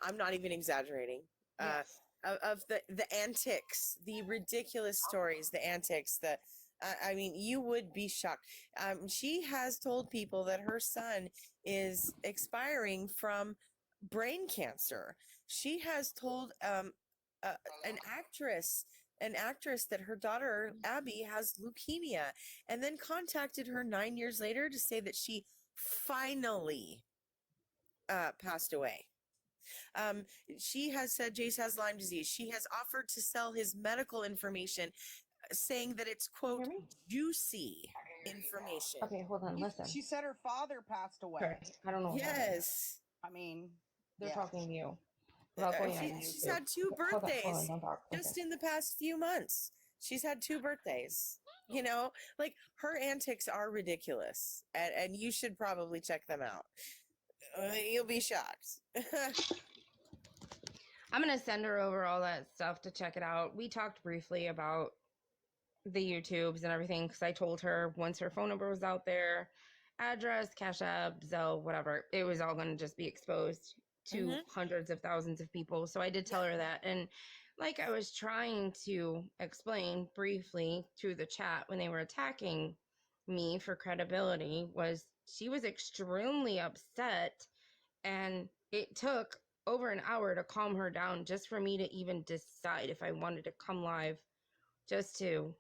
I'm not even exaggerating. Of the antics, the ridiculous stories, the antics, I mean, you would be shocked. She has told people that her son is expiring from brain cancer. She has told an actress that her daughter Abby has leukemia, and then contacted her 9 years later to say that she finally passed away. She has said Jace has Lyme disease. She has offered to sell his medical information, saying that it's, quote, juicy information. Okay, hold on, listen. She said her father passed away. Sorry, I don't know. Yes. I mean, They're yeah. talking to you. About going on She's YouTube. had 2 Hold birthdays on, don't talk. just Listen. in the past few months. She's had 2 birthdays. You know, like, her antics are ridiculous, and you should probably check them out. You'll be shocked. I'm gonna send her over all that stuff to check it out. We talked briefly about the YouTubes and everything because I told her once her phone number was out there, address, Cash App, Zelle, whatever, it was all gonna just be exposed to hundreds of thousands of people. So I did tell her that, and like I was trying to explain briefly through the chat when they were attacking me for credibility, was she was extremely upset, and it took over an hour to calm her down just for me to even decide if I wanted to come live, just to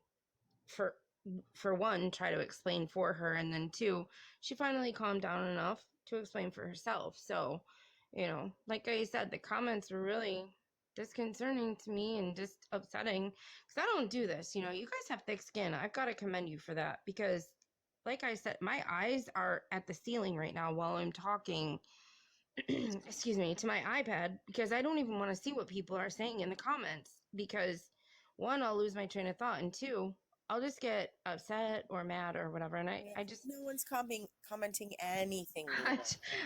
for one, try to explain for her, and then 2, she finally calmed down enough to explain for herself. So, like I said, the comments were really disconcerting to me and just upsetting because I don't do this. You guys have thick skin. I've got to commend you for that, because like I said, my eyes are at the ceiling right now while I'm talking excuse me, to my iPad because I don't even want to see what people are saying in the comments because one, I'll lose my train of thought, and two, I'll just get upset or mad or whatever. And I just no one's commenting anything.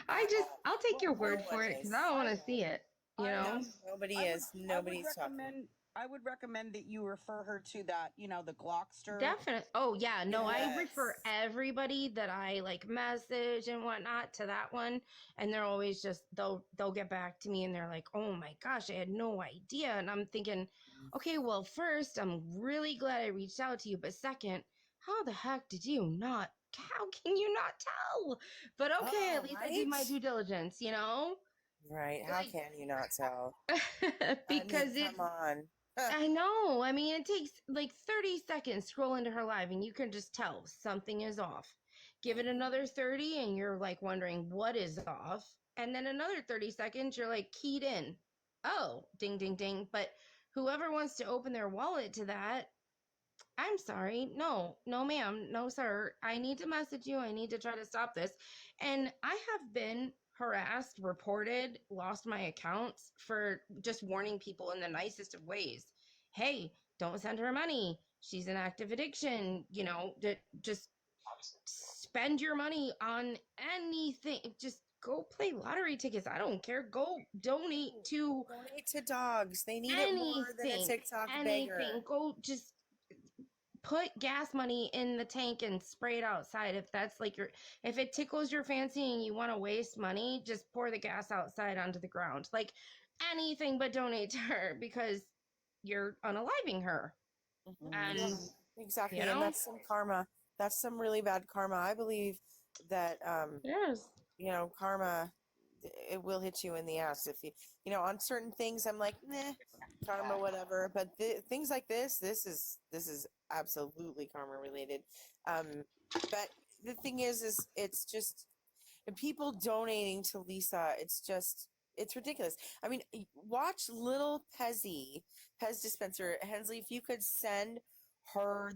I'll take your word No for one it because is. I don't want to see it. You know, Nobody I would, is. Nobody's talking. I would recommend that you refer her to that, the Glockster. definitely. Oh yeah, no, I refer Yes. everybody that I like message and whatnot to that one, and they're always just they'll get back to me and they're like, oh my gosh, I had no idea, and I'm thinking, okay, well, first, I'm really glad I reached out to you, but second, how the heck did you not? How can you not tell? But okay, at Oh, least I did my right? due diligence, you know. Right. How can you not tell? Because Come on. I know. I mean, it takes like 30 seconds scroll into her live and you can just tell something is off. Give it another 30 and you're like wondering what is off. And then another 30 seconds, you're like keyed in. Oh, ding, ding, ding. But whoever wants to open their wallet to that, I'm sorry. No, no, ma'am. No, sir. I need to message you. I need to try to stop this. And I have been harassed, reported, lost my accounts for just warning people in the nicest of ways. Hey, don't send her money. She's an active addiction. Just spend your money on anything. Just go play lottery tickets. I don't care. Go donate to dogs. They need it more than a anything. TikTok Anything. beggar. Go just put gas money in the tank and spray it outside. If that's like if it tickles your fancy and you want to waste money, just pour the gas outside onto the ground. Like anything but donate to her because you're unaliving her. And Yeah, exactly. you And know, that's some karma. That's some really bad karma. I believe that yes, karma, it will hit you in the ass if on certain things I'm like, nah, karma, whatever. But things like this is absolutely karma related. But the thing is it's just and people donating to Lisa. It's ridiculous. I mean, watch little Pez dispenser. Hensley, if you could send her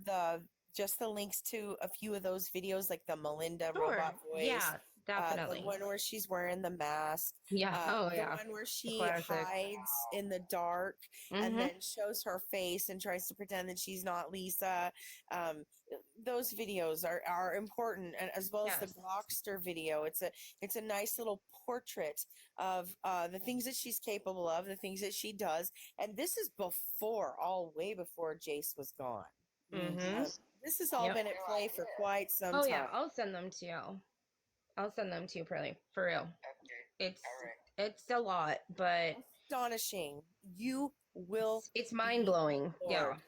just the links to a few of those videos, like the Melinda sure. robot voice. Yeah, definitely. The one where she's wearing the mask. Yeah. Oh The yeah. one where she classic. hides in the dark and Mhm. then shows her face and tries to pretend that she's not Lisa. Those videos are important, and as well as the Yes. Blockster video. It's a nice little portrait of the things that she's capable of, the things that she does, and this is way before Jace was gone. Mhm. This has all Yep. been at play for quite some Oh time. yeah, I'll send them to you. I'll send them to you, Pearly, for real. It's a lot, but astonishing. You will. It's mind blowing. Yeah.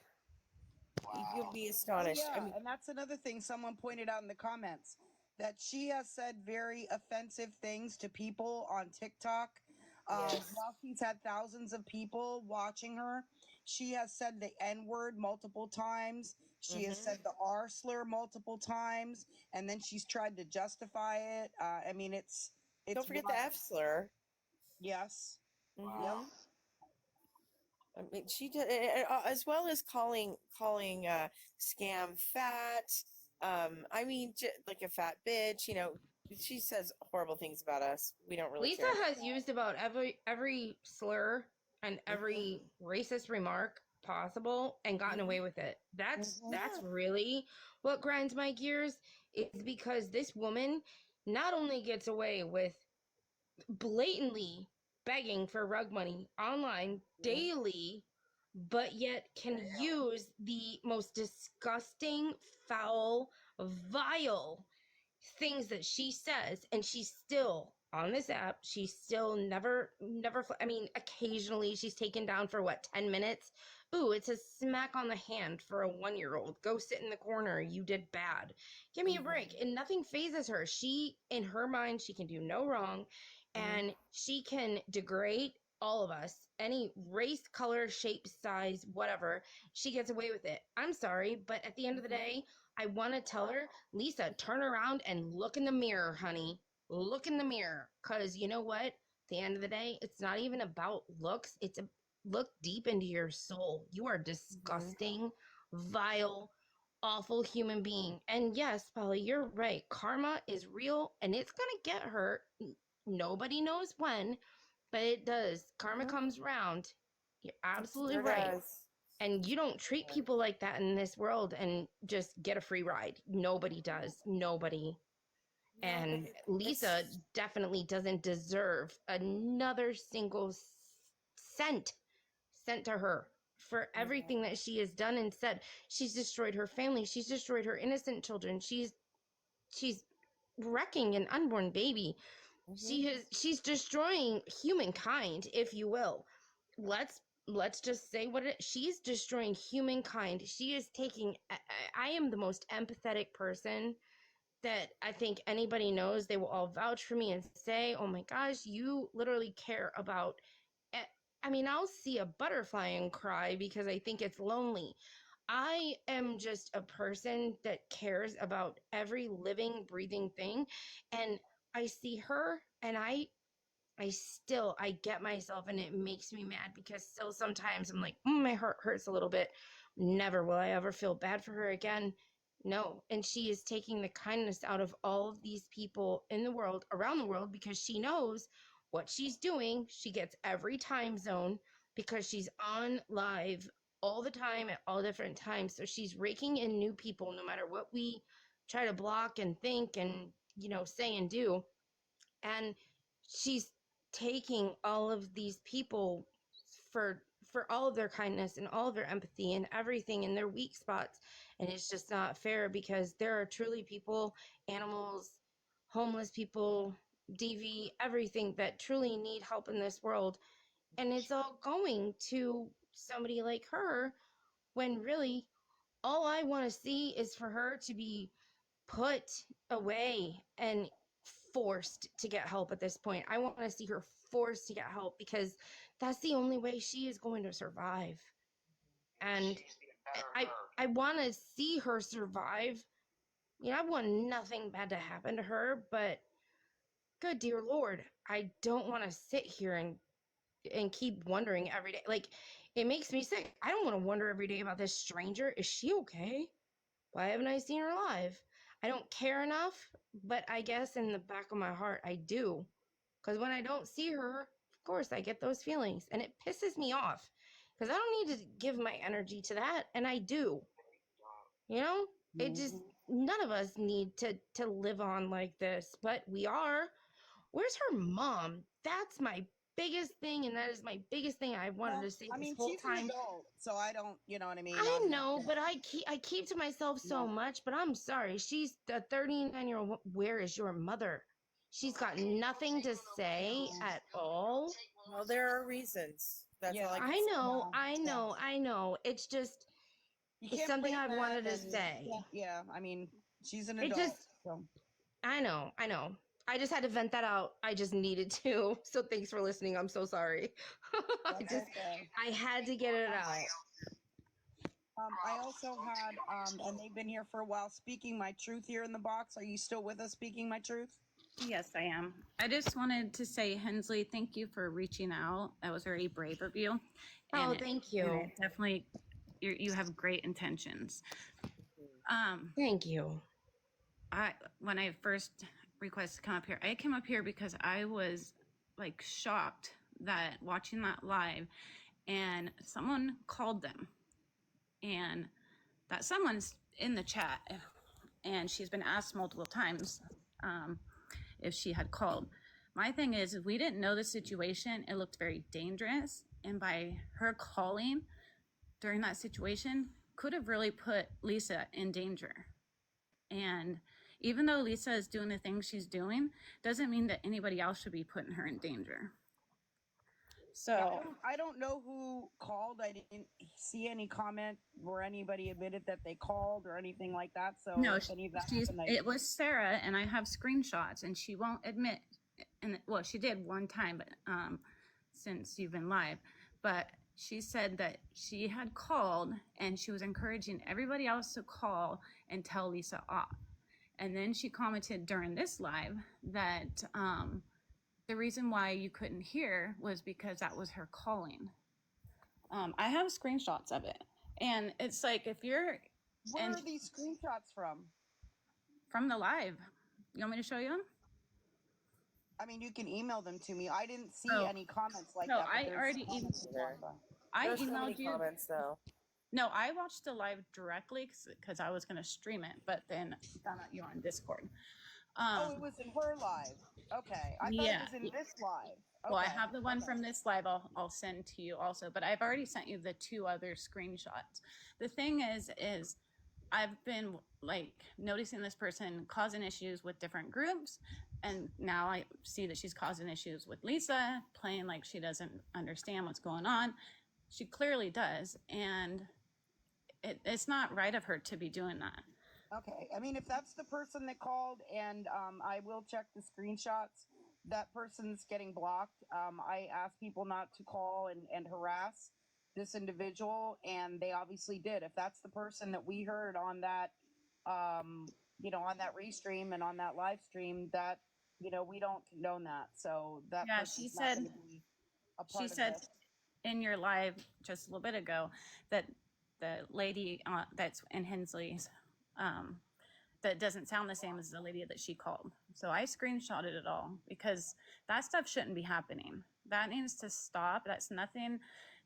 You'll be astonished. Oh, yeah, and that's another thing someone pointed out in the comments, that she has said very offensive things to people on TikTok. While she's had thousands of people watching her, she has said the N word multiple times. She has said the R slur multiple times, and then she's tried to justify it. I mean, it's Don't forget the wild. F slur. Yes. Yep. I mean, she did, as well as calling scam fat. I mean, like a fat bitch. She says horrible things about us. We don't really Lisa care. has used about every slur and every racist remark possible and gotten away with it. That's really what grinds my gears, is because this woman not only gets away with blatantly begging for rug money online daily, but yet can use the most disgusting, foul, vile things that she says, and she's still on this app. She's still never, I mean, occasionally she's taken down for 10 minutes. Ooh, it's a smack on the hand for a 1-year-old. Go sit in the corner. You did bad. Give me a break. And nothing phases her. She, in her mind, she can do no wrong, and she can degrade all of us, any race, color, shape, size, whatever. She gets away with it. I'm sorry, but at the end of the day, I want to tell her, Lisa, turn around and look in the mirror, honey. Look in the mirror. Because you know what? At the end of the day, it's not even about looks. It's a look deep into your soul. You are disgusting, vile, awful human being. And yes, Polly, you're right. Karma is real and it's going to get her Nobody knows when, but it does. Karma comes round. You're absolutely Sure right. does. And you don't treat people like that in this world and just get a free ride. Nobody does. Nobody. And Lisa definitely doesn't deserve another single cent sent to her for everything that she has done and said. She's destroyed her family. She's destroyed her innocent children. She's wrecking an unborn baby. She's destroying humankind, if you will. Let's just say what it is. She's destroying humankind. She is taking I am the most empathetic person that I think anybody knows. They will all vouch for me and say, oh my gosh, you literally care about. I mean, I'll see a butterfly and cry because I think it's lonely. I am just a person that cares about every living, breathing thing. And I see her and I get myself and it makes me mad because still sometimes I'm like, my heart hurts a little bit. Never will I ever feel bad for her again. No. And she is taking the kindness out of all of these people in the world, around the world, because she knows what she's doing. She gets every time zone because she's on live all the time at all different times. So she's raking in new people no matter what we try to block and think and, say and do. And she's taking all of these people for all of their kindness and all of their empathy and everything in their weak spots, and it's just not fair because there are truly people, animals, homeless people, DV, everything that truly need help in this world, and it's all going to somebody like her when really all I want to see is for her to be put away and forced to get help at this point. I want to see her forced to get help because that's the only way she is going to survive. And I want to see her survive. I want nothing bad to happen to her, but good dear Lord, I don't want to sit here and keep wondering every day. Like, it makes me sick. I don't want to wonder every day about this stranger. Is she okay? Why haven't I seen her alive? I don't care enough, but I guess in the back of my heart, I do. Because when I don't see her, of course, I get those feelings. And it pisses me off. Because I don't need to give my energy to that. And I do. It just, none of us need to live on like this. But we are. Where's her mom? That's my biggest thing. And that is my biggest thing I wanted to say this whole she's time. an adult, so I don't, you know what I mean? I know, but I keep to myself so much, but I'm sorry. She's a 39-year-old. Where is your mother? She's got nothing to say at all. Well, there are reasons. That's all I know. It's just, it's something I've wanted to say. Yeah, I mean, she's an adult. I know. I just had to vent that out. I just needed to. So thanks for listening. I'm so sorry. I had to get it out. I also had, and they've been here for a while, Speaking My Truth here in the box. Are you still with us, Speaking My Truth? Yes, I am. I just wanted to say, Hensley, thank you for reaching out. That was very brave of you. Thank you. Definitely, you have great intentions. Thank you. When I first requested to come up here, I came up here because I was like shocked that watching that live, and someone called them, and that someone's in the chat, and she's been asked multiple times if she had called. My thing is, if we didn't know the situation, it looked very dangerous, and by her calling during that situation could have really put Lisa in danger. And even though Lisa is doing the things she's doing, doesn't mean that anybody else should be putting her in danger. So I don't know who called. I didn't see any comment where anybody admitted that they called or anything like that. So no, if any of that it was Sarah, and I have screenshots, and she won't admit. And well, she did one time, but since you've been live, but she said that she had called and she was encouraging everybody else to call and tell Lisa off. And then she commented during this live that the reason why you couldn't hear was because that was her calling. I have screenshots of it. And it's like, if you're... Where are these screenshots from? From the live. You want me to show you them? I mean, you can email them to me. I didn't see Oh, any comments like no, that. But I there's already comments Either. I There's so many emailed you. comments though. No, I watched the live directly because I was going to stream it, but then found out you're on Discord. Oh, it was in her live. Okay, I thought it Yeah. was in this live. Okay. Well, I have the one from this live I'll send to you also, but I've already sent you the 2 other screenshots. The thing is I've been like noticing this person causing issues with different groups, and now I see that she's causing issues with Lisa, playing like she doesn't understand what's going on. She clearly does, and it's not right of her to be doing that. Okay. I mean, if that's the person that called, and I will check the screenshots, that person's getting blocked. I asked people not to call and harass this individual, and they obviously did. If that's the person that we heard on that, on that restream and on that live stream, that, we don't condone that. So that Yeah, person's not going to be a part she of said this. in your live just a little bit ago that the lady that's in Hensley's that doesn't sound the same as the lady that she called. So I screenshotted it all because that stuff shouldn't be happening. That needs to stop. That's nothing.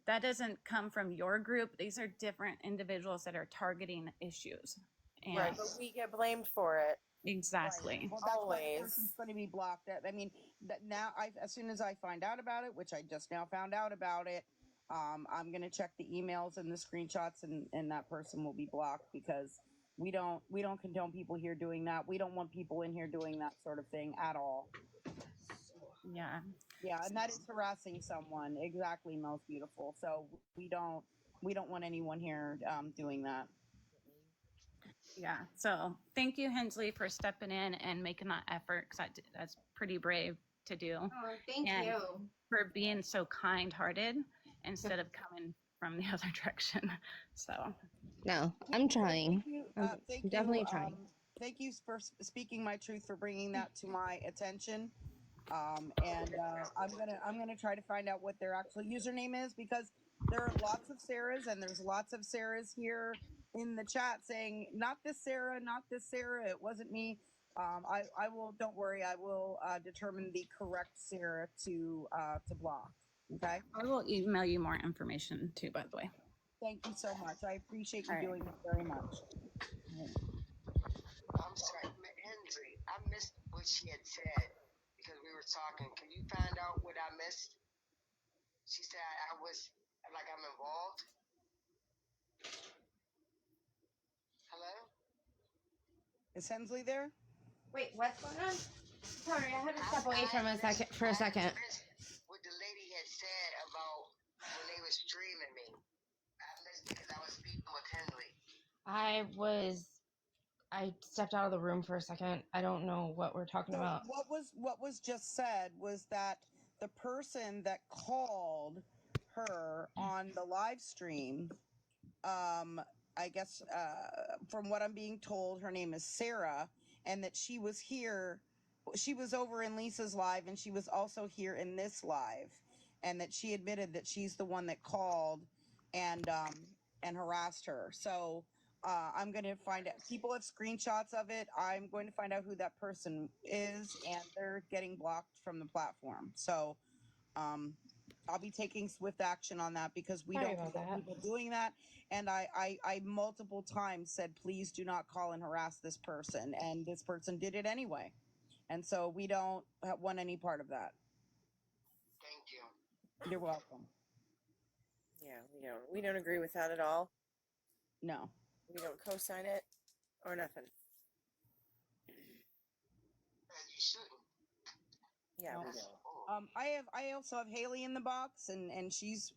That doesn't come from your group. These are different individuals that are targeting issues. And Right, but we get blamed for it. Exactly. Right. Well, that's why the Always. person's going to be blocked. I mean, that now as soon as I find out about it, which I just now found out about it, I'm going to check the emails and the screenshots, and that person will be blocked because we don't condone people here doing that. We don't want people in here doing that sort of thing at all. Yeah. Yeah, and that is harassing someone. Exactly, most beautiful. So we don't want anyone here doing that. Yeah. So thank you, Hensley, for stepping in and making that effort because that's pretty brave to do. Oh, thank and you. for being so kind-hearted instead of coming from the other direction. So No, I'm trying. Thank I'm definitely you. trying. Thank you for speaking my truth, for bringing that to my attention. And I'm gonna try to find out what their actual username is, because there are lots of Sarahs, and there's lots of Sarahs here in the chat saying, not this Sarah, not this Sarah, it wasn't me. I will, don't worry, I will determine the correct Sarah to block. Okay. I will email you more information too, by the way. Thank you so much. I appreciate you doing it very much. I'm sorry, Henry, I missed what she had said because we were talking. Can you find out what I missed? She said I was like I'm involved. Hello? Is Hensley there? Wait, what's going on? Sorry, I had to step away I for a second. What the lady had said about when they were streaming me. I missed because I was speaking with Henley. I stepped out of the room for a second. I don't know what we're talking about. What was just said was that the person that called her on the live stream, I guess from what I'm being told, her name is Sarah, and that she was here. She was over in Lisa's live, and she was also here in this live, and that she admitted that she's the one that called and harassed her. So I'm going to find out. People have screenshots of it. I'm going to find out who that person is, and they're getting blocked from the platform. So I'll be taking swift action on that, because we Sorry don't about condone that. people doing that. And I multiple times said, please do not call and harass this person. And this person did it anyway. And so we don't want any part of that. Thank you. You're welcome. Yeah, we don't agree with that at all. No. We don't co-sign it or nothing. You shouldn't. Yeah, No. we don't. I also have Haley in the box, and she's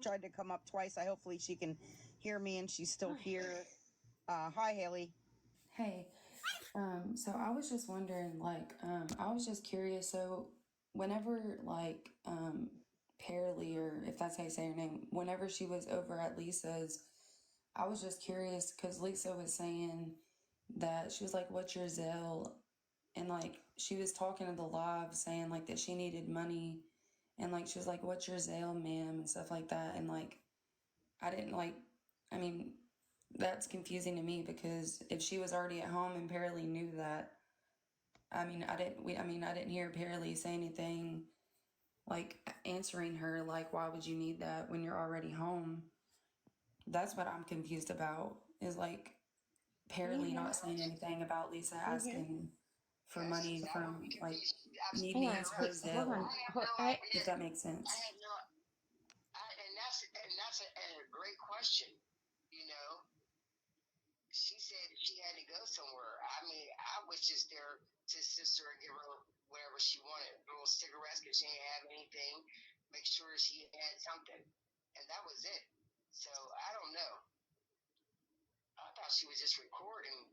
tried to come up twice. Hopefully she can hear me, and she's still here. Hi, Haley. Hey, so I was just wondering, I was just curious. So, whenever, Pearly, or if that's how you say her name, whenever she was over at Lisa's, I was just curious because Lisa was saying that she was like, "What's your Zelle?" And she was talking to the live saying that she needed money, and she was like, "What's your Zelle, ma'am?" and stuff like that. And I didn't I mean, that's confusing to me because if she was already at home and Pearly knew that, I mean, I didn't hear Paralee say anything like answering her like, why would you need that when you're already home? That's what I'm confused about, is like Paralee not saying anything about Lisa asking for money from, like, me Hang to on, use her wait, hold Zelle, on. if that makes sense. I had no, and that's a great question. You know, she said she had to go somewhere. I mean, I was just there to assist her and give her whatever she wanted, little cigarettes because she didn't have anything. Make sure she had something, and that was it. So I don't know. I thought she was just recording,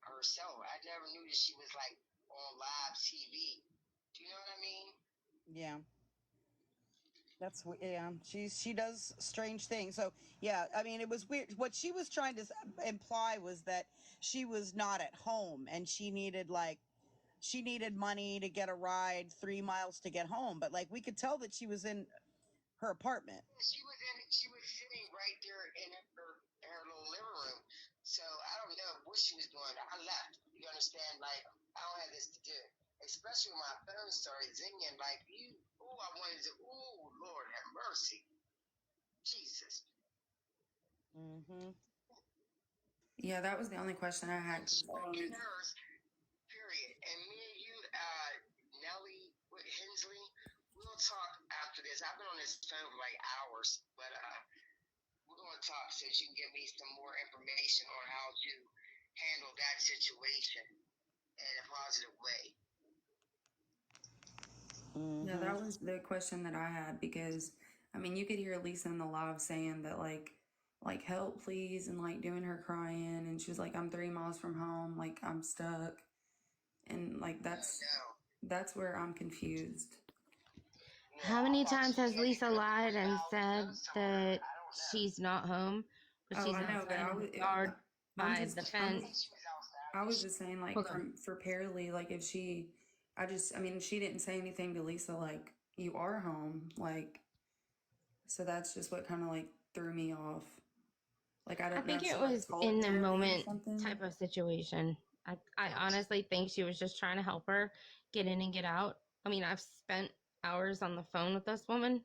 herself. I never knew that she was like on live TV. Do you know what I mean? Yeah. She does strange things. So yeah, I mean, it was weird. What she was trying to imply was that she was not at home and she needed money to get a ride 3 miles to get home. But like we could tell that she was in her apartment. She was sitting right there in her little living room. So I don't know what she was doing. I left. You understand? Like I don't have this to do. Especially when my phone started zinging. Like I wanted to. Oh Lord have mercy, Jesus. Mm-hmm. Yeah, that was the only question I had. Nurse, period. And me and you, Nellie Hensley, we'll talk after this. I've been on this phone for like hours, but we're going to talk so you can give me some more information on how to handle that situation in a positive way. Yeah, that was the question that I had, because I mean, you could hear Lisa in the live saying that like help please, and like doing her crying, and she was like, I'm 3 miles from home, like I'm stuck, and like that's where I'm confused. How many times has Lisa lied and said that she's not home, but she's outside in the yard by the fence? I was just saying, like, for Paralee, like, if she, I mean, she didn't say anything to Lisa, like, you are home, like, so that's just what kind of, like, threw me off. Like, I I don't know think if it she was told in the Paralee or moment something. type of situation. I honestly think she was just trying to help her get in and get out. I mean, I've spent hours on the phone with this woman.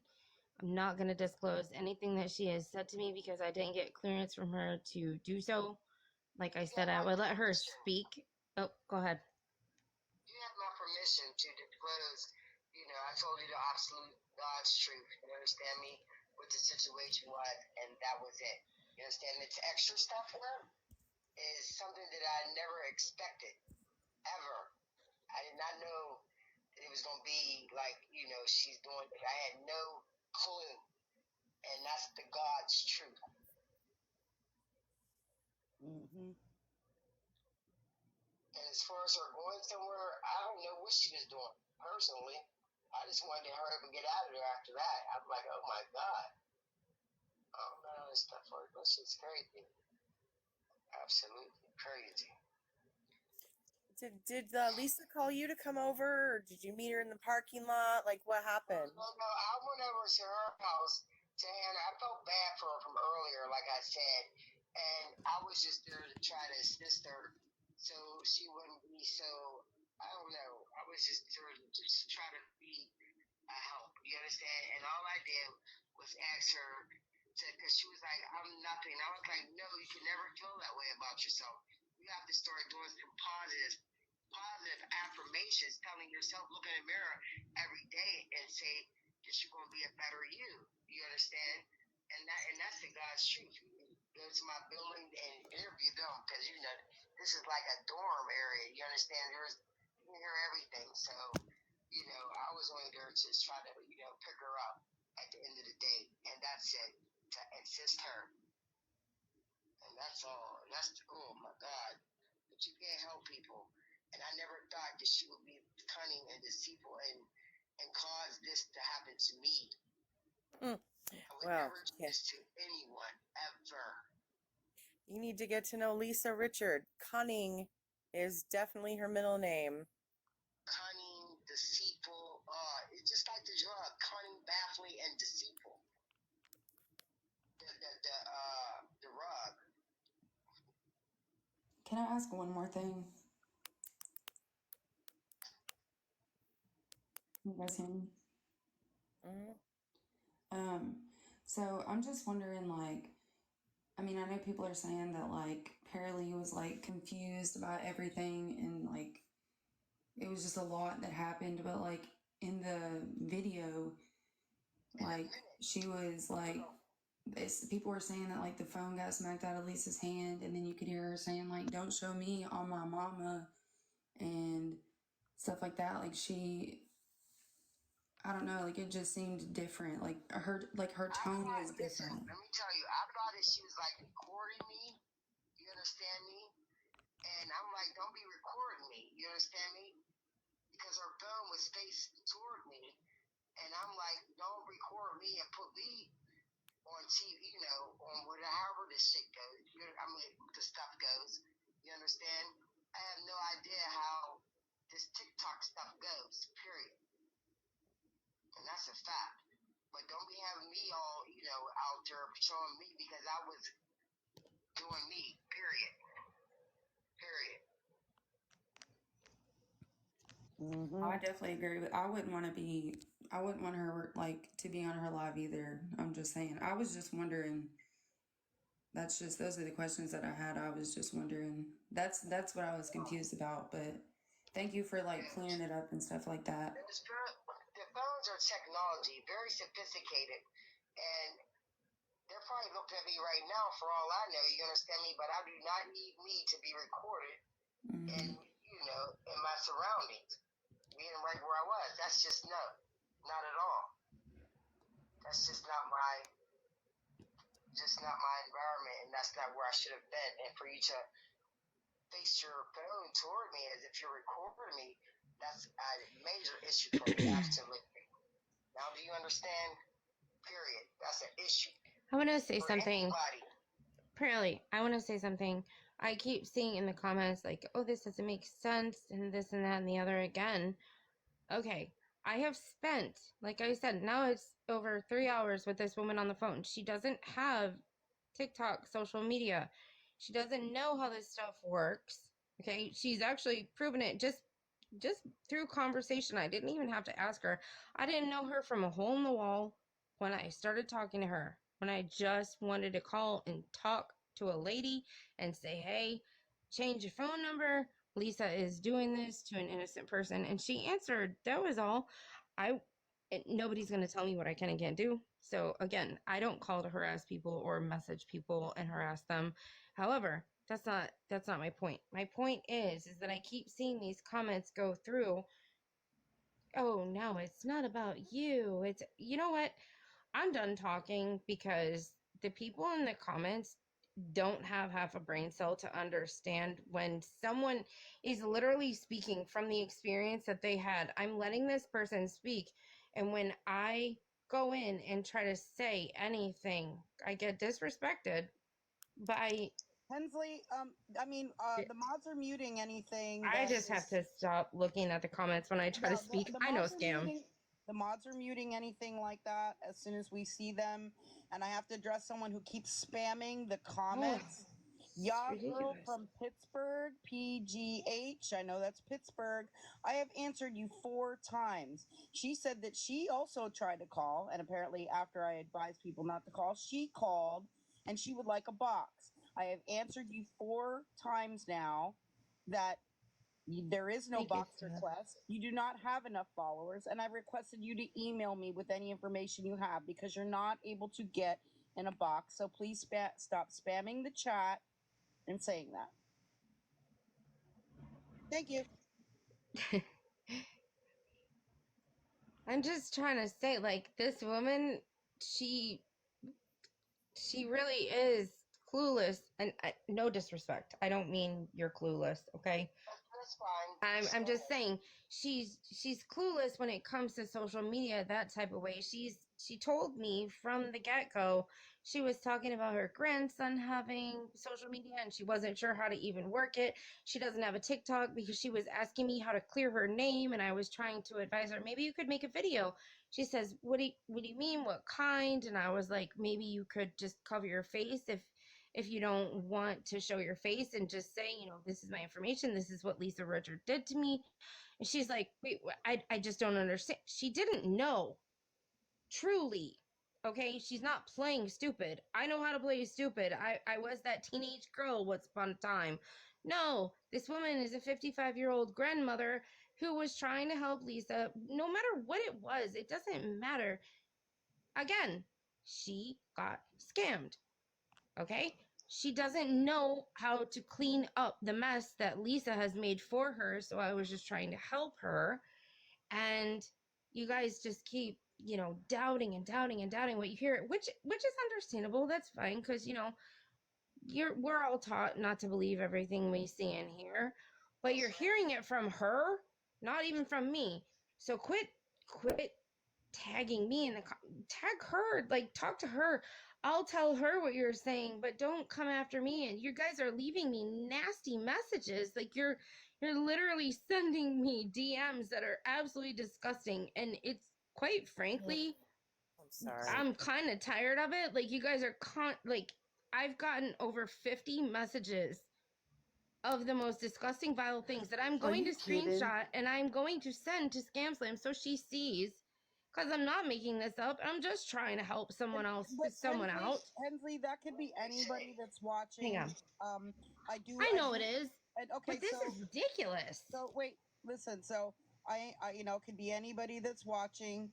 I'm not going to disclose anything that she has said to me because I didn't get clearance from her to do so. Like I said, I would let her speak. Oh, go ahead. You have my permission to disclose. I told you the absolute God's truth. You understand me? What the situation was, and that was it. You understand? This extra stuff here is something that I never expected, ever. I did not know that it was going to be like, she's doing it. I had no clue. And that's the God's truth. Mm-hmm. And as far as her going somewhere, I don't know what she was doing, personally. I just wanted to hurry up and get out of there after that. I'm like, oh my God. Oh no, this stuff, this is crazy. Absolutely crazy. Did Lisa call you to come over, or did you meet her in the parking lot? Like, what happened? No, I went over to her house to Hannah. I felt bad for her from earlier, like I said, and I was just there to try to assist her so she wouldn't be so, I don't know, I was just there to just try to be a help, you understand? And all I did was ask her because she was like, I'm nothing. I was like, no, you can never feel that way about yourself. You have to start doing some positive affirmations, telling yourself, look in the mirror every day and say that you're going to be a better you. You understand? And that's the God's truth. Go to my building and interview them because this is like a dorm area. You understand? You can hear everything. So I was only there to just try to pick her up at the end of the day, and that's it, to assist her, and that's all. And that's oh my God, but you can't help people. And I never thought that she would be cunning and deceitful and cause this to happen to me. I would never do this to anyone, ever. You need to get to know Lisa Richard. Cunning is definitely her middle name. Cunning, deceitful, it's just like the drug, cunning, baffling, and deceitful. The rug. Can I ask one more thing? You guys hear me? Mm-hmm. So I'm just wondering, like, I mean, I know people are saying that, like, Pearlie was, like, confused about everything and, like, it was just a lot that happened, but, like, in the video, like, she was, like, people were saying that, like, the phone got smacked out of Lisa's hand, and then you could hear her saying, like, don't show me on my mama, and stuff like that. Like, I don't know, like, it just seemed different. Like, her tone was Listen, different. let me tell you, I thought that she was like recording me. You understand me? And I'm like, don't be recording me. You understand me? Because her phone was faced toward me. And I'm like, don't record me and put me on TV, you know, on whatever, however this shit goes. I mean, the stuff goes. You understand? I have no idea how this TikTok stuff goes, period. And that's a fact. But don't be having me all, you know, out there showing me because I was doing me, period. Period. Mm-hmm. I definitely agree with. I wouldn't want her like to be on her live either. I'm just saying. I was just wondering. Those are the questions that I had. I was just wondering. That's what I was confused about. But thank you for like clearing it up and stuff like that. The phones are technology, very sophisticated, and they're probably looking at me right now for all I know. You understand me? But I do not need me to be recorded, and you know, in my surroundings, being right where I was. That's just no, not at all. That's just not my environment, and that's not where I should have been. And for you to face your phone toward me as if you're recording me, that's a major issue for me. Absolutely. Now, do you understand? Period. That's an issue. I want to say for something. Anybody. Apparently, I want to say something. I keep seeing in the comments like, oh, this doesn't make sense, and this and that and the other again. Okay, I have spent, like I said, now it's over 3 hours with this woman on the phone. She doesn't have TikTok, social media. She doesn't know how this stuff works. Okay, she's actually proven it just through conversation. I didn't even have to ask her. I didn't know her from a hole in the wall when I started talking to her. When I just wanted to call and talk to a lady and say, hey, change your phone number. Lisa is doing this to an innocent person. And she answered. That was all. Nobody's going to tell me what I can and can't do. So again, I don't call to harass people or message people and harass them. However, that's not my point. My point is that I keep seeing these comments go through. Oh, no, it's not about you. It's, you know what? I'm done talking because the people in the comments don't have half a brain cell to understand when someone is literally speaking from the experience that they had. I'm letting this person speak, and when I go in and try to say anything, I get disrespected by Hensley, I mean, the mods are muting anything I that just have is. to stop looking at the comments when I try to Yeah, speak. the I know mods are scam. muting. The mods are muting anything like that as soon as we see them, and I have to address someone who keeps spamming the comments. Ya girl ridiculous. from Pittsburgh, PGH. I know that's Pittsburgh. I have answered you 4 times. She said that she also tried to call, and apparently, after I advised people not to call, she called and she would like a box. I have answered you 4 times now that there is no box request. You do not have enough followers, and I've requested you to email me with any information you have because you're not able to get in a box. So please stop spamming the chat and saying that. Thank you. I'm just trying to say, like, this woman, she really is clueless, and no disrespect. I don't mean you're clueless, okay? That's fine. I'm just saying she's clueless when it comes to social media, that type of way. She told me from the get-go she was talking about her grandson having social media and she wasn't sure how to even work it. She doesn't have a TikTok because she was asking me how to clear her name, and I was trying to advise her, maybe you could make a video. She says, what do you mean, what kind? And I was like, maybe you could just cover your face if you don't want to show your face and just say, you know, this is my information, this is what Lisa Richard did to me. And she's like, wait, I just don't understand. She didn't know, truly. Okay, she's not playing stupid. I know how to play stupid. I was that teenage girl once upon a time. No, this woman is a 55-year-old grandmother who was trying to help Lisa. No matter what it was, it doesn't matter. Again, she got scammed. Okay, she doesn't know how to clean up the mess that Lisa has made for her, so I was just trying to help her. And you guys just keep, you know, doubting and doubting and doubting what you hear, which is understandable. That's fine, because, you know, we're all taught not to believe everything we see and hear, but you're hearing it from her, not even from me. So quit tagging me in the tag her, like, talk to her. I'll tell her what you're saying, but don't come after me. And you guys are leaving me nasty messages, like you're literally sending me DMs that are absolutely disgusting, and it's, quite frankly, I'm kind of tired of it. Like, you guys are like, I've gotten over 50 messages of the most disgusting, vile things that I'm going to screenshot and I'm going to send to Scam Slam so she sees. Because I'm not making this up. I'm just trying to help someone else, someone out. Hensley, that could be anybody that's watching. Hang on. I know it is. And okay, but this is ridiculous. So wait, listen. So I you know, could be anybody that's watching,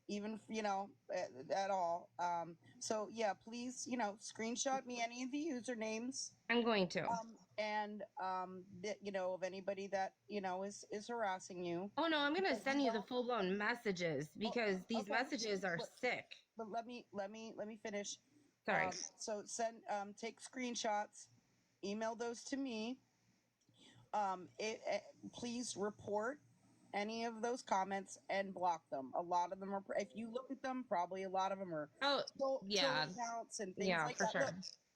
even, you know, at all. So yeah, please, you know, screenshot me any of the usernames. I'm going to. And you know, of anybody that, you know, is harassing you. Oh no, I'm gonna send you the full blown messages, because these messages are sick. But let me finish. Sorry. So take screenshots, email those to me. Please report any of those comments and block them. A lot of them are, if you look at them, probably a lot of them are troll accounts and things like that. Sure.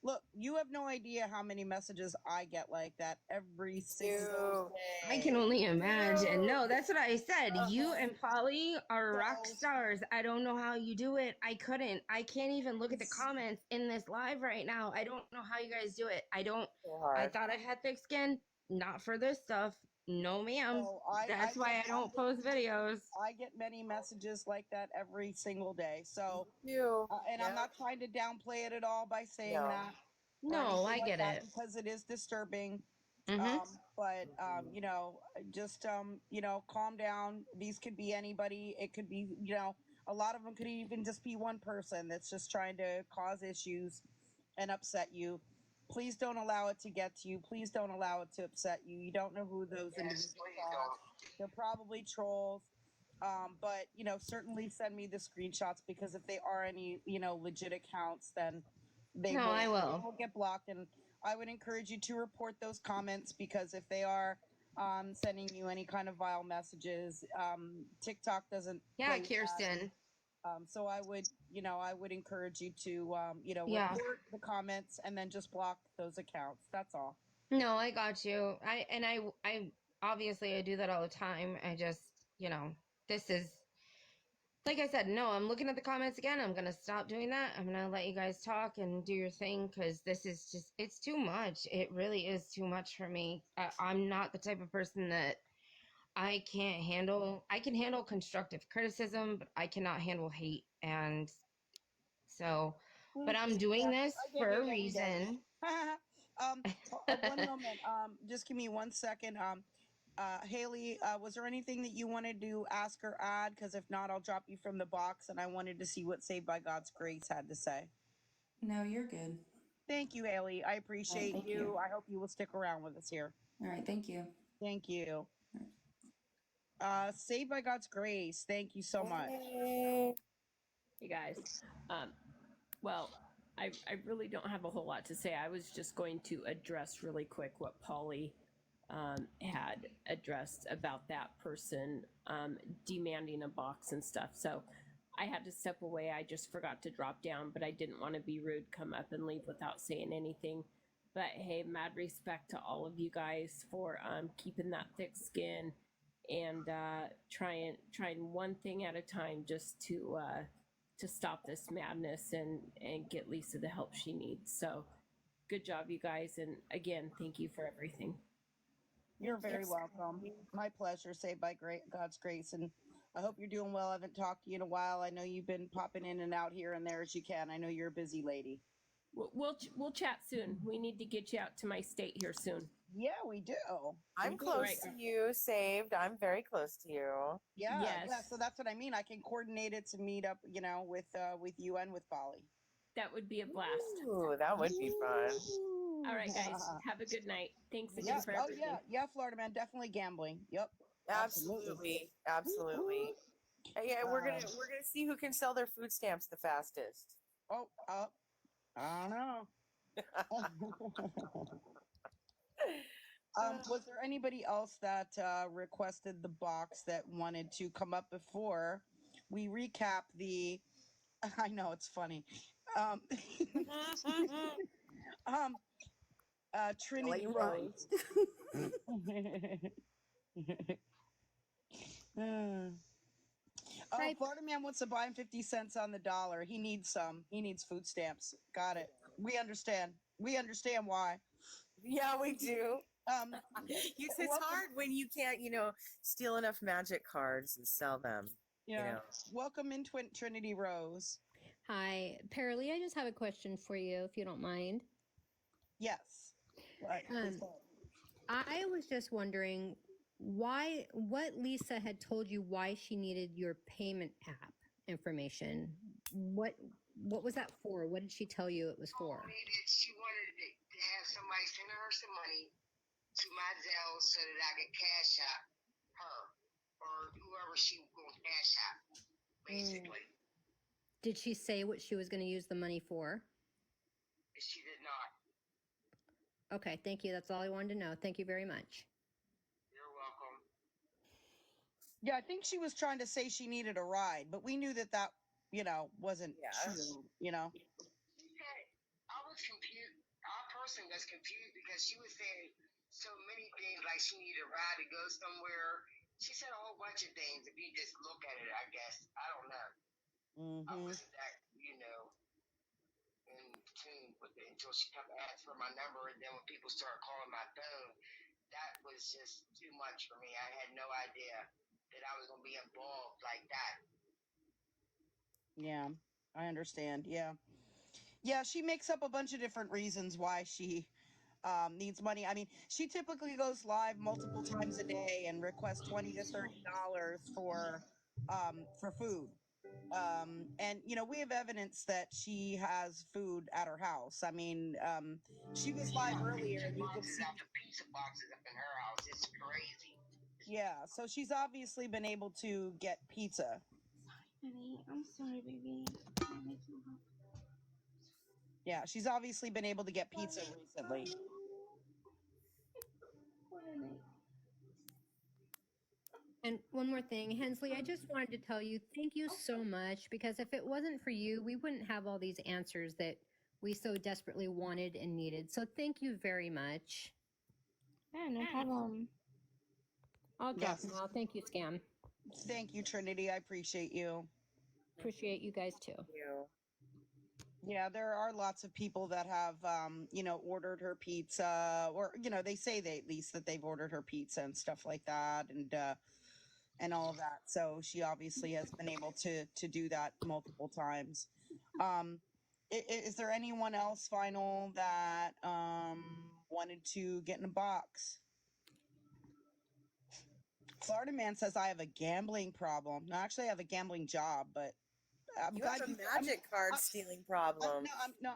Look, you have no idea how many messages I get like that every single day. I can only imagine. No, that's what I said. You and Polly are rock stars. I don't know how you do it. I couldn't. I can't even look at the comments in this live right now. I don't know how you guys do it. I thought I had thick skin. Not for this stuff. No, ma'am. That's why I don't post videos. I get many messages like that every single day. So, I'm not trying to downplay it at all by saying that. No, I get it. Because it is disturbing. Mhm. But, you know, just, you know, calm down. These could be anybody. It could be, you know, a lot of them could even just be one person that's just trying to cause issues and upset you. Please don't allow it to get to you. Please don't allow it to upset you. You don't know who those individuals are. They're probably trolls. But, you know, certainly send me the screenshots, because if they are any, you know, legit accounts, then they will get blocked. And I would encourage you to report those comments, because if they are sending you any kind of vile messages, TikTok doesn't. Yeah, Kirsten. So I would, you know, encourage you to, you know, report the comments and then just block those accounts. That's all. No, I got you. I obviously I do that all the time. I just, you know, this is, like I said, no, I'm looking at the comments again. I'm going to stop doing that. I'm going to let you guys talk and do your thing, because this is just, it's too much. It really is too much for me. I'm not the type of person that I can handle constructive criticism, but I cannot handle hate. And so, but I'm doing this for a reason. One moment. Just give me 1 second. Haley, was there anything that you wanted to ask or add? Because if not, I'll drop you from the box, and I wanted to see what Saved by God's Grace had to say. No, you're good. Thank you, Haley. I appreciate you. I hope you will stick around with us here. All right, thank you. Thank you. Saved by God's Grace, thank you so much. Hey guys. Well, I really don't have a whole lot to say. I was just going to address really quick what Polly had addressed about that person demanding a box and stuff. So I had to step away. I just forgot to drop down, but I didn't want to be rude, come up and leave without saying anything. But hey, mad respect to all of you guys for keeping that thick skin and trying one thing at a time just to stop this madness and get Lisa the help she needs. So good job, you guys. And again, thank you for everything. You're very welcome. My pleasure. Saved by God's grace. And I hope you're doing well. I haven't talked to you in a while. I know you've been popping in and out here and there as you can. I know you're a busy lady. We'll chat soon. We need to get you out to my state here soon. Yeah, we do. I'm close to you, Saved. I'm very close to you. Yeah, Yes. yeah. So that's what I mean. I can coordinate it to meet up, with you and with Polly. That would be a blast. Ooh, that would be fun. All right, guys. Have a good night. Thanks again for everything. Yeah, Florida man, definitely gambling. Yep. Absolutely. Yeah, we're gonna see who can sell their food stamps the fastest. I don't know. Was there anybody else that requested the box that wanted to come up before we recap the? I know it's funny. Trinity Rose. Florida man wants to buy him 50 cents on the dollar. He needs some. He needs food stamps. Got it. We understand. We understand why. Yeah, we do. It's hard when you can't, steal enough magic cards and sell them. Yeah. Welcome in, Trinity Rose. Hi, Paralee. I just have a question for you, if you don't mind. Yes. I was just wondering what Lisa had told you why she needed your payment app information. What was that for? What did she tell you it was for? She wanted to have somebody send her some money to my Zelle so that I could cash out her or whoever she was going to cash out, basically. Did she say what she was going to use the money for? She did not. Okay, thank you. That's all I wanted to know. Thank you very much. You're welcome. Yeah, I think she was trying to say she needed a ride, but we knew that wasn't true, Okay, I was confused. Our person was confused because she was saying so many things, like she needed a ride to go somewhere. She said a whole bunch of things. If you just look at it, I guess. I don't know. I wasn't that, in tune with it until she kept asking for my number, and then when people started calling my phone, that was just too much for me. I had no idea that I was going to be involved like that. Yeah, I understand. Yeah. Yeah, she makes up a bunch of different reasons why she needs money. I mean, she typically goes live multiple times a day and requests $20 to $30 for food. And we have evidence that she has food at her house. I mean, she was live earlier and you could see pizza boxes up in her house. It's crazy. Yeah, so she's obviously been able to get pizza. Honey, I'm sorry, baby. Yeah, she's obviously been able to get pizza recently. And one more thing, Hensley, I just wanted to tell you thank you so much, because if it wasn't for you, we wouldn't have all these answers that we so desperately wanted and needed. So thank you very much. Yeah, no problem. I'll drop them out. Thank you, Scam. Thank you, Trinity. I appreciate you. Appreciate you guys too. Yeah, there are lots of people that have, ordered her pizza, or they say at least that they've ordered her pizza and stuff like that, and all of that. So she obviously has been able to do that multiple times. Is there anyone else final that wanted to get in a box? Florida man says I have a gambling problem. No, actually, I have a gambling job, but I'm You glad have a magic card stealing problem. No.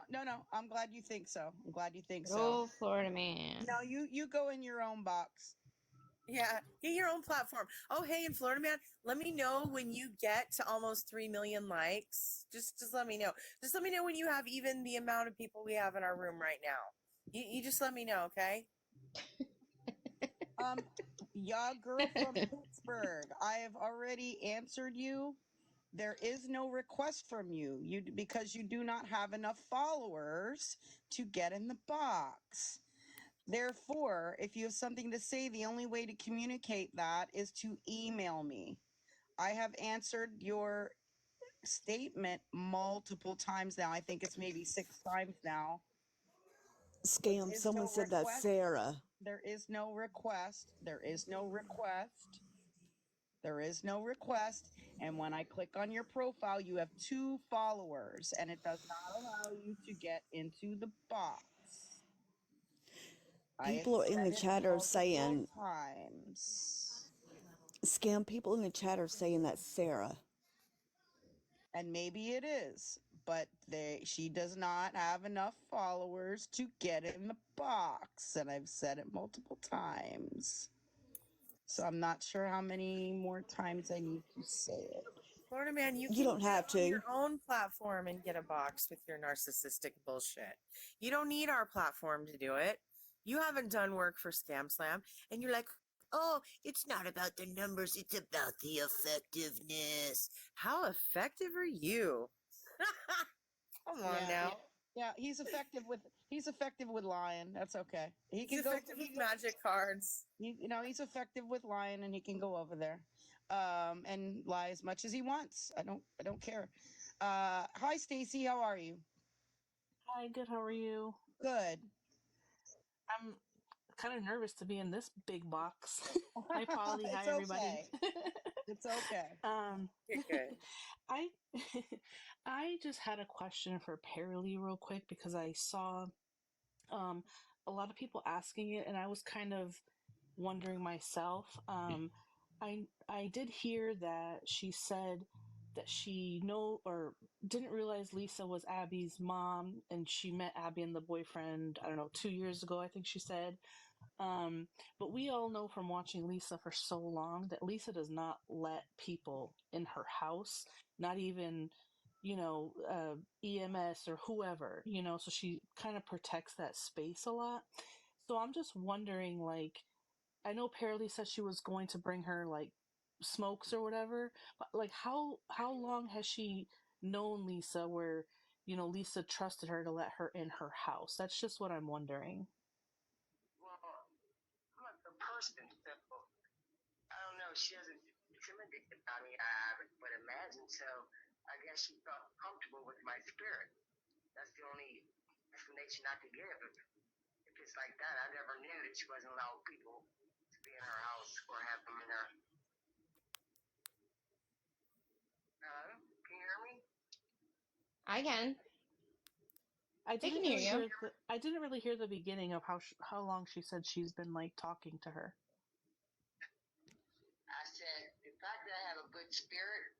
I'm glad you think so. I'm glad you think so. Oh, Florida man. No, you go in your own box. Yeah, get your own platform. Oh, hey, in Florida man, let me know when you get to almost 3 million likes. Just let me know. Just let me know when you have even the amount of people we have in our room right now. You just let me know, okay? Yeah, girl from Pittsburgh. I have already answered you. There is no request from you because you do not have enough followers to get in the box. Therefore, if you have something to say, the only way to communicate that is to email me. I have answered your statement multiple times now. I think it's maybe 6 times now. Scam. Is Someone no said that's request. Sarah. There is no request. There is no request. There is no request. And when I click on your profile, you have 2 followers, and it does not allow you to get into the box. People in the chat are saying, times. Scam, people in the chat are saying that's Sarah. And maybe it is, but she does not have enough followers to get in the box, and I've said it multiple times. So I'm not sure how many more times I need to say it. Florida man, you You can don't get have on to. your own platform and get a box with your narcissistic bullshit. You don't need our platform to do it. You haven't done work for Scam Slam, and you're like, oh, it's not about the numbers, it's about the effectiveness. How effective are you? Come on now. Yeah, he's effective with lying. That's okay. He's effective with magic cards. He's effective with lying, and he can go over there, and lie as much as he wants. I don't care. Hi, Stacy. How are you? Hi, good. How are you? Good. I'm kind of nervous to be in this big box. Hi, Polly. Hi, It's everybody. okay. It's okay. Good. I just had a question for Paralee real quick because I saw a lot of people asking it, and I was kind of wondering myself. I did hear that she said that she didn't realize Lisa was Abby's mom, and she met Abby and the boyfriend, I don't know, 2 years ago, I think she said. But we all know from watching Lisa for so long that Lisa does not let people in her house, not even, EMS or whoever, so she kind of protects that space a lot. So I'm just wondering, like, I know Paralee said she was going to bring her like smokes or whatever, but like how long has she known Lisa where, Lisa trusted her to let her in her house? That's just what I'm wondering. I'm a person, so I don't know. She doesn't intimidate about me, I would imagine. So I guess she felt comfortable with my spirit. That's the only explanation I could give. If it's like that, I never knew that she wasn't allowing people to be in her house or have them in her. Hello? Can you hear me? I can. I can didn't hear really you. hear the beginning of how long she said she's been like talking to her. I said the fact that I have a good spirit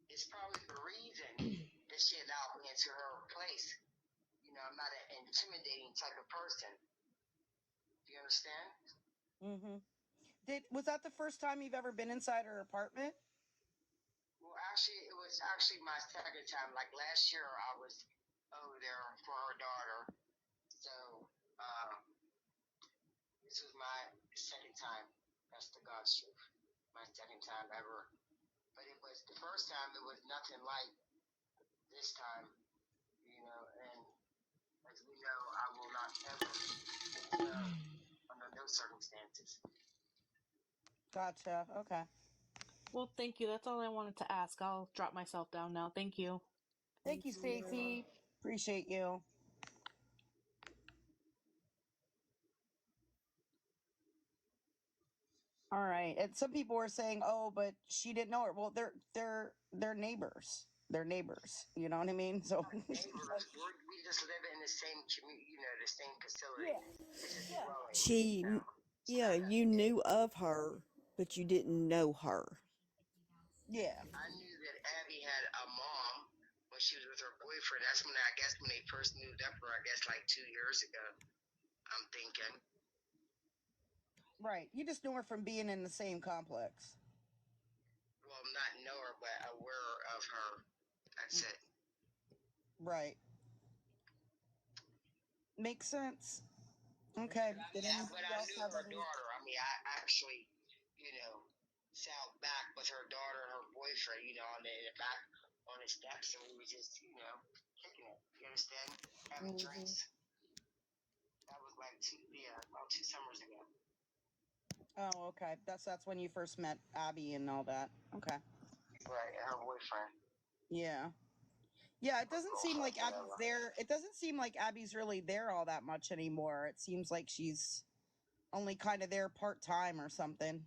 is probably the reason that she allowed me into her place. I'm not an intimidating type of person. Do you understand? Mm-hmm. Was that the first time you've ever been inside her apartment? Well, actually, it was my second time. Like last year, I was over there for her daughter. So, this was my second time. That's the God's truth. My second time ever. But it was the first time, it was nothing like this time, and as we know, I will not ever, under no circumstances. Gotcha. Okay. Well, thank you. That's all I wanted to ask. I'll drop myself down now. Thank you. Thank you, Stacy. Appreciate you. All right. And some people were saying, "Oh, but she didn't know her." Well, they're neighbors. They're neighbors. You know what I mean? So neighbors, we just live in the same community, the same facility. It's just growing. You knew of her, but you didn't know her. Yeah. I knew that Abby had a mom when she was with her boyfriend. That's when they first moved up her, I guess like 2 years ago, I'm thinking. Right. You just knew her from being in the same complex. Well, not know her, but aware of her. That's it. Right. Makes sense. Okay. But I knew her daughter. I mean, I actually, sat back with her daughter and her boyfriend, on the back on the steps, and we were just, kicking it. You understand? Having drinks. That was like about 2 summers ago. Oh, okay. That's when you first met Abby and all that. Okay. Right, and her boyfriend. Yeah. Yeah, it doesn't seem like Abby's there. It doesn't seem like Abby's really there all that much anymore. It seems like she's only kind of there part-time or something.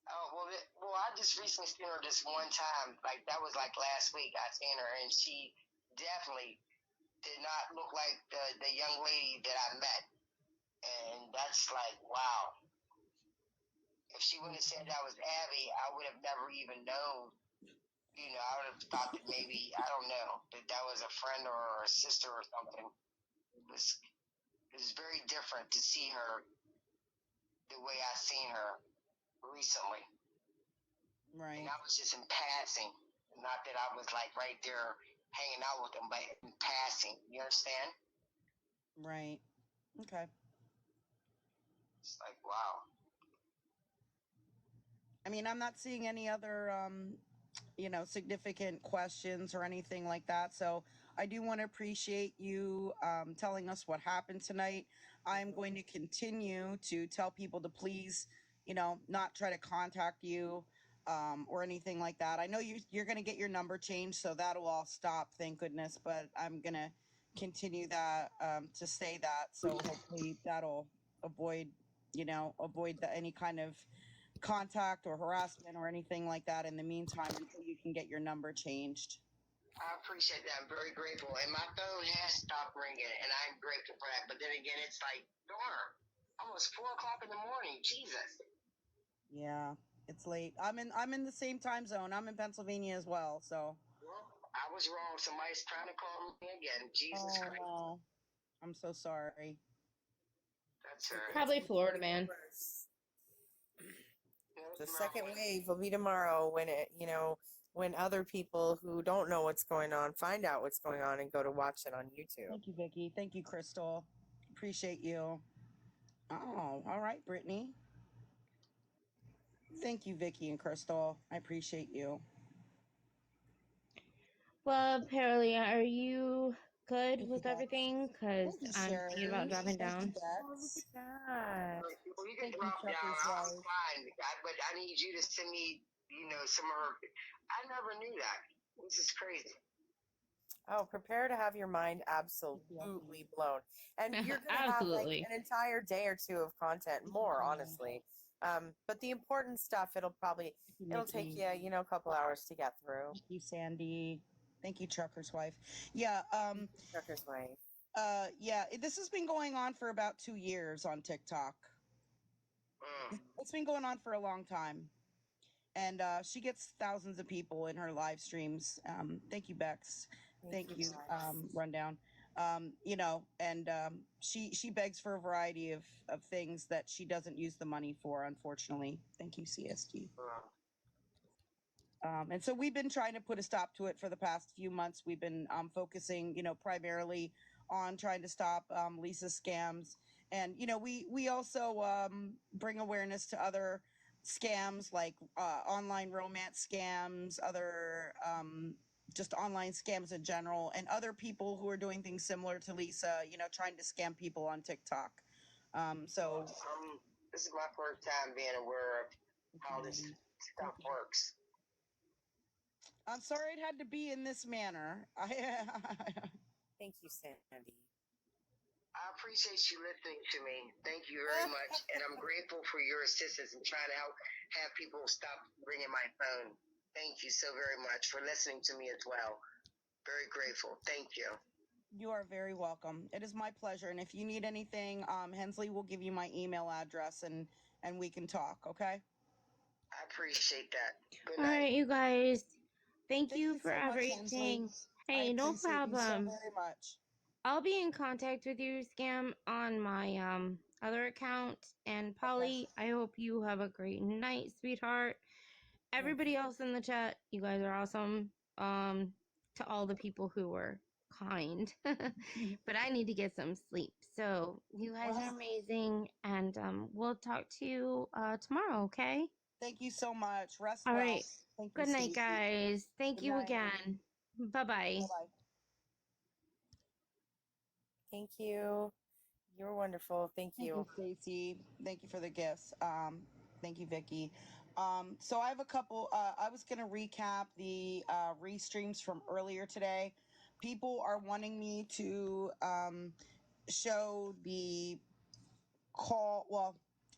Oh well, I just recently seen her this one time. Like that was like last week. I seen her, and she definitely did not look like the young lady that I met. And that's like, wow. If she wouldn't have said that was Abby, I would have never even known. You know, I would have thought that maybe, I don't know, that was a friend or a sister or something. It was very different to see her the way I seen her recently. Right. And I was just in passing. Not that I was like right there hanging out with them, but in passing. You understand? Right. Okay. It's like, wow. I mean, I'm not seeing any other significant questions or anything like that. So I do want to appreciate you telling us what happened tonight. I'm going to continue to tell people to please, not try to contact you or anything like that. I know you're going to get your number changed, so that'll all stop, thank goodness. But I'm going to continue that to say that. So hopefully that'll avoid any kind of contact or harassment or anything like that in the meantime until you can get your number changed. I appreciate that. I'm very grateful. And my phone has stopped ringing, and I'm grateful for that. But then again, it's like, darn, almost 4 o'clock in the morning. Jesus. Yeah, it's late. I'm in the same time zone. I'm in Pennsylvania as well, so. Well, I was wrong. Somebody's trying to call me again. Jesus Christ. No. I'm so sorry. That's all right. Probably Florida, man. The second wave will be tomorrow when other people who don't know what's going on find out what's going on and go to watch it on YouTube. Thank you, Vicky. Thank you, Crystal. Appreciate you. Oh, all right, Brittany. Thank you, Vicky and Crystal. I appreciate you. Well, apparently, are you good with everything? Because I'm thinking about dropping down. Oh, look at that. Well, you can drop down. I'm fine. But I need you to send me, some of her. I never knew that. This is crazy. Oh, prepare to have your mind absolutely blown. And you're going to have like an entire day or two of content, more honestly. But the important stuff, it'll take you, a couple hours to get through. Thank you, Sandy. Thank you, Trucker's Wife. Yeah. Trucker's Wife. Yeah, this has been going on for about 2 years on TikTok. It's been going on for a long time. And she gets thousands of people in her live streams. Thank you, Bex. Thank you, Rundown. She begs for a variety of things that she doesn't use the money for, unfortunately. Thank you, CST. And so we've been trying to put a stop to it for the past few months. We've been focusing, primarily on trying to stop Lisa's scams. And, we also bring awareness to other scams like online romance scams, other just online scams in general, and other people who are doing things similar to Lisa, trying to scam people on TikTok. This is my first time being aware of how this stuff works. I'm sorry it had to be in this manner. Thank you, Sandy. I appreciate you listening to me. Thank you very much. And I'm grateful for your assistance in trying to have people stop ringing my phone. Thank you so very much for listening to me as well. Very grateful. Thank you. You are very welcome. It is my pleasure. And if you need anything, Hensley will give you my email address and we can talk, okay? I appreciate that. Good All night. right, you guys. Thank you for so much, everything. Hensley. Hey, no problem. You so very much. I'll be in contact with you, Scam, on my other account. And Polly, I hope you have a great night, sweetheart. Everybody else in the chat, you guys are awesome. To all the people who were kind. But I need to get some sleep. So you guys are amazing. And we'll talk to you tomorrow, okay? Thank you so much. Rest all well. right. Thank Good you, night, Stacey. guys. Thank Good you night. again. Bye-bye. Bye-bye. Thank you. You're wonderful. Thank you. Thank you, Stacey. Thank you for the gifts. Thank you, Vicky. So I have a couple. I was going to recap the restreams from earlier today. people are wanting me to show the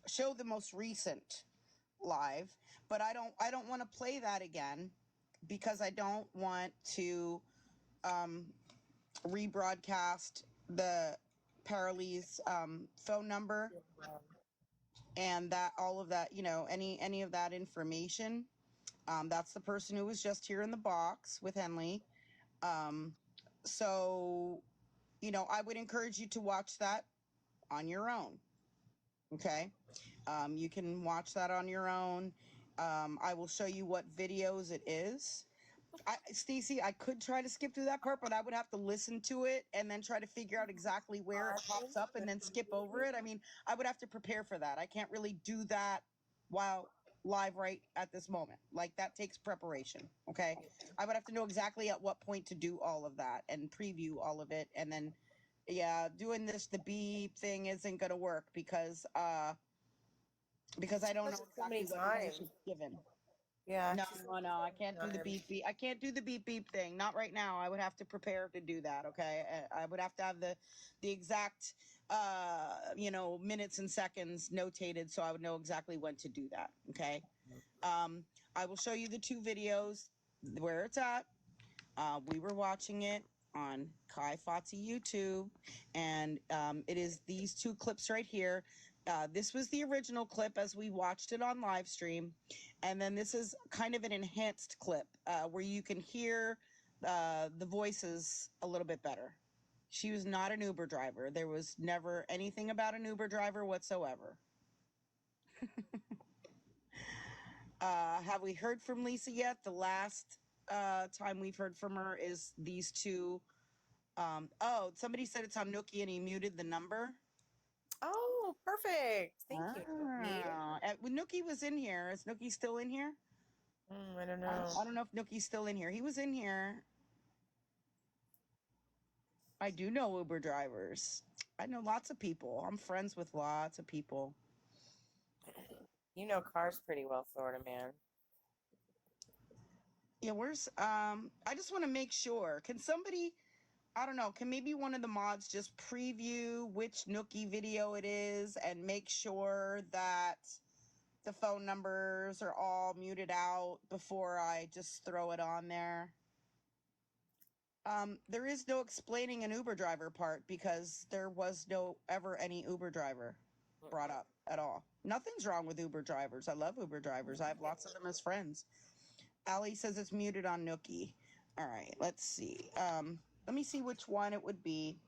show the most recent live, but I don't want to play that again because I don't want to rebroadcast the Paraly's phone number and that all of that, you know, any of that information. That's the person who was just here in the box with Henley. So, you know, I would encourage you to watch that on your own. Okay. You can watch that on your own. I will show you what videos it is. Stacey, I could try to skip through that part, but I would have to listen to it and then try to figure out exactly where it pops up and then skip over it. I mean, I would have to prepare for that. I can't really do that while live right at this moment. Like, that takes preparation. Okay. I would have to know exactly at what point to do all of that and preview all of it. And then, yeah, doing the beep thing isn't going to work because I don't know exactly what permission is given. Yeah. No, I can't do the beep beep. I can't do the beep beep thing. Not right now. I would have to prepare to do that. Okay. I would have to have the exact, you know, minutes and seconds notated so I would know exactly when to do that. Okay. I will show you the two videos where it's at. We were watching it on Kai Fotzi YouTube, and it is these two clips right here. This was the original clip as we watched it on live stream, and then this is kind of an enhanced clip where you can hear the voices a little bit better. She was not an Uber driver. There was never anything about an Uber driver whatsoever. Have we heard from Lisa yet? The last time we've heard from her is these two. Oh, somebody said it's on Nookie and he muted the number. Oh, perfect. Thank you, Nookie. Nookie was in here. Is Nookie still in here? I don't know. I don't know if Nookie's still in here. He was in here. I do know Uber drivers. I know lots of people. I'm friends with lots of people. You know cars pretty well, Florida man. Yeah, where's I just want to make sure. Can somebody, I don't know, can maybe one of the mods just preview which Nookie video it is and make sure that the phone numbers are all muted out before I just throw it on there? There is no explaining an Uber driver part because there was no ever any Uber driver brought up at all. Nothing's wrong with Uber drivers. I love Uber drivers. I have lots of them as friends. Allie says it's muted on Nookie. All right, let's see. Let me see which one it would be.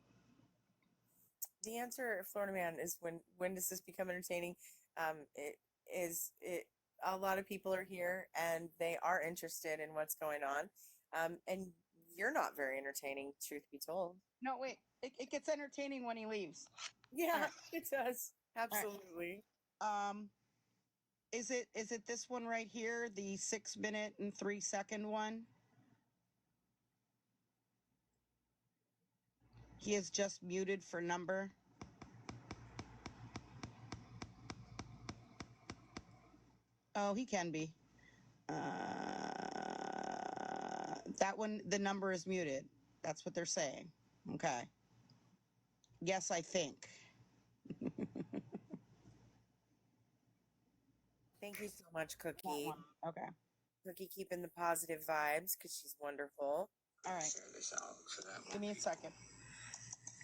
The answer, Florida man, is when does this become entertaining? A lot of people are here and they are interested in what's going on. And you're not very entertaining, truth be told. No, wait. It gets entertaining when he leaves. Yeah, right. It does. Absolutely. Right. Is it this one right here, the 6 minute and 3 second one? He is just muted for number. Oh, he can be. That one, the number is muted. That's what they're saying. Okay. Yes, I think. Thank you so much, Cookie. Okay. Cookie keeping the positive vibes because she's wonderful. All right. Give me a second.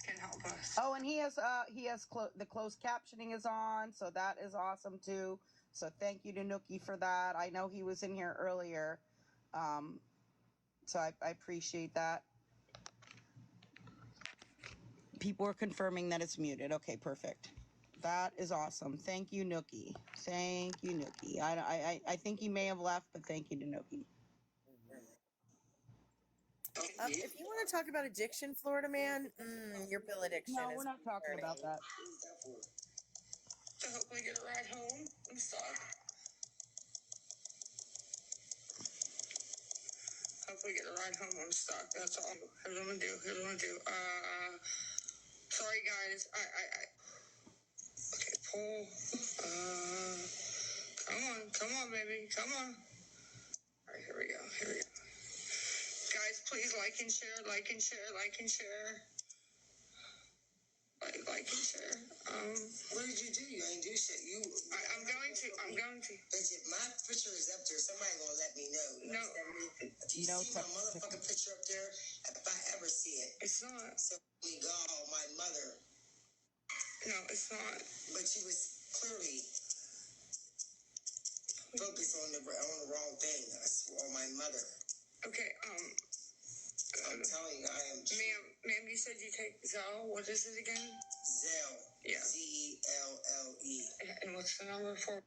Can help us. Oh, and he has the closed captioning is on, so that is awesome too. So thank you to Nookie for that. I know he was in here earlier, so I appreciate that. People are confirming that it's muted. Okay, perfect. That is awesome. Thank you, Nookie. Thank you, Nookie. I think he may have left, but thank you to Nookie. If you want to talk about addiction, Florida man, your pill addiction. No, we're not talking about that. To hopefully get a ride home and stuff. Hopefully get a ride home unstuck. That's all. Here's what I'm gonna do. Sorry guys. Okay, pull. Come on, baby. Come on. All right, here we go. Guys, please. please like and share, like and share, like and share. Like and share. What did you do? You ain't do shit. I'm going to. Bitch, if my picture is up there, somebody gonna let me know. No. If you see my motherfucking picture up there, if I ever see it, it's not. So we God, my mother. No, it's not. But she was clearly focused on the wrong thing. I swear on my mother. Okay. I'm telling you, I am. Ma'am, you said you take Zelle. What is it again? Zelle. Yeah. ZELLE. And what's the number for?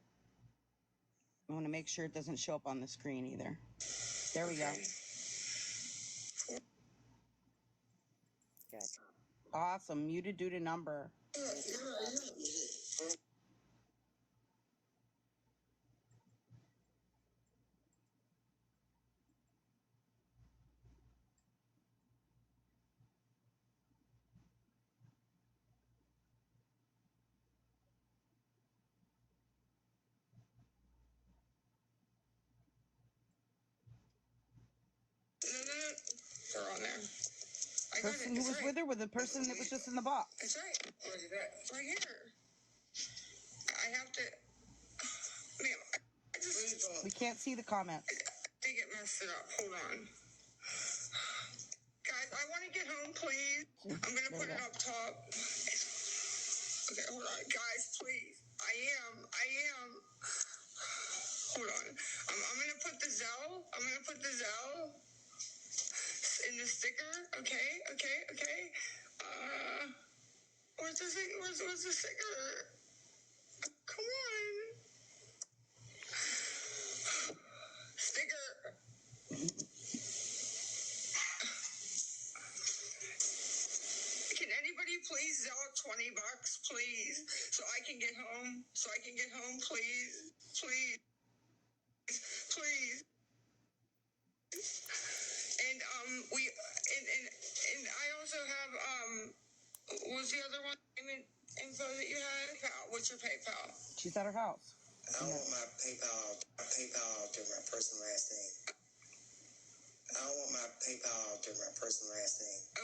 I want to make sure it doesn't show up on the screen either. There we go. Good. Awesome. Muted due to number. They're on there. Person who was with her, with the person that was just in the box. That's right. Where's it at? Right here. I have to. Ma'am, I just. We can't see the comments. I think it messed it up. Hold on. Guys, I want to get home, please. I'm going to put it up top. Okay, hold on. Guys, please. I am. Hold on. I'm going to put the Zelle. In the sticker. Okay. Where's the sticker? Where's the sticker? Come on. Sticker. Can anybody please Zelle $20, please? So I can get home, please. And I also have, what was the other one? Payment info that you had? What's your PayPal? She's at her house. I don't want my PayPal to my personal last name.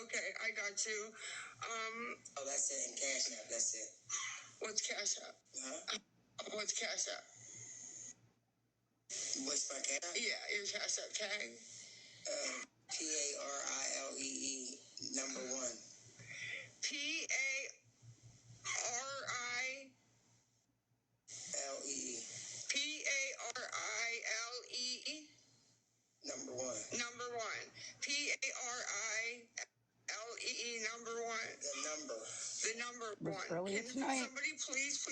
Okay, I got you. That's it. And Cash App, that's it. What's Cash App? Huh? What's Cash App? What's my Cash App? Yeah, your Cash App tag. PARILEE number 1. PARILEE. PARILEE. Number 1. PARILEE number 1. The number 1. Earlier tonight. Somebody please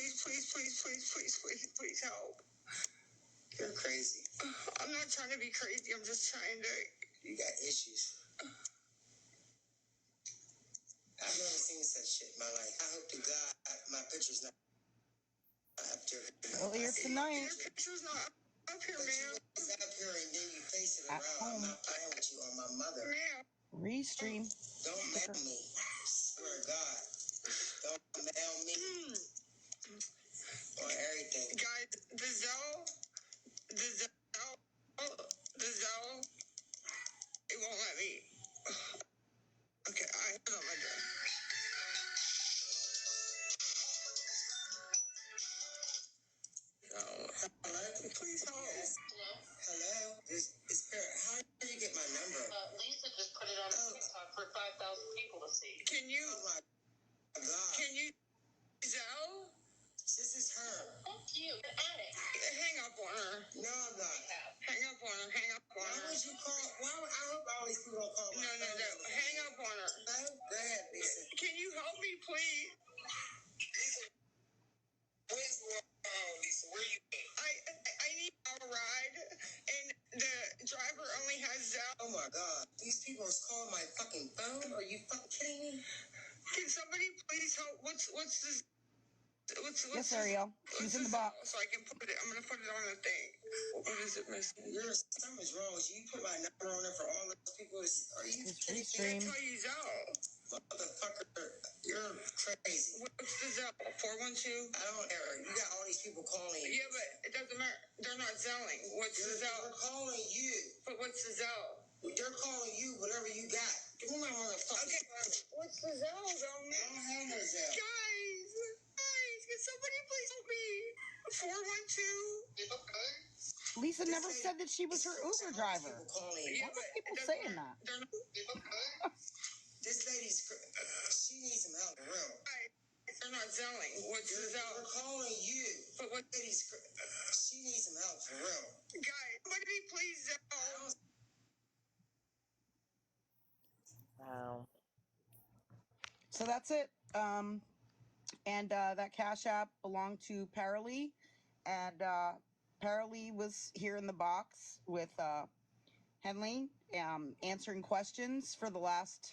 help. You're crazy. I'm not trying to be crazy. I'm just trying to. You got issues. I've never seen such shit in my life. I hope to God my picture's not up there. Earlier tonight. Your picture's not up here, ma'am. It's up here and then you face it At around. home. I'm not playing with you on my mother. Ma'am. Restream. Don't mail me. Swear to God. Don't mail me. On everything. Guys, the Zelle, it won't let me. Okay, I hold on my door. Hello? Please hold. Hello? This is how did you get my number? Lisa just put it on TikTok for 5,000 people to see. Can you? Oh my God. Can you? Zelle? This is her. Fuck you. You're an addict. Hang up on her. No, I'm not. Hang up on her. Why would you call? I hope all these people don't call my phone. No. Hang up on her. No? Go ahead, Lisa. Can you help me, please? Lisa, where's Lisa? Where are you? I need a ride, and the driver only has Zelle. Oh my God. These people are calling my fucking phone? Are you fucking kidding me? Can somebody please help? What's this? Yes, Ariel. She's in the box. So I can put it. I'm gonna put it on the thing. What is it missing? Something's wrong with you. You put my number on there for all those people. Are you kidding? I tell you, Zelle. Motherfucker, you're crazy. What's the Zelle? 412? I don't care. You got all these people calling. Yeah, but it doesn't matter. They're not Zelling. What's the Zelle? They're calling you. But what's the Zelle? They're calling you whatever you got. Give me my motherfucker. Okay, what's the Zelle, though, man? I don't have no Zelle. Guys, can somebody please help me? 412. Okay. Lisa never said that she was her Uber driver. Yeah, Why are people saying that? Okay. This lady's, she needs some help, for real. They're not selling. What's the Zelle? We're calling you. But what lady's, she needs some help, for real. Guys, somebody please Zelle. Wow. So that's it. And that Cash App belonged to PERLE, and PERLE was here in the box with Henley, answering questions for the last,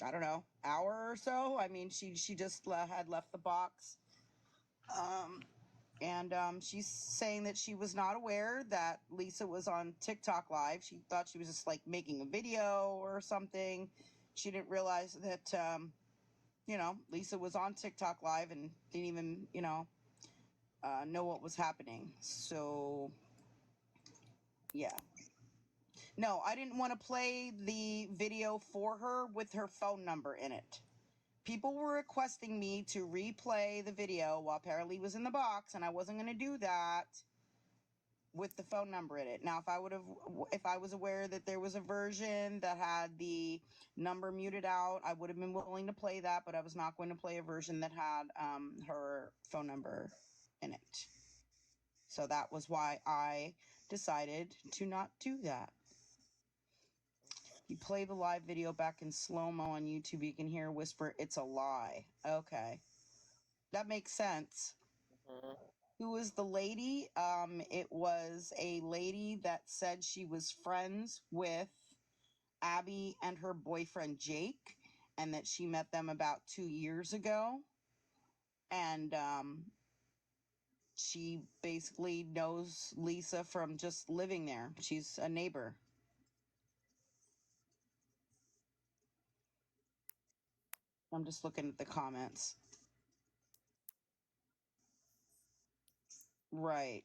I don't know, hour or so. I mean, she just had left the box. And she's saying that she was not aware that Lisa was on TikTok Live. She thought she was just like making a video or something. She didn't realize that, Lisa was on TikTok Live and didn't even, know what was happening. So, yeah. No, I didn't want to play the video for her with her phone number in it. People were requesting me to replay the video while PERLE was in the box, and I wasn't going to do that with the phone number in it. Now, if I was aware that there was a version that had the number muted out, I would have been willing to play that, but I was not going to play a version that had her phone number in it. So that was why I decided to not do that. You play the live video back in slow-mo on YouTube, you can hear whisper, "It's a lie." Okay. That makes sense. Mm-hmm. Who was the lady? It was a lady that said she was friends with Abby and her boyfriend Jake, and that she met them about 2 years ago. And she basically knows Lisa from just living there. She's a neighbor. I'm just looking at the comments. Right.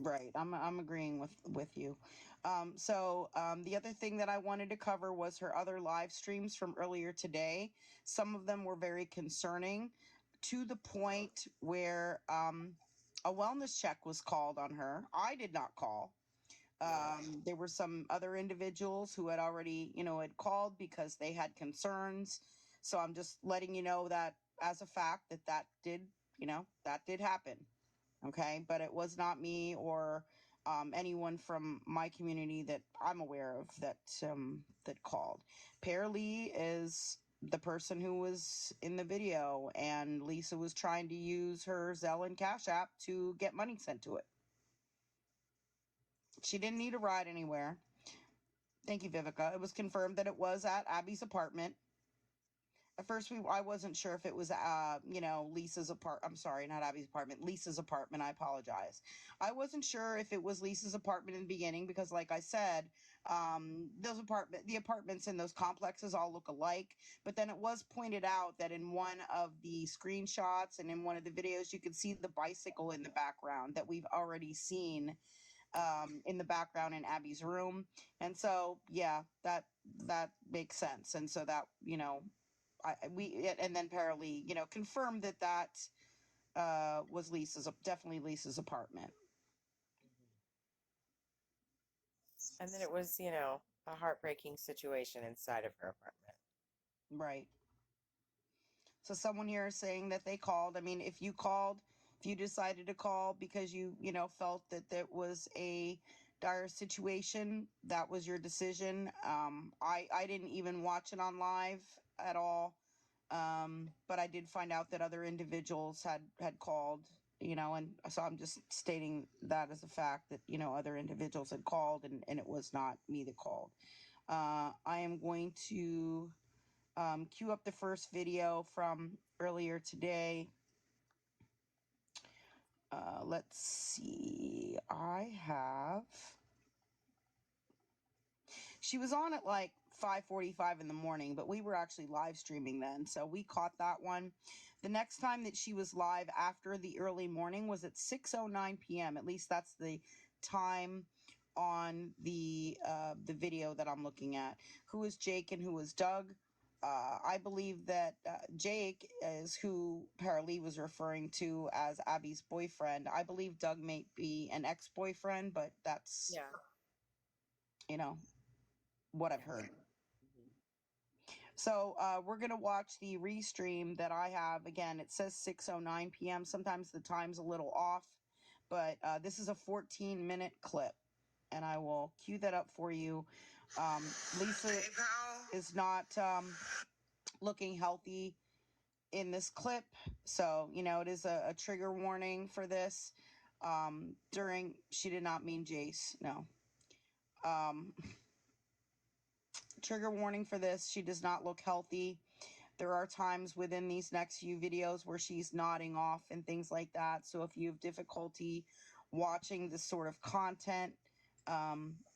Right. I'm agreeing with you. The other thing that I wanted to cover was her other live streams from earlier today. Some of them were very concerning, to the point where a wellness check was called on her. I did not call. There were some other individuals who had already, had called because they had concerns. So I'm just letting you know that as a fact that did happen. Okay, but it was not me or anyone from my community that I'm aware of that called. PERLE is the person who was in the video, and Lisa was trying to use her Zelle and Cash App to get money sent to it. She didn't need a ride anywhere. Thank you, Vivica. It was confirmed that it was at Abby's apartment. At first, I wasn't sure if it was, Lisa's apartment. I'm sorry, not Abby's apartment. Lisa's apartment. I apologize. I wasn't sure if it was Lisa's apartment in the beginning because, like I said, the apartments in those complexes all look alike. But then it was pointed out that in one of the screenshots and in one of the videos, you could see the bicycle in the background that we've already seen in the background in Abby's room. And so, yeah, that makes sense. And so that, and then PERLE, confirmed that was definitely Lisa's apartment. And then it was, a heartbreaking situation inside of her apartment. Right. So someone here is saying that they called. I mean, if you decided to call because you felt that there was a dire situation, that was your decision. I didn't even watch it on live at all. But I did find out that other individuals had called, and so I'm just stating that as a fact that, other individuals had called and it was not me that called. I am going to cue up the first video from earlier today. Let's see. She was on at like 5:45 in the morning, but we were actually live streaming then, so we caught that one. The next time that she was live after the early morning was at 6:09 p.m. At least that's the time on the video that I'm looking at. Who is Jake and who is Doug? I believe that Jake is who Paralee was referring to as Abby's boyfriend. I believe Doug may be an ex-boyfriend, but that's, you know, what I've heard. So we're going to watch the restream that I have. Again, it says 6:09 p.m. Sometimes the time's a little off, but this is a 14-minute clip, and I will cue that up for you. Lisa is not looking healthy in this clip, so, you know, it is a trigger warning for this. She did not mean Jace, no. Trigger warning for this. She does not look healthy. There are times within these next few videos where she's nodding off and things like that. So if you have difficulty watching this sort of content,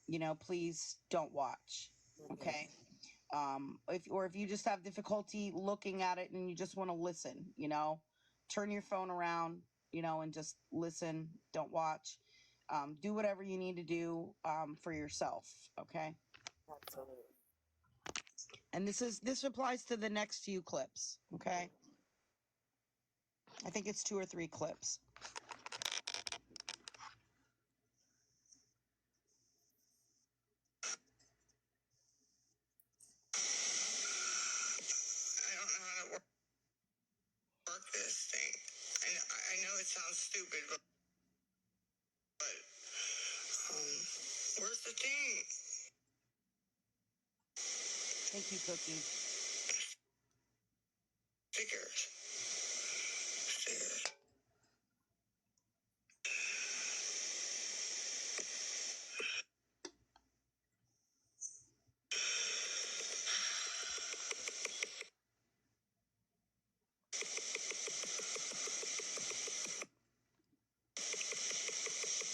you know, please don't watch. Okay. If you just have difficulty looking at it and you just want to listen, you know, turn your phone around, you know, and just listen. Don't watch. Do whatever you need to do for yourself. Okay. Absolutely. And this applies to the next few clips, okay? I think it's 2 or 3 clips. I don't know how to work this thing. And I know it sounds stupid, but where's the thing? Thank you, Cookie. Stickers.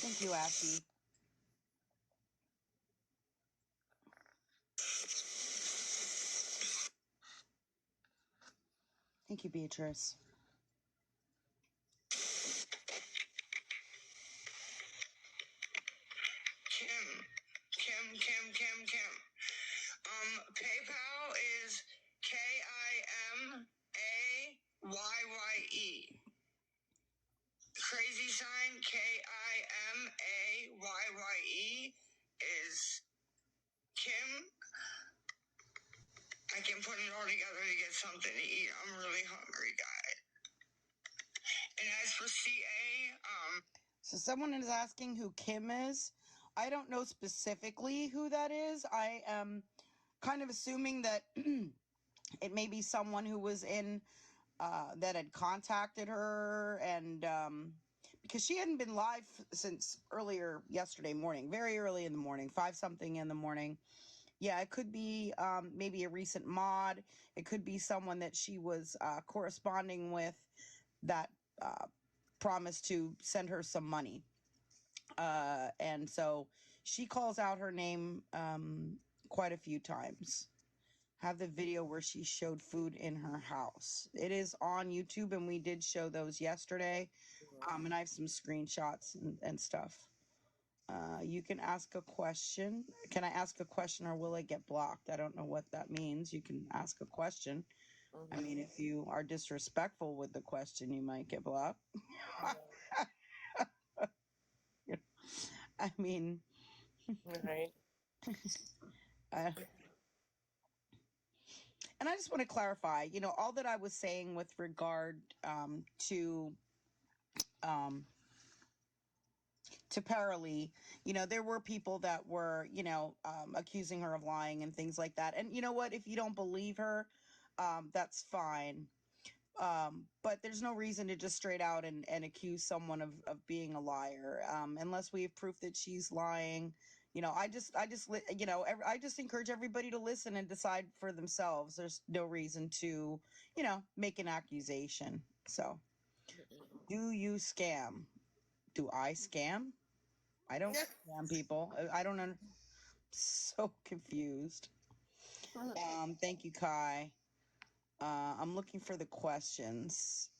Thank you, Ashley. Thank you, Beatrice. Kim. PayPal is KIMAYYE. Crazy sign KIMAYYE is Kim. I can put it all together to get something to eat. I'm really hungry, guys. And as for CA, So someone is asking who Kim is. I don't know specifically who that is. I am kind of assuming that it may be someone who was in that had contacted her, and because she hadn't been live since earlier yesterday morning, very early in the morning, 5-something in the morning. Yeah, it could be maybe a recent mod. It could be someone that she was corresponding with that promised to send her some money. And so she calls out her name quite a few times. Have the video where she showed food in her house. It is on YouTube, and we did show those yesterday. And I have some screenshots and stuff. You can ask a question. Can I ask a question, or will I get blocked? I don't know what that means. You can ask a question. I mean, if you are disrespectful with the question, you might get blocked. I mean, Right. And I just want to clarify, you know, all that I was saying with regard to Paralee, you know, there were people that were, you know, accusing her of lying and things like that. And you know what? If you don't believe her, that's fine. But there's no reason to just straight out and accuse someone of being a liar, unless we have proof that she's lying. You know, I just, you know, I just encourage everybody to listen and decide for themselves. There's no reason to, you know, make an accusation. So, do you scam? Do I scam? I don't scam people. I don't know. So confused. Thank you, Kai. I'm looking for the questions.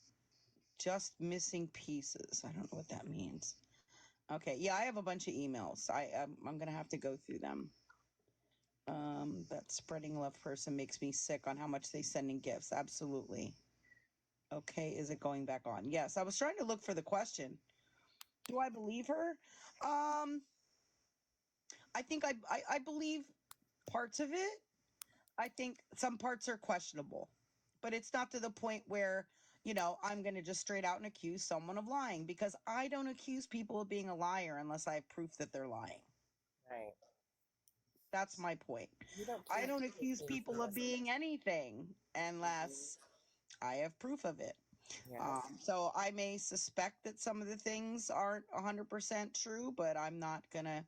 Just missing pieces. I don't know what that means. Okay, yeah, I have a bunch of emails. I'm gonna have to go through them. That spreading love person makes me sick on how much they send in gifts. Absolutely. Okay, is it going back on? Yes, I was trying to look for the question. Do I believe her? I think I believe parts of it. I think some parts are questionable, but it's not to the point where, I'm going to just straight out and accuse someone of lying, because I don't accuse people of being a liar unless I have proof that they're lying. Right. That's my point. You don't I don't accuse people of being anything unless I have proof of it. Yes. So I may suspect that some of the things aren't 100% true, but I'm not going to,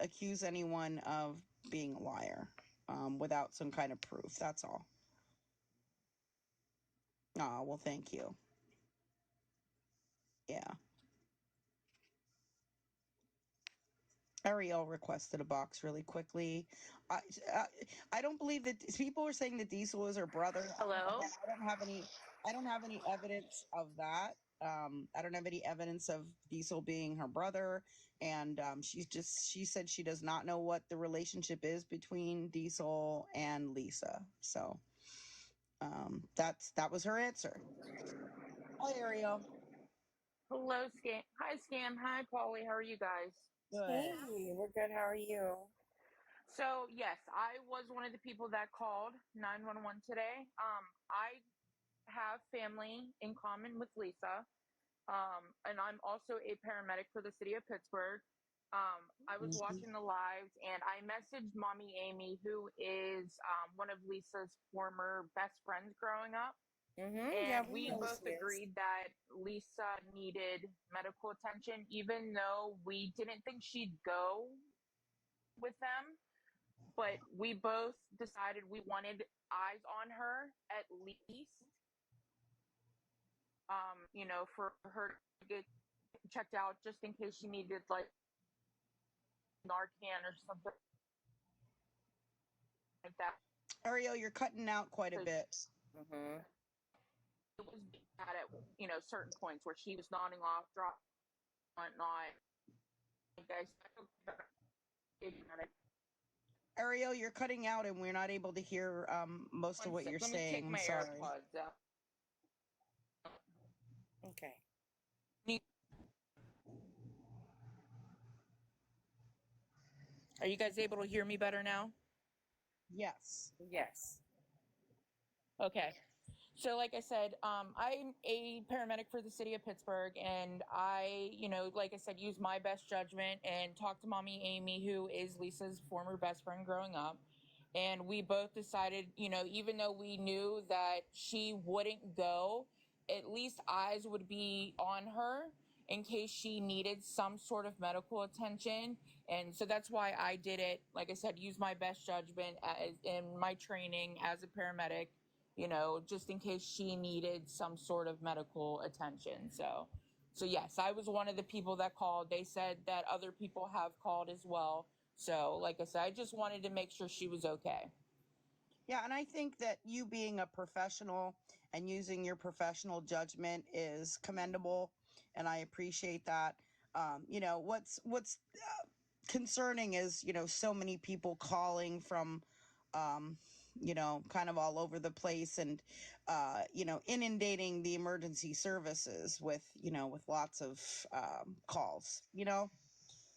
accuse anyone of being a liar without some kind of proof. That's all. Oh, well, thank you. Yeah. Ariel requested a box really quickly. I, I, I don't believe that people are saying that Diesel is her brother. Hello? Again, I don't have any evidence of that. I don't have any evidence of Diesel being her brother, and she said she does not know what the relationship is between Diesel and Lisa. So that was her answer. Hi, Ariel. Hello, Scam. Hi, Scam. Hi, Polly. How are you guys? Good. Hey, we're good. How are you? So, yes, I was one of the people that called 911 today. I have family in common with Lisa, and I'm also a paramedic for the city of Pittsburgh. I was watching the lives, and I messaged Mommy Amy, who is one of Lisa's former best friends growing up. Yeah, And we we know who both she is. agreed that Lisa needed medical attention, even though we didn't think she'd go with them. But we both decided we wanted eyes on her at least, for her to get checked out just in case she needed like Narcan or something like that. Ariel, you're cutting out quite a bit. Mm-hmm. It was bad at certain points where she was nodding off, drop, whatnot. Guys, Ariel, you're cutting out and we're not able to hear most of what you're Let me saying. take I'm my sorry. AirPods out. Okay. Are you guys able to hear me better now? Yes. Yes. Okay. So, like I said, I'm a paramedic for the city of Pittsburgh, and I, like I said, use my best judgment and talk to Mommy Amy, who is Lisa's former best friend growing up. And we both decided, even though we knew that she wouldn't go, at least eyes would be on her in case she needed some sort of medical attention. And so that's why I did it. Like I said, use my best judgment in my training as a paramedic, just in case she needed some sort of medical attention. So yes, I was one of the people that called. They said that other people have called as well. So, like I said, I just wanted to make sure she was okay. Yeah, and I think that you being a professional and using your professional judgment is commendable, and I appreciate that. What's concerning is so many people calling from kind of all over the place, and inundating the emergency services with lots of calls.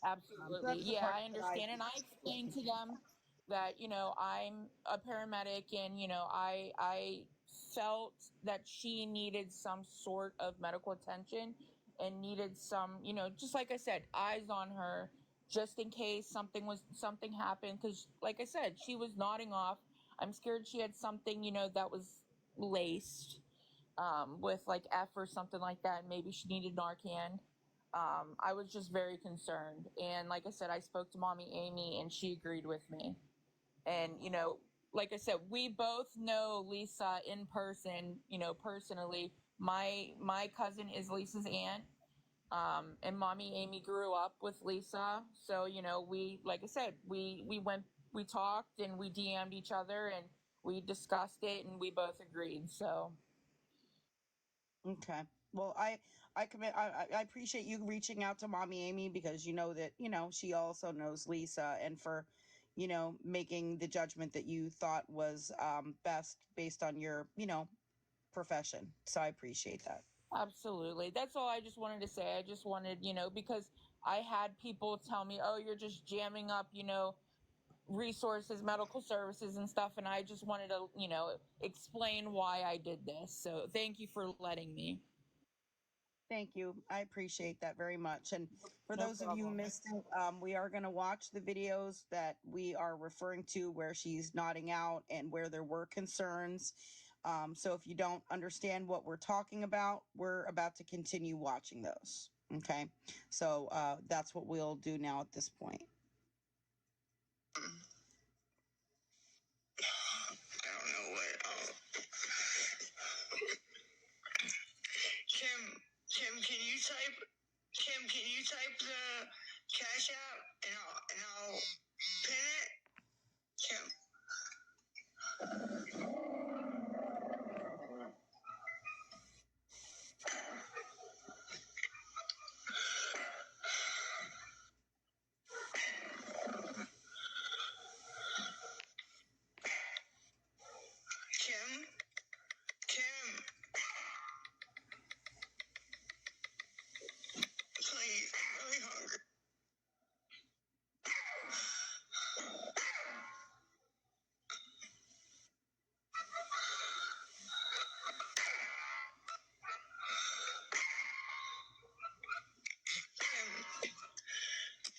Absolutely. That's the Yeah, part I that I understand. And I explained to them that, I'm a paramedic and, I felt that she needed some sort of medical attention and needed some, just like I said, eyes on her just in case something happened. Cause like I said, she was nodding off. I'm scared she had something, that was laced with like F or something like that. Maybe she needed Narcan. I was just very concerned. And like I said, I spoke to Mommy Amy and she agreed with me. And, like I said, we both know Lisa in person, personally. My cousin is Lisa's aunt. And Mommy Amy grew up with Lisa. So, like I said, we talked and we DM'd each other and we discussed it and we both agreed. So. Okay. Well, I commit. I appreciate you reaching out to Mommy Amy, because you know that she also knows Lisa, and for making the judgment that you thought was best based on your profession. So I appreciate that. Absolutely. That's all I just wanted to say. I just wanted, because I had people tell me, oh, you're just jamming up, resources, medical services and stuff. And I just wanted to, explain why I did this. So thank you for letting me. Thank you. I appreciate that very much. And for No those of you who problem. missed it, we are going to watch the videos that we are referring to where she's nodding out and where there were concerns. So if you don't understand what we're talking about, we're about to continue watching those. Okay. So that's what we'll do now at this point. I don't know what. Kim, can you type the Cash App and I'll pin it? Kim. Kim, please, I'm really hungry. Kim,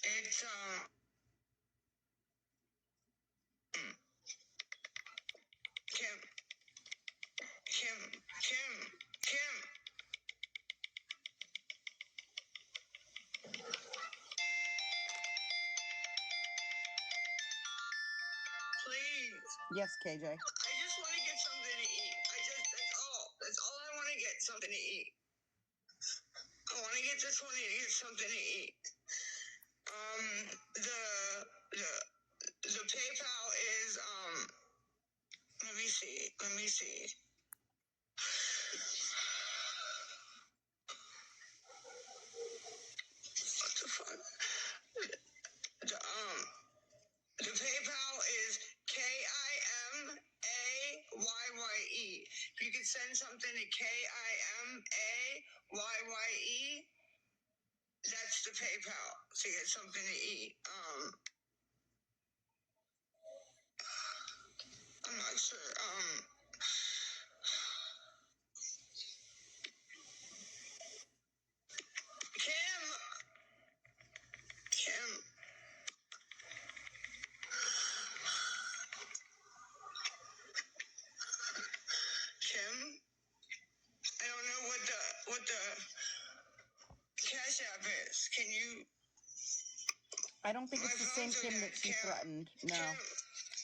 it's Kim, Kim. Please. Yes, KJ. I just want to get something to eat. That's all I want to get, something to eat. I want to get this one to get something to eat. The PayPal is, let me see. What the fuck? The PayPal is KIMAYYE. If you could send something to KIMAYYE, that's the PayPal to get something to eat. I'm not sure. Kim, I don't know what the Cash App is. Can you? I don't think it's the same Kim that she threatened. No.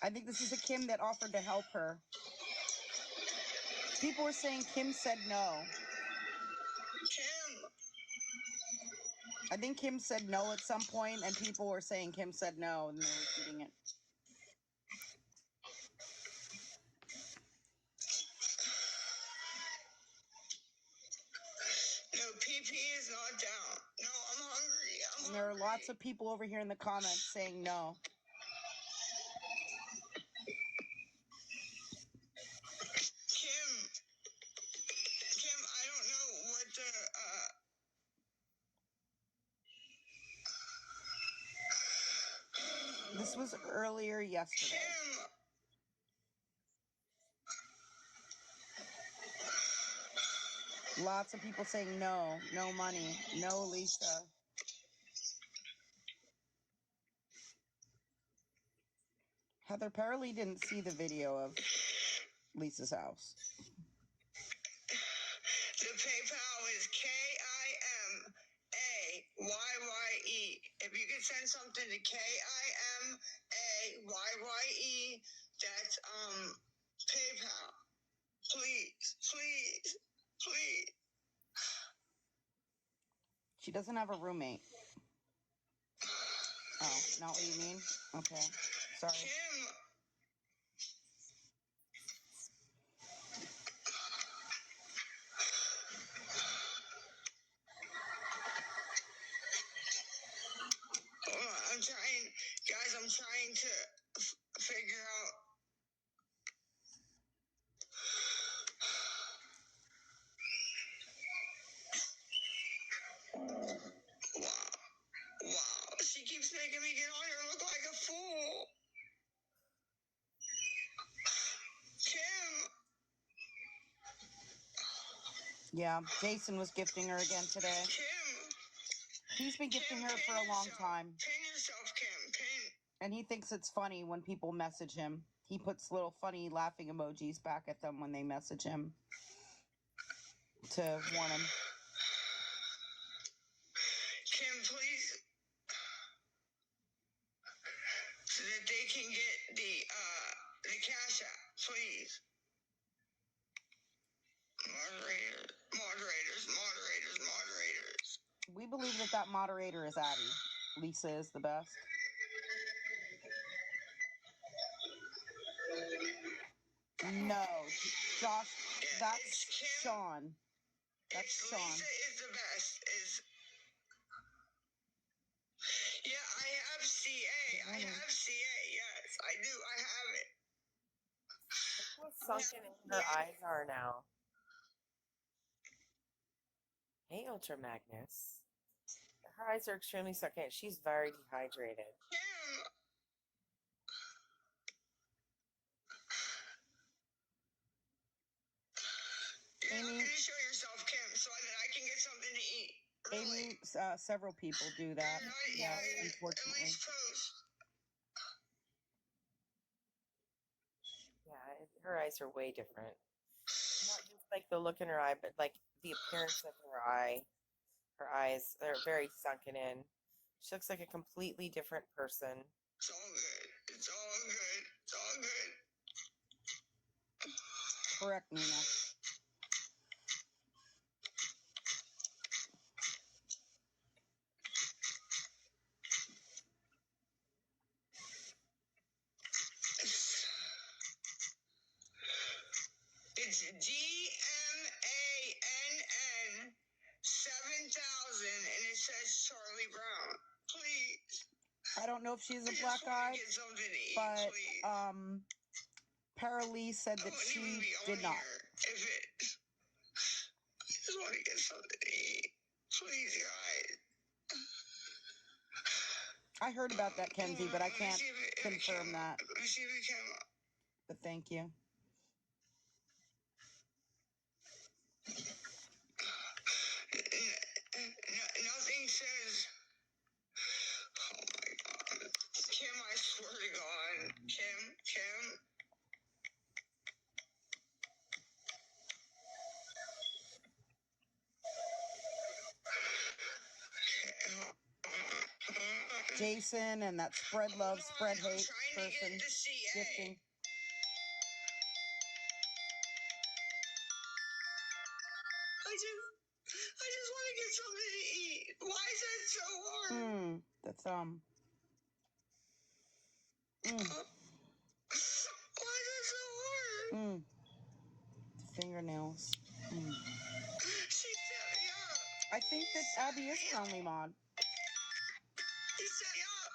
I think this is a Kim that offered to help her. People were saying Kim said no. I think Kim said no at some point, and people were saying Kim said no, and they were repeating it. No, PP is not down. No, I'm hungry. There are lots of people over here in the comments saying no. Kim, I don't know what the, This was earlier yesterday. Lots of people saying no, no money, no Lisa. Heather Parley didn't see the video of Lisa's house. The PayPal is KIMAYYE. If you could send something to KIMAYYE, that's PayPal. Please. She doesn't have a roommate. Oh, not what you mean? Okay. Sorry. trying to figure out. Wow. She keeps making me get on here look like a fool. Kim. Yeah, Jason was gifting her again today. Kim. He's been gifting her for a long time. Pin yourself, Kim. Pin. And he thinks it's funny when people message him. He puts little funny laughing emojis back at them when they message him to warn him. Kim, please. So that they can get the cash app, please. Moderators. We believe that moderator is Abby. Lisa is the best. No, Josh, that's Sean. That's Sean. Lisa is the best. Yeah, I have CA. Yes, I do. I have it. Look how sunken in her eyes are now. Hey, Ultra Magnus. Her eyes are extremely sunken. She's very dehydrated. You're not going to show yourself, Kim, so that I can get something to eat. Really? Amy, several people do that. Yeah, unfortunately. At least post. Yeah, her eyes are way different. Not just like the look in her eye, but like the appearance of her eye. Her eyes are very sunken in. She looks like a completely different person. It's all good. It's all good. It's all good. Correct, Nina. It's GMANN 7000 and it says Charlie Brown. Please. I don't know if she's a black eye, but Paralee said that she did not. If it, I just want to get something to eat. Please, guys. I heard about that, Kenzie, but I can't confirm that. Let me see if it came up. But thank you. Nothing says. Oh my God, Kim! I swear to God, Kim. Jason and that spread love, spread hate person gifting. I just want to get something to eat. Why is that so hard? That's Why is that so hard? Fingernails. She set me up. I think that Abby is her only mod. She set me up.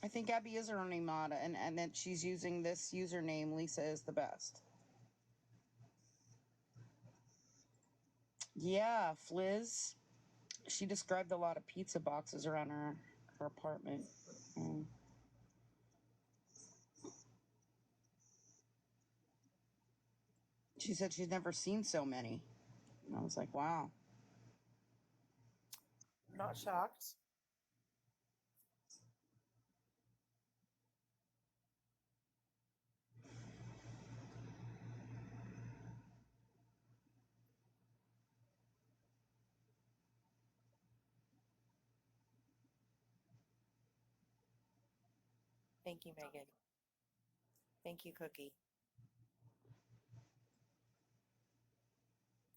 I think Abby is her only mod, and that she's using this username, Lisa is the best. Yeah, Fliz. She described a lot of pizza boxes around her apartment. She said she's never seen so many. And I was like, wow. Not shocked. Thank you, Megan. Thank you, Cookie.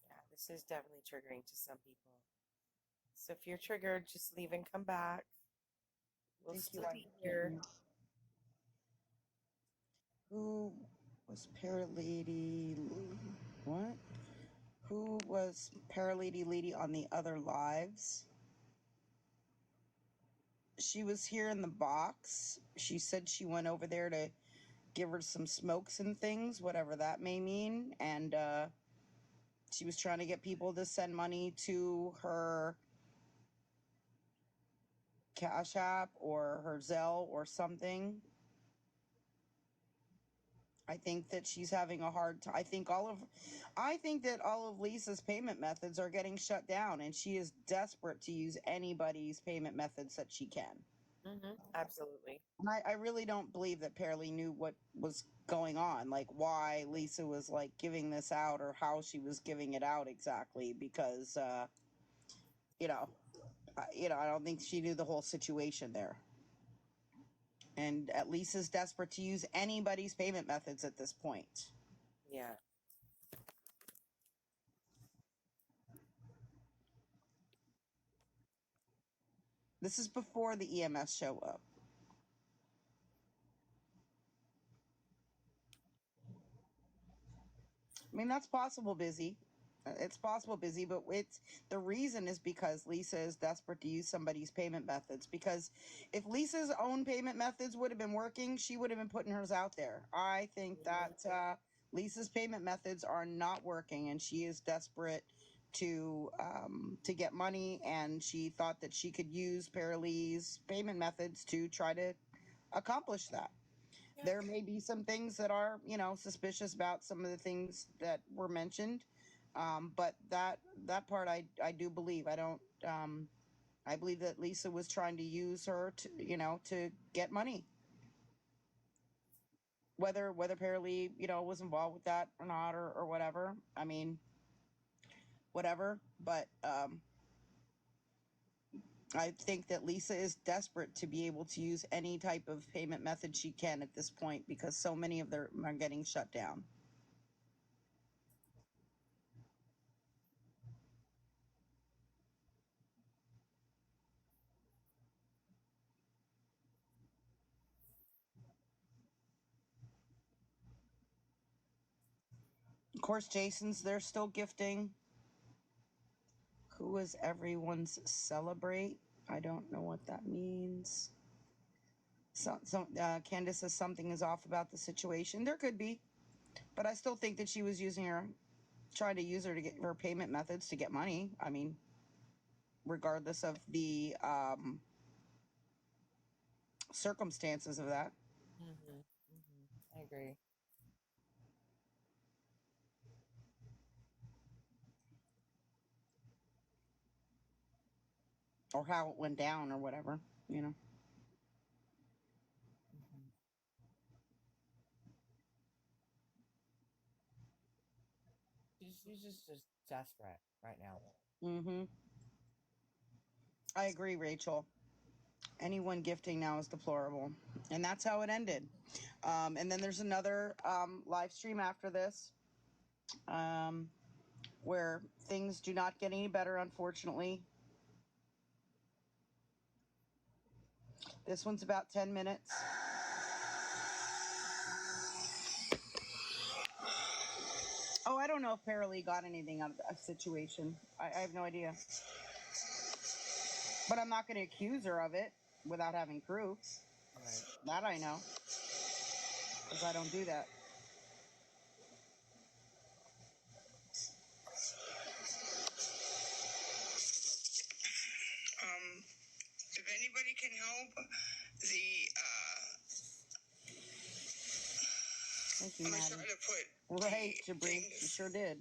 Yeah, this is definitely triggering to some people. So if you're triggered, just leave and come back. We'll still be here. Who was Paralady? What? Who was Paralady Lady on the other lives? she was here in the box. She said she went over there to give her some smokes and things, whatever that may mean. And she was trying to get people to send money to her Cash App or her Zelle or something. I think that she's having a hard time. I think that all of Lisa's payment methods are getting shut down, and she is desperate to use anybody's payment methods that she can. Absolutely. And I really don't believe that PERLE knew what was going on, like why Lisa was like giving this out or how she was giving it out exactly, because I don't think she knew the whole situation there. And Lisa's desperate to use anybody's payment methods at this point. Yeah. This is before the EMS show up. I mean, that's possible, Busy. It's possible, Busy, but the reason is because Lisa is desperate to use somebody's payment methods. Because if Lisa's own payment methods would have been working, she would have been putting hers out there. I think that Lisa's payment methods are not working, and she is desperate to get money, and she thought that she could use PERLE's payment methods to try to accomplish that. There may be some things that are, suspicious about some of the things that were mentioned. But that part I do believe. I believe that Lisa was trying to use her to get money. Whether PERLE, was involved with that or not, or whatever. I mean, whatever. But I think that Lisa is desperate to be able to use any type of payment method she can at this point, because so many of them are getting shut down. Of course, they're still gifting. Who is everyone's celebrate? I don't know what that means. Candace says something is off about the situation. There could be, but I still think that she was trying to use her to get her payment methods to get money. I mean, regardless of the circumstances of that. I agree. Or how it went down or whatever, She's just desperate right now. I agree, Rachel. Anyone gifting now is deplorable. And that's how it ended. And then there's another live stream after this where things do not get any better, unfortunately. This one's about 10 minutes. Oh, I don't know if PERLE got anything out of that situation. I have no idea. But I'm not going to accuse her of it without having proof. Right. That I know. Because I don't do that. If anybody can help, Thank you, I'm Maddie. trying to put Right, Jabri. You sure did.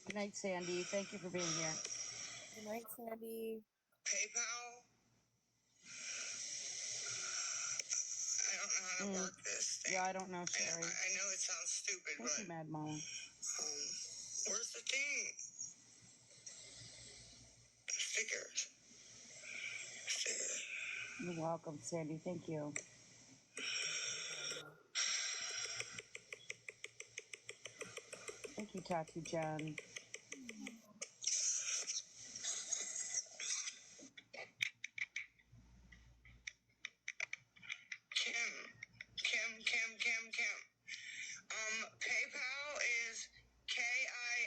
Good night, Sandy. Thank you for being here. Good night, Sandy. PayPal. I don't know how to work this thing. Yeah, I don't know, Sherry. I know it sounds stupid, Thank but you, Mad Mama. where's the thing? Stickers. You're welcome, Sandy. Thank you. Thank you, Tattoo Jen. Kim. PayPal is KIMAYYE.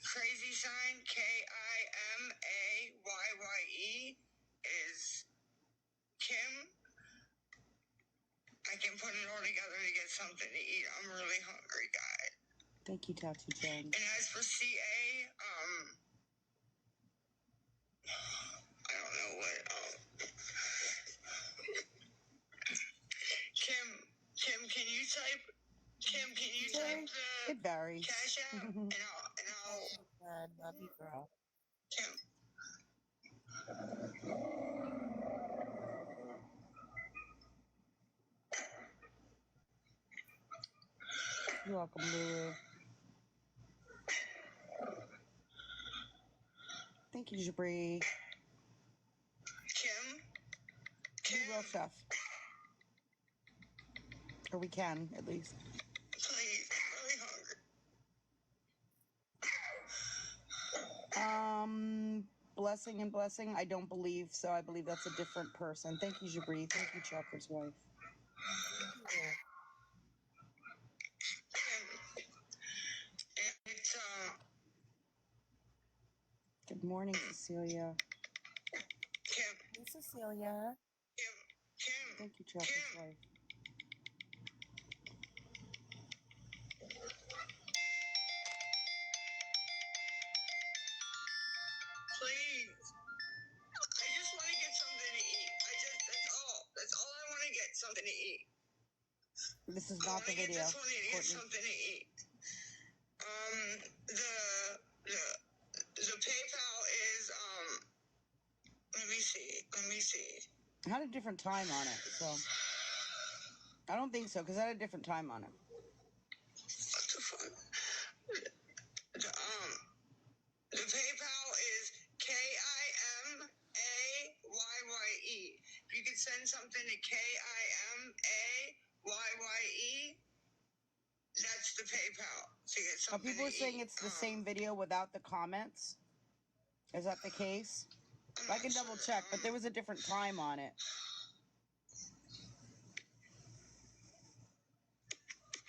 Crazy sign, KIMAYYE, is Kim. I can put it all together to get something to eat. I'm really hungry, guys. Thank you, Tattoo Jen. And as for CA, I don't know what. Kim, can you type? Kim, can you type the It varies. Cash App? and I'll. God, love you, girl. Kim. You're welcome, Lulu. Thank you, Jabri. Kim. We will, Chef. Or we can, at least. Please, I'm really hungry. Blessing and Blessing, I don't believe so. I believe that's a different person. Thank you, Jabri. Thank you, Chopper's wife. It's, Good morning, Cecilia. Kim. Hey, Cecilia. Kim. Thank you, Chopper's wife. Please. I just want to get something to eat. That's all I want to get, something to eat. This is not the video. I just wanted to get something to eat. The PayPal is, let me see. It had a different time on it, so. I don't think so, because it had a different time on it. What the fuck? The PayPal is KIMAYYE. If you could send something to KIMAYYE, that's the PayPal to get something. People are saying it's the same video without the comments. Is that the case? I can double check, but there was a different time on it.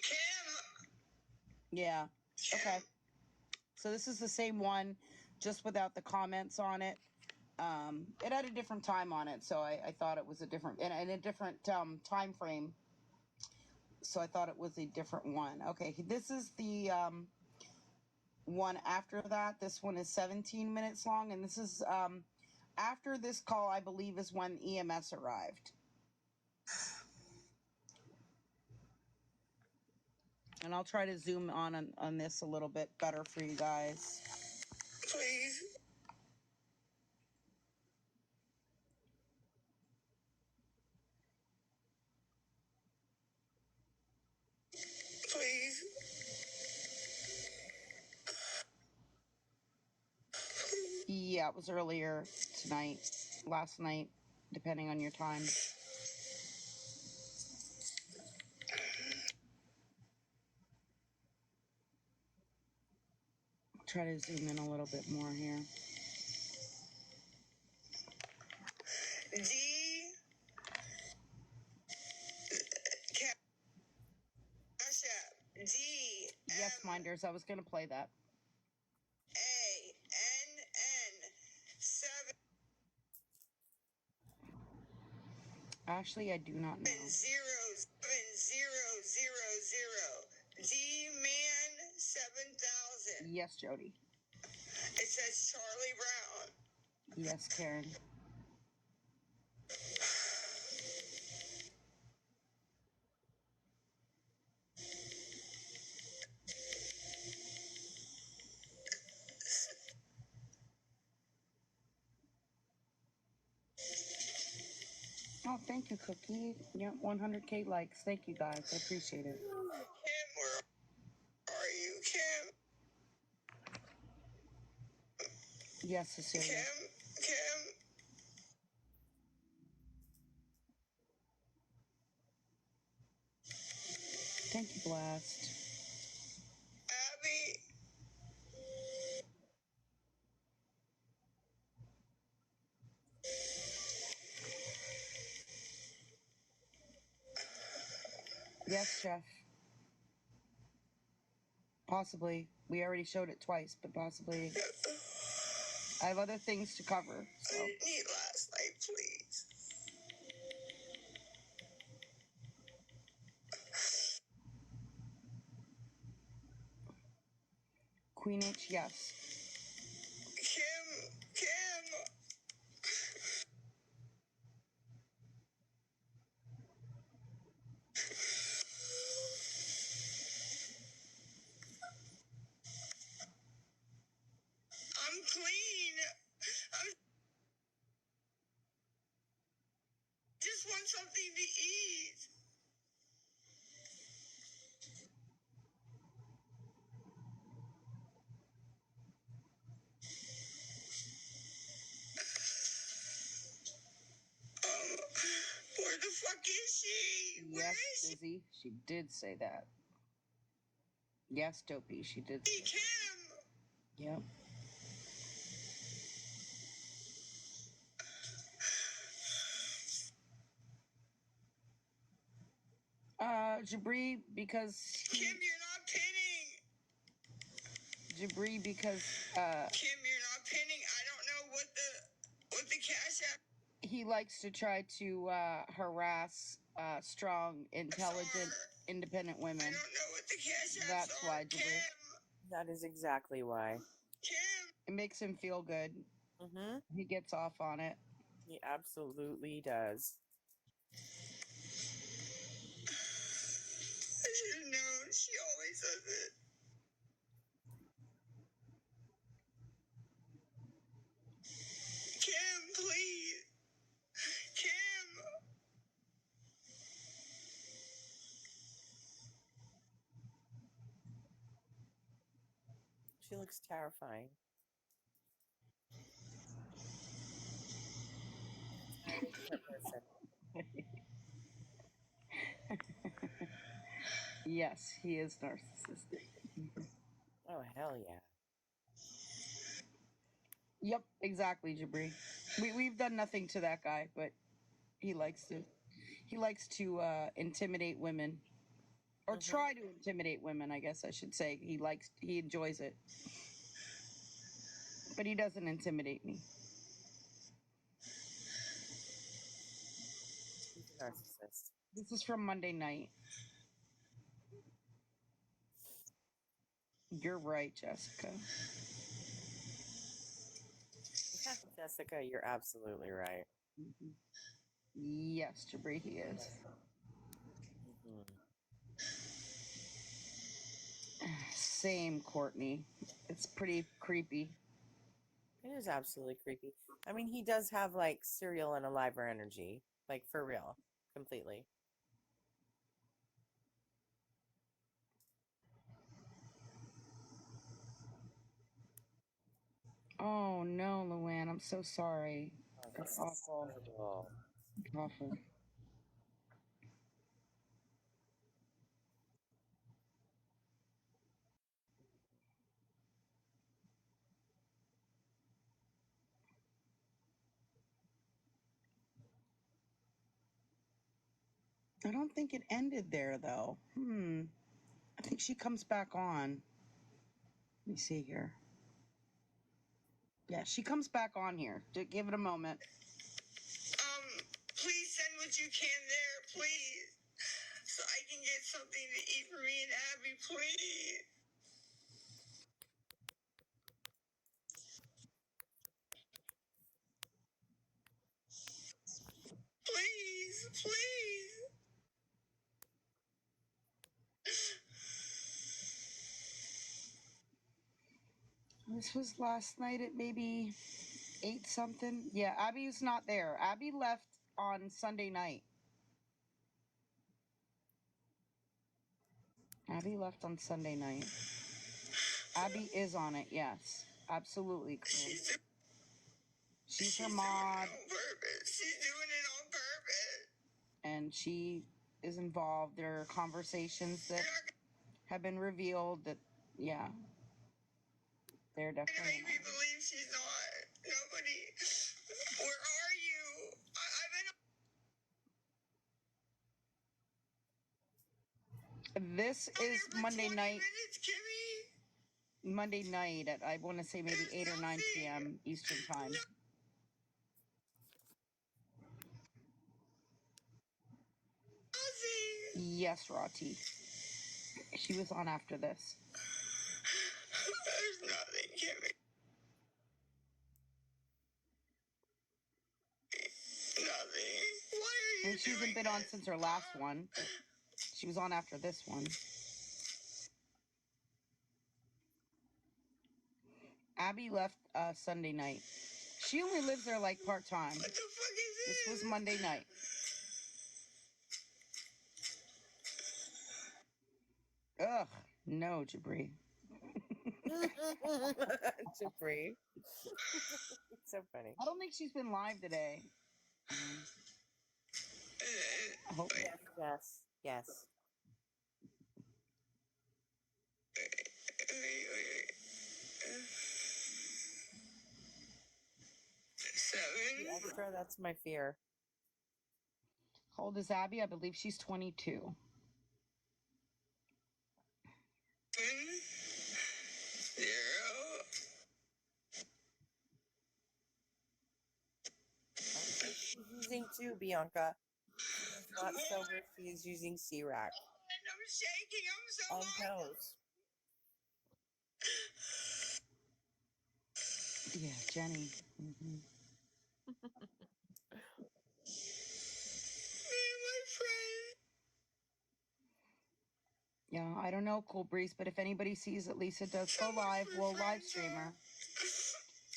Kim. Yeah. Okay. So this is the same one, just without the comments on it. It had a different time on it, so I thought it was a different and a different time frame. So I thought it was a different one. Okay, this is the one after that. This one is 17 minutes long, and this is after this call, I believe, is when EMS arrived. And I'll try to zoom on this a little bit better for you guys. Please. Please. Yeah, it was earlier tonight, last night, depending on your time. Try to zoom in a little bit more here. Yes, Minders, I was going to play that. ANN7. Actually, I do not know. 07000. D-Man 7000. Yes, Jody. It says Charlie Brown. Yes, Karen. Oh, thank you, Cookie. Yeah, 100K likes. Thank you, guys. I appreciate it. Kim, where are you, Kim? Yes, Cecilia. Kim. Thank you, Blast. Abby. Yes, Chef. Possibly. We already showed it twice, but possibly. I have other things to cover. So. I didn't eat last night, please. Queen H, yes. Kim. I'm clean. I just want something to eat. Where the fuck is she? Yes, Izzy, she did say that. Yes, Dopey, she did say Kim. That. Yep. Jabri, because Kim, you're not pinning. Jabri, because Kim, you're not pinning. I don't know what the cash app. He likes to try to harass strong, intelligent, independent women. I don't know what the cash apps That's are. why, Jabri. That is exactly why. Kim. It makes him feel good. Mm-hmm. He gets off on it. He absolutely does. I should have known. She always does it. Kim, please. Kim. She looks terrifying. Entirely different person. Yes, he is narcissistic. Oh, hell yeah. Yep, exactly, Jabri. We've done nothing to that guy, but he likes to intimidate women. Or try to intimidate women, I guess I should say. He enjoys it. But he doesn't intimidate me. He's a narcissist. This is from Monday night. You're right, Jessica. Jessica, you're absolutely right. Mm-hmm. Yes, Jabri, he is. Mm-hmm. Same, Courtney. It's pretty creepy. It is absolutely creepy. I mean, he does have like Serial and Aliver energy, like for real, completely. Oh no, Luann, I'm so sorry. Oh, That's that's awful. horrible. Awful. I don't think it ended there though. I think she comes back on. Let me see here. Yeah, she comes back on here. Give it a moment. Please send what you can there, please. So I can get something to eat for me and Abby, please. Please, please. This was last night at maybe 8 something. Yeah, Abby's not there. Abby left on Sunday night. Abby left on Sunday night. Abby is on it, yes. Absolutely. She's her mod. She's doing it on purpose. And she is involved. There are conversations that have been revealed that, yeah. They're definitely. Make me believe she's not. Nobody. Where are you? I've been. This is Monday night. Minutes, Kimmy. Monday night at, I want to say, maybe 8 or 9 p.m. Eastern time. Yes, Rati. She was on after this. There's nothing, Kimmy. Nothing. Why are you And she hasn't been on since her last one. She was on after this one. Abby left Sunday night. She only lives there like part-time. What the fuck is This was Monday night. Ugh, no, Jabri. Jabri. It's so funny. I don't think she's been live today. I hope. Yes. Seven. Extra, that's my fear. How old is Abby? I believe she's 22. 0. She's using 2, Bianca. She is not sober. She is using C-Rack. I'm shaking. I'm so On hot. toes. Yeah, Jenny. Mm-hmm. Me and my friend. Yeah, I don't know, Cool Breeze, but if anybody sees that Lisa does go live, we'll live stream her.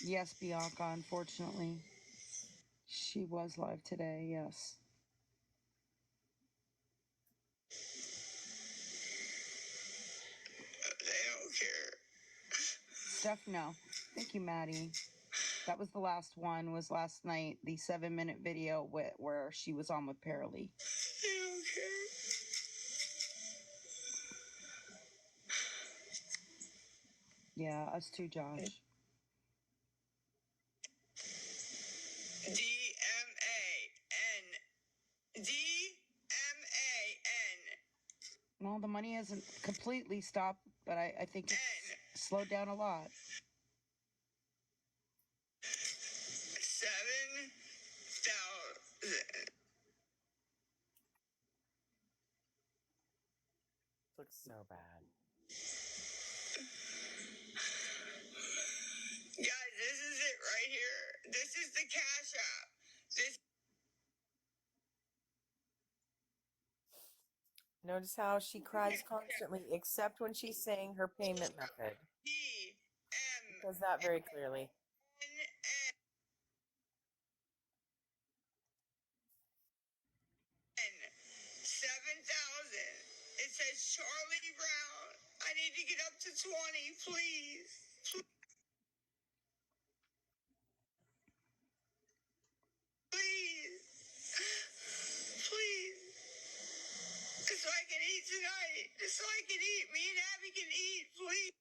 Yes, Bianca, unfortunately. She was live today, yes. They don't care. Steph, no. Thank you, Maddie. That was the last one, was last night, the 7-minute video where she was on with PERLE. They don't care. Yeah, us too, Josh. DMAN. DMAN. Well, the money hasn't completely stopped, but I think it's slowed down a lot. 7,000. Looks so bad. Guys, this is it right here. This is the Cash App. This. Notice how she cries constantly, except when she's saying her payment method. She does that very clearly. 7,000. It says Charlie Brown. I need to get up to 20, please. Please. Please. Just so I can eat tonight. Just so I can eat. Me and Abby can eat, please.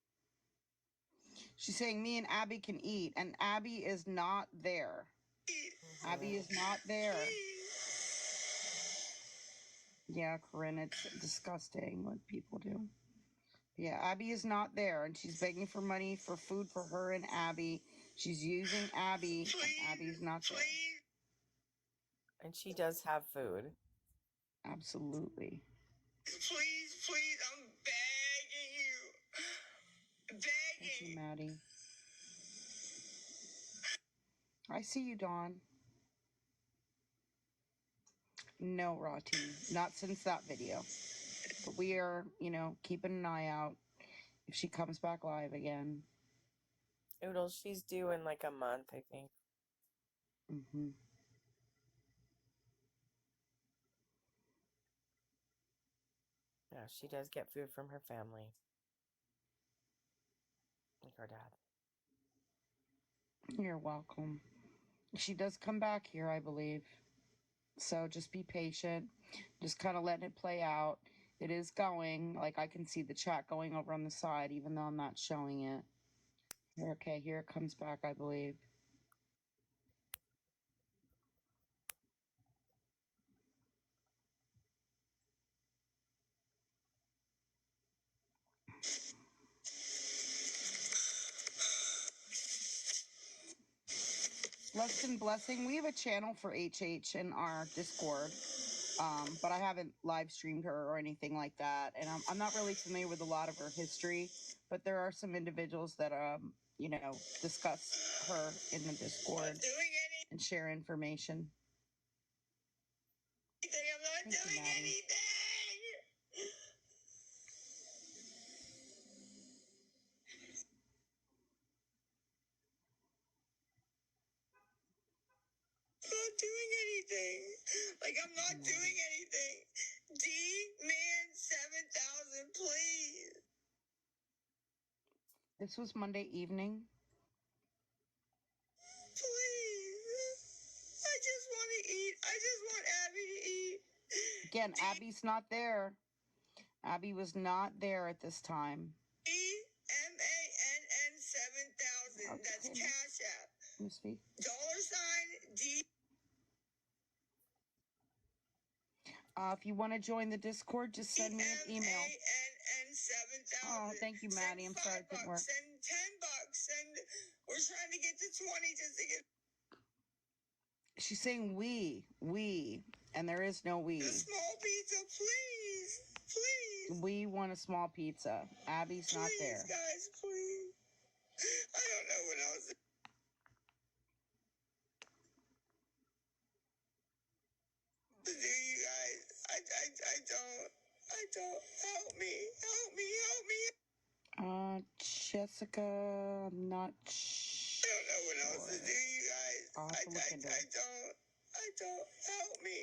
She's saying me and Abby can eat, and Abby is not there. Abby is not there. Yeah, Corinne, it's disgusting what people do. Yeah, Abby is not there, and she's begging for money for food for her and Abby. She's using Abby, and Abby's not there. And she does have food. Absolutely. Please, I'm begging you. Begging. Thank you, Maddie. I see you, Dawn. No, Rati. Not since that video. But we are, keeping an eye out if she comes back live again. Oodles, she's due in like a month, I think. Mm-hmm. Yeah, she does get food from her family. Like her dad. You're welcome. She does come back here, I believe. So just be patient. Just kind of letting it play out. It is going. Like, I can see the chat going over on the side, even though I'm not showing it. Okay, here it comes back, I believe. Lust and Blessing. We have a channel for HH in our Discord, but I haven't live streamed her or anything like that. And I'm not really familiar with a lot of her history, but there are some individuals that, you know, discuss her in the Discord and share information. I'm not doing anything. I'm not doing anything. Like, I'm not doing anything. D-Man 7000, please. This was Monday evening. Please. I just want to eat. I just want Abby to eat. Again, Abby's not there. Abby was not there at this time. D-M-A-N-N 7000. Okay. That's Cash App. Let me speak. $D. If you want to join the Discord, just send me an email. D-M-A-N-N 7000. Oh, thank you, Maddie. I'm sorry it didn't work. Send $10. We're trying to get to 20 just to get. She's saying we, and there is no we. A small pizza, please. Please. We want a small pizza. Abby's not there. Please, guys, please. I don't know what else. To do, you guys. I don't. Help me. Jessica, I'm not sure. I don't know what else to do, you guys. I'll have to look into it. I don't. Help me.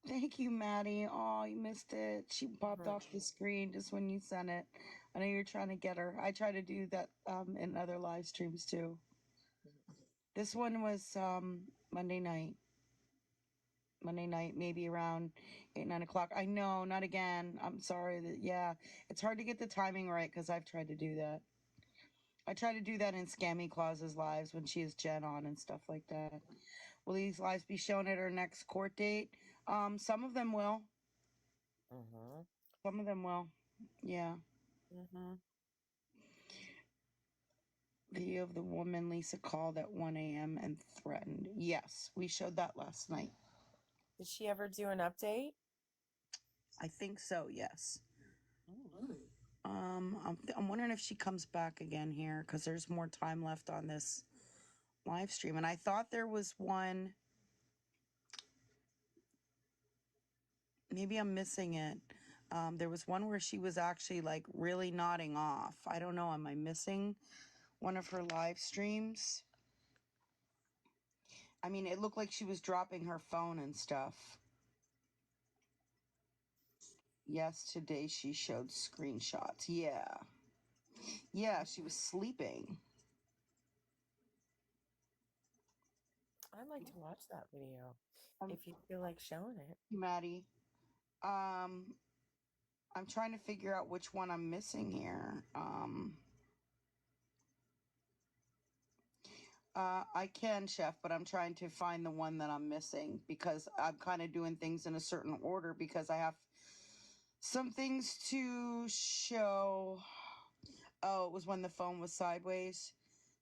Thank you, Maddie. Oh, you missed it. She popped off the screen just when you sent it. I know you're trying to get her. I try to do that in other live streams too. This one was Monday night. Maybe around 8, 9 o'clock. I know, not again. I'm sorry. Yeah, it's hard to get the timing right because I've tried to do that. I try to do that in Scammy Claus's lives when she has Jen on and stuff like that. Will these lives be shown at her next court date? Some of them will. Some of them will. Yeah. Video of the woman Lisa called at 1 a.m. and threatened. Yes, we showed that last night. Did she ever do an update? I think so, yes. I'm wondering if she comes back again here because there's more time left on this live stream. And I thought there was one. Maybe I'm missing it. There was one where she was actually like really nodding off. I don't know. Am I missing one of her live streams? I mean, it looked like she was dropping her phone and stuff. Yes, today she showed screenshots. Yeah. Yeah, she was sleeping. I'd like to watch that video if you feel like showing it. Maddie, I'm trying to figure out which one I'm missing here. I can, Chef, but I'm trying to find the one that I'm missing because I'm kind of doing things in a certain order because I have some things to show. Oh, it was when the phone was sideways.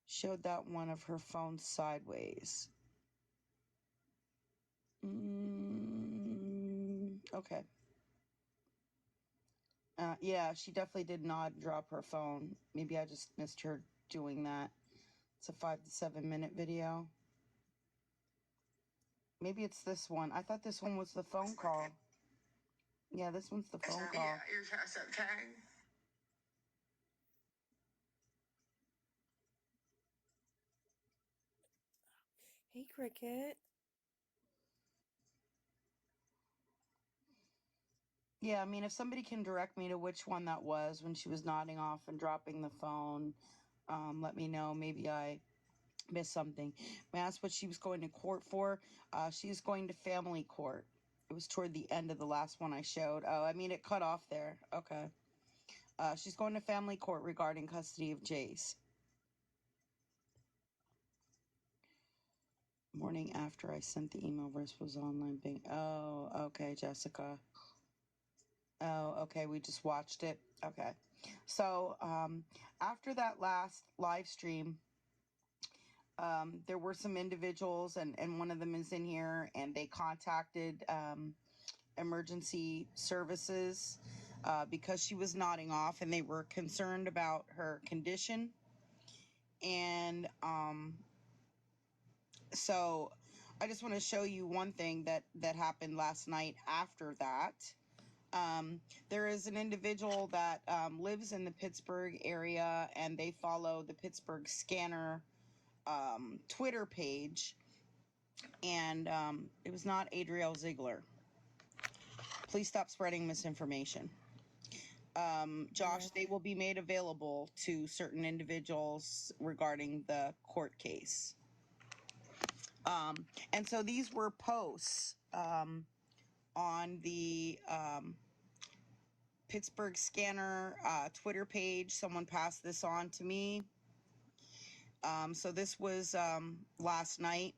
Showed that one of her phone sideways. Okay. Yeah, she definitely did not drop her phone. Maybe I just missed her doing that. It's a 5 to 7 minute video. Maybe it's this one. I thought this one was the phone call. Yeah, this one's the phone call. Yeah, your Cash App tag. Hey, Cricket. Yeah, I mean, if somebody can direct me to which one that was when she was nodding off and dropping the phone, let me know. Maybe I missed something. May I ask what she was going to court for? She's going to family court. It was toward the end of the last one I showed. Oh, I mean, it cut off there. Okay. She's going to family court regarding custody of Jace. Morning after I sent the email, verse was online being. Oh, okay, Jessica. Oh, okay. We just watched it. Okay. So after that last live stream, there were some individuals, and one of them is in here, and they contacted emergency services because she was nodding off, and they were concerned about her condition. And so I just want to show you one thing that happened last night after that. There is an individual that lives in the Pittsburgh area, and they follow the Pittsburgh Scanner Twitter page, and it was not Adrielle Ziegler. Please stop spreading misinformation. Josh, they will be made available to certain individuals regarding the court case. And so these were posts on the Pittsburgh Scanner Twitter page. Someone passed this on to me. So this was last night.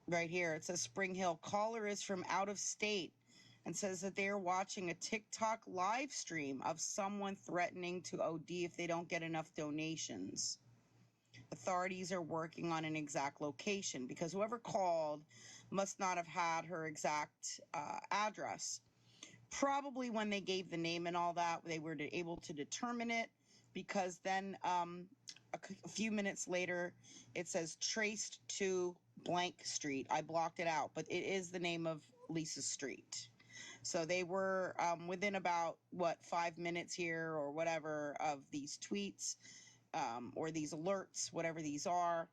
Right here, it says Spring Hill caller is from out of state and says that they are watching a TikTok live stream of someone threatening to OD if they don't get enough donations. Authorities are working on an exact location because whoever called must not have had her exact address. Probably when they gave the name and all that, they were able to determine it, because then a few minutes later, it says traced to blank street. I blocked it out, but it is the name of Lisa's street. So they were within about, 5 minutes here or whatever of these tweets or these alerts, whatever these are.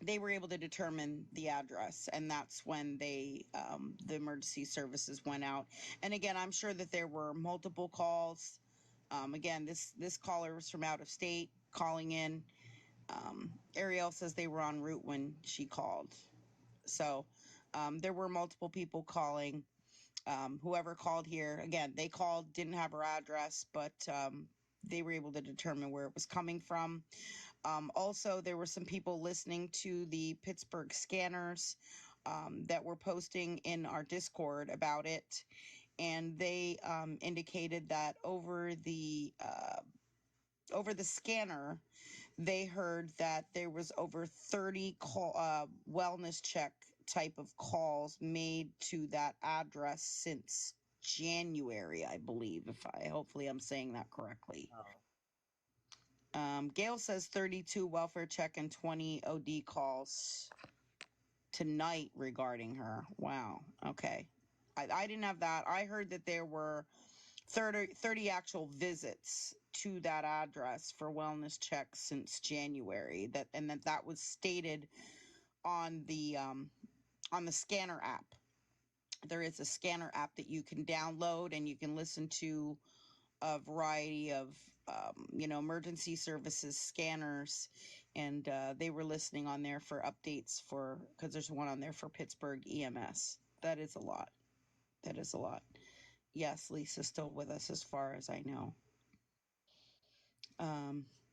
They were able to determine the address, and that's when the emergency services went out. And again, I'm sure that there were multiple calls. Again, this caller was from out of state calling in. Ariel says they were en route when she called. So there were multiple people calling. Whoever called here, again, they called, didn't have her address, but they were able to determine where it was coming from. Also, there were some people listening to the Pittsburgh Scanners that were posting in our Discord about it, and they indicated that over the scanner, they heard that there was over 30 wellness check type of calls made to that address since January, I believe. Hopefully I'm saying that correctly. Gail says 32 welfare check and 20 OD calls tonight regarding her. Wow. Okay. I didn't have that. I heard that there were 30 actual visits to that address for wellness checks since January. That was stated on the scanner app. There is a scanner app that you can download, and you can listen to a variety of emergency services scanners, and they were listening on there for updates because there's one on there for Pittsburgh EMS. That is a lot. Yes, Lisa's still with us as far as I know.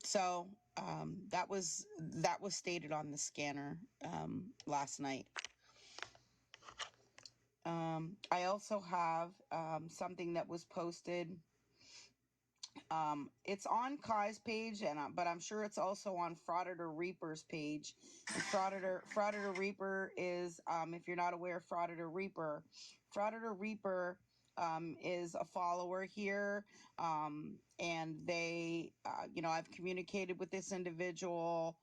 So that was stated on the scanner last night. I also have something that was posted. It's on Kai's page, but I'm sure it's also on Frauditor Reaper's page. And Frauditor Reaper is, if you're not aware of Frauditor Reaper is a follower here, and they, I've communicated with this individual.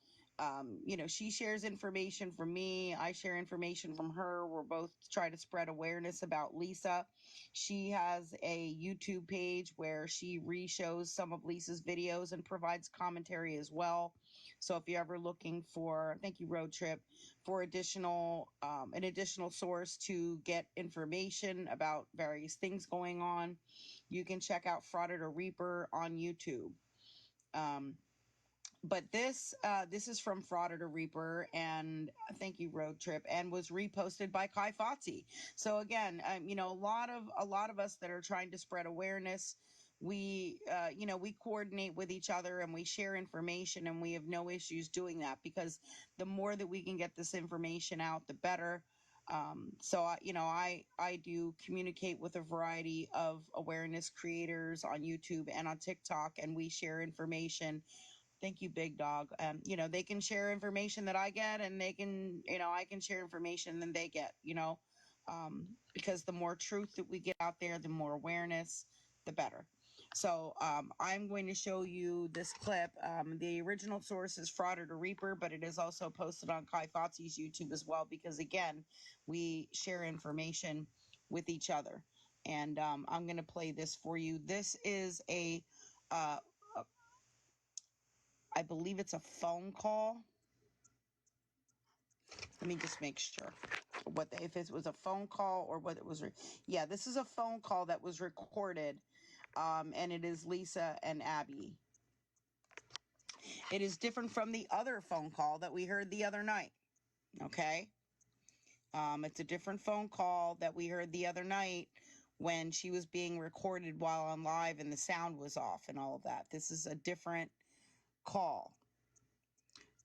She shares information from me. I share information from her. We're both trying to spread awareness about Lisa. She has a YouTube page where she re-shows some of Lisa's videos and provides commentary as well. So if you're ever looking for, thank you, Road Trip, for an additional source to get information about various things going on, you can check out Frauditor Reaper on YouTube. But this is from Frauditor Reaper, and thank you, Road Trip, and was reposted by Kai Fozzi. So again, a lot of us that are trying to spread awareness we we coordinate with each other and we share information, and we have no issues doing that, because the more that we can get this information out, the better. So I do communicate with a variety of awareness creators on YouTube and on TikTok, and we share information. Thank you, Big Dog. They can share information that I get, and they can, I can share information that they get, because the more truth that we get out there, the more awareness, the better. So I'm going to show you this clip. The original source is Frauder to Reaper, but it is also posted on Kai Fotzi's YouTube as well, because again, we share information with each other. And I'm going to play this for you. This is I believe it's a phone call. Let me just make sure if it was a phone call or what it was. Yeah, this is a phone call that was recorded, and it is Lisa and Abby. It is different from the other phone call that we heard the other night. Okay, it's a different phone call that we heard the other night when she was being recorded while on live and the sound was off and all of that. This is a different call.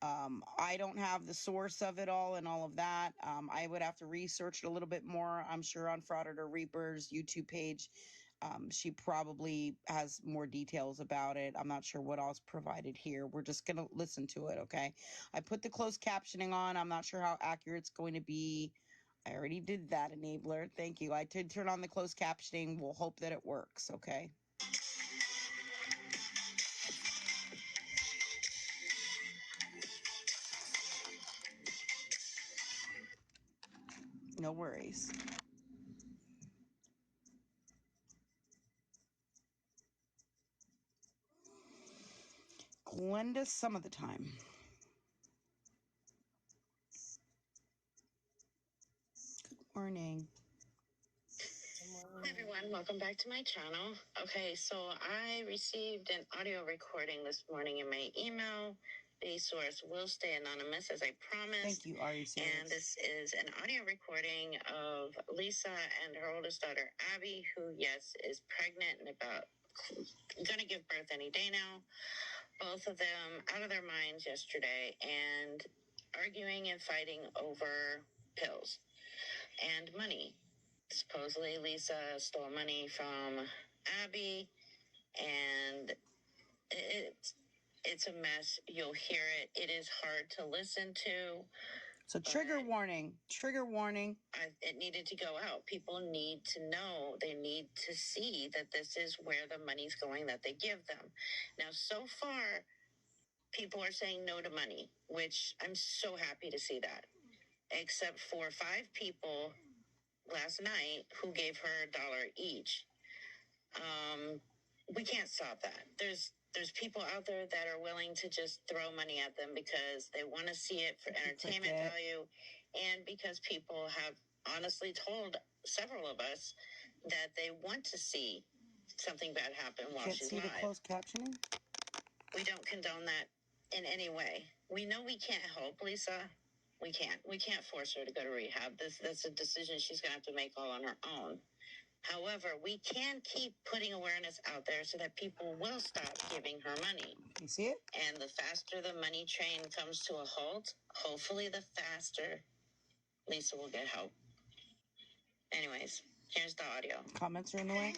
I don't have the source of it all and all of that. I would have to research it a little bit more. I'm sure on Frauder to Reaper's YouTube page, she probably has more details about it. I'm not sure what else provided here. We're just going to listen to it, okay? I put the closed captioning on. I'm not sure how accurate it's going to be. I already did that, Enabler. Thank you. I did turn on the closed captioning. We'll hope that it works, okay? No worries. Glenda some of the time. Good morning. Hi everyone, welcome back to my channel. Okay, so I received an audio recording this morning in my email. The source will stay anonymous, as I promised. Thank you, Ari. And this is an audio recording of Lisa and her oldest daughter, Abby, who, yes, is pregnant and about going to give birth any day now. Both of them out of their minds yesterday and arguing and fighting over pills and money. Supposedly Lisa stole money from Abby, and it's a mess. You'll hear it. It is hard to listen to. So trigger warning. Trigger warning. It needed to go out. People need to know. They need to see that this is where the money's going that they give them. Now, so far, people are saying no to money, which I'm so happy to see that. Except for 5 people last night who gave her $1 each. We can't stop that. There's people out there that are willing to just throw money at them because they want to see it for entertainment value, and because people have honestly told several of us that they want to see something bad happen while Can't she's see live. the closed captioning? We don't condone that in any way. We know we can't help Lisa. We can't. We can't force her to go to rehab. That's a decision she's going to have to make all on her own. However, we can keep putting awareness out there so that people will stop giving her money. You see it? And the faster the money train comes to a halt, hopefully the faster Lisa will get help. Anyways, here's the audio. Comments are in the way.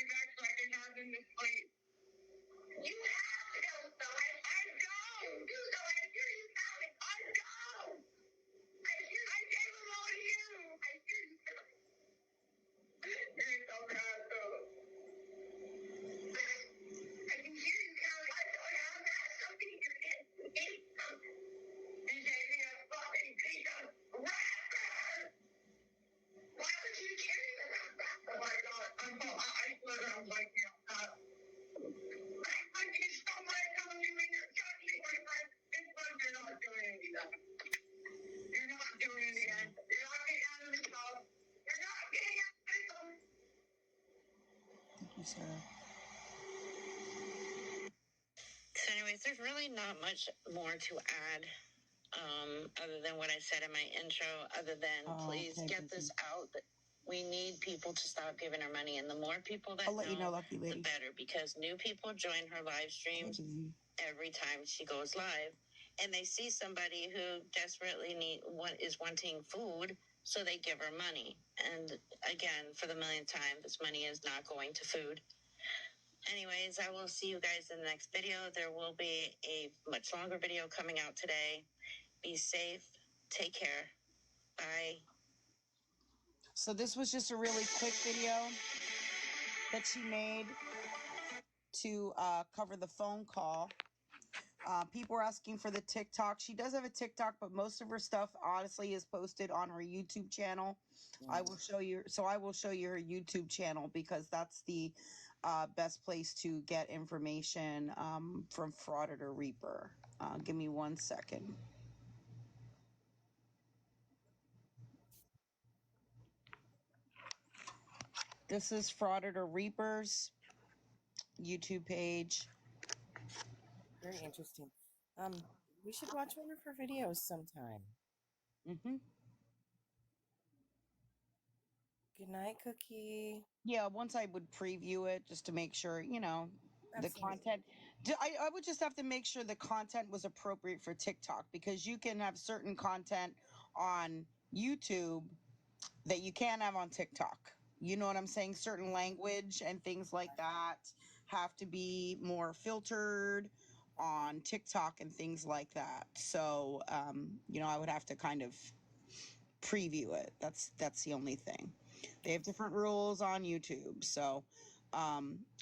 me back so I can have them to sleep. You have to go, so I go. You go, I hear you counting. I go. I gave them all to you. I hear you counting. You're so proud, though. I can hear you counting. I don't have that. Something you're getting. You gave me a fucking piece of wrapper. Why would you carry the wrapper? Oh my God. I swear I'm like, I can stop my telling you when you're touching my friend. It's like you're not doing any of that. You're not doing any of that. You're not getting out of this house. You're not getting out of this house. Thank you, Sarah. So anyways, there's really not much more to add other than what I said in my intro, other than please get this out. We need people to stop giving her money, and the more people that I'll let you know, Lucky the Lady. better, because new people join her live streams every time she goes live, and they see somebody who desperately is wanting food, so they give her money. And again, for the millionth time, this money is not going to food. Anyways, I will see you guys in the next video. There will be a much longer video coming out today. Be safe. Take care. Bye. So this was just a really quick video that she made to cover the phone call. People were asking for the TikTok. She does have a TikTok, but most of her stuff honestly is posted on her YouTube channel. I will show you. So I will show you her YouTube channel, because that's the best place to get information from Frauditor Reaper. Give me 1 second. This is Frauditor Reaper's YouTube page. Very interesting. We should watch one of her videos sometime. Mm-hmm. Good night, Cookie. Yeah, once I would preview it just to make sure, you know, Absolutely. the content. I would just have to make sure the content was appropriate for TikTok, because you can have certain content on YouTube that you can't have on TikTok. You know what I'm saying? Certain language and things like that have to be more filtered on TikTok and things like that. So, you know, I would have to kind of preview it. That's the only thing. They have different rules on YouTube. So,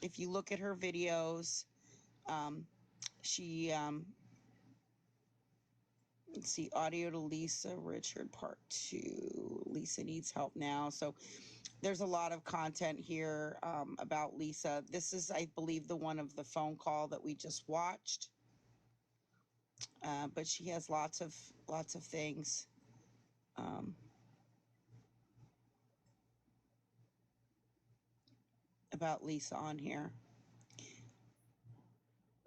if you look at her videos, she, let's see, audio to Lisa Richard part 2. Lisa needs help now. So there's a lot of content here about Lisa. This is, I believe, the one of the phone call that we just watched. But she has lots of things. About Lisa on here.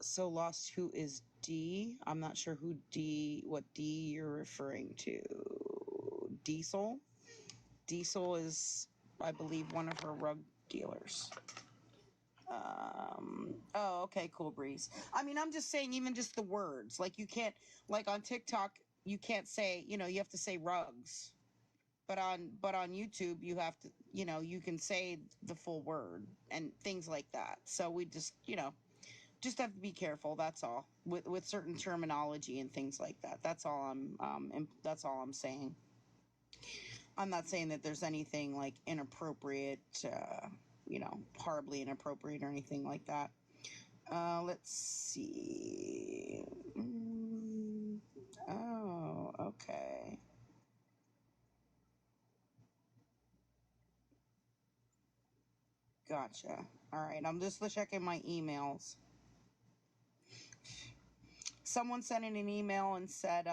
So lost, who is D? I'm not sure what D you're referring to. Diesel? Diesel is, I believe, one of her rug dealers. Oh, okay, cool, Breeze. I mean, I'm just saying, even just the words. Like, you can't, like on TikTok, you can't say, you know, you have to say rugs. But on YouTube, you have to, you know, you can say the full word and things like that. So we just, you know, just have to be careful. That's all, with certain terminology and things like that. That's all I'm saying. I'm not saying that there's anything like inappropriate, you know, horribly inappropriate or anything like that. Let's see. Oh, okay. Gotcha. All right. I'm just checking my emails. Someone sent in an email and said,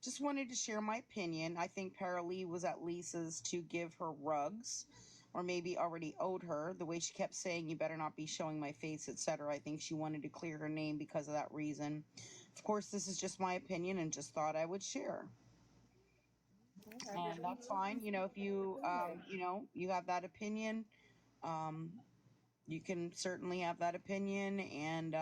just wanted to share my opinion. I think Paralee was at Lisa's to give her rugs, or maybe already owed her. The way she kept saying, you better not be showing my face, etc. I think she wanted to clear her name because of that reason. Of course, this is just my opinion and just thought I would share. And that's fine. You know, if you, you know, you have that opinion, you can certainly have that opinion. And,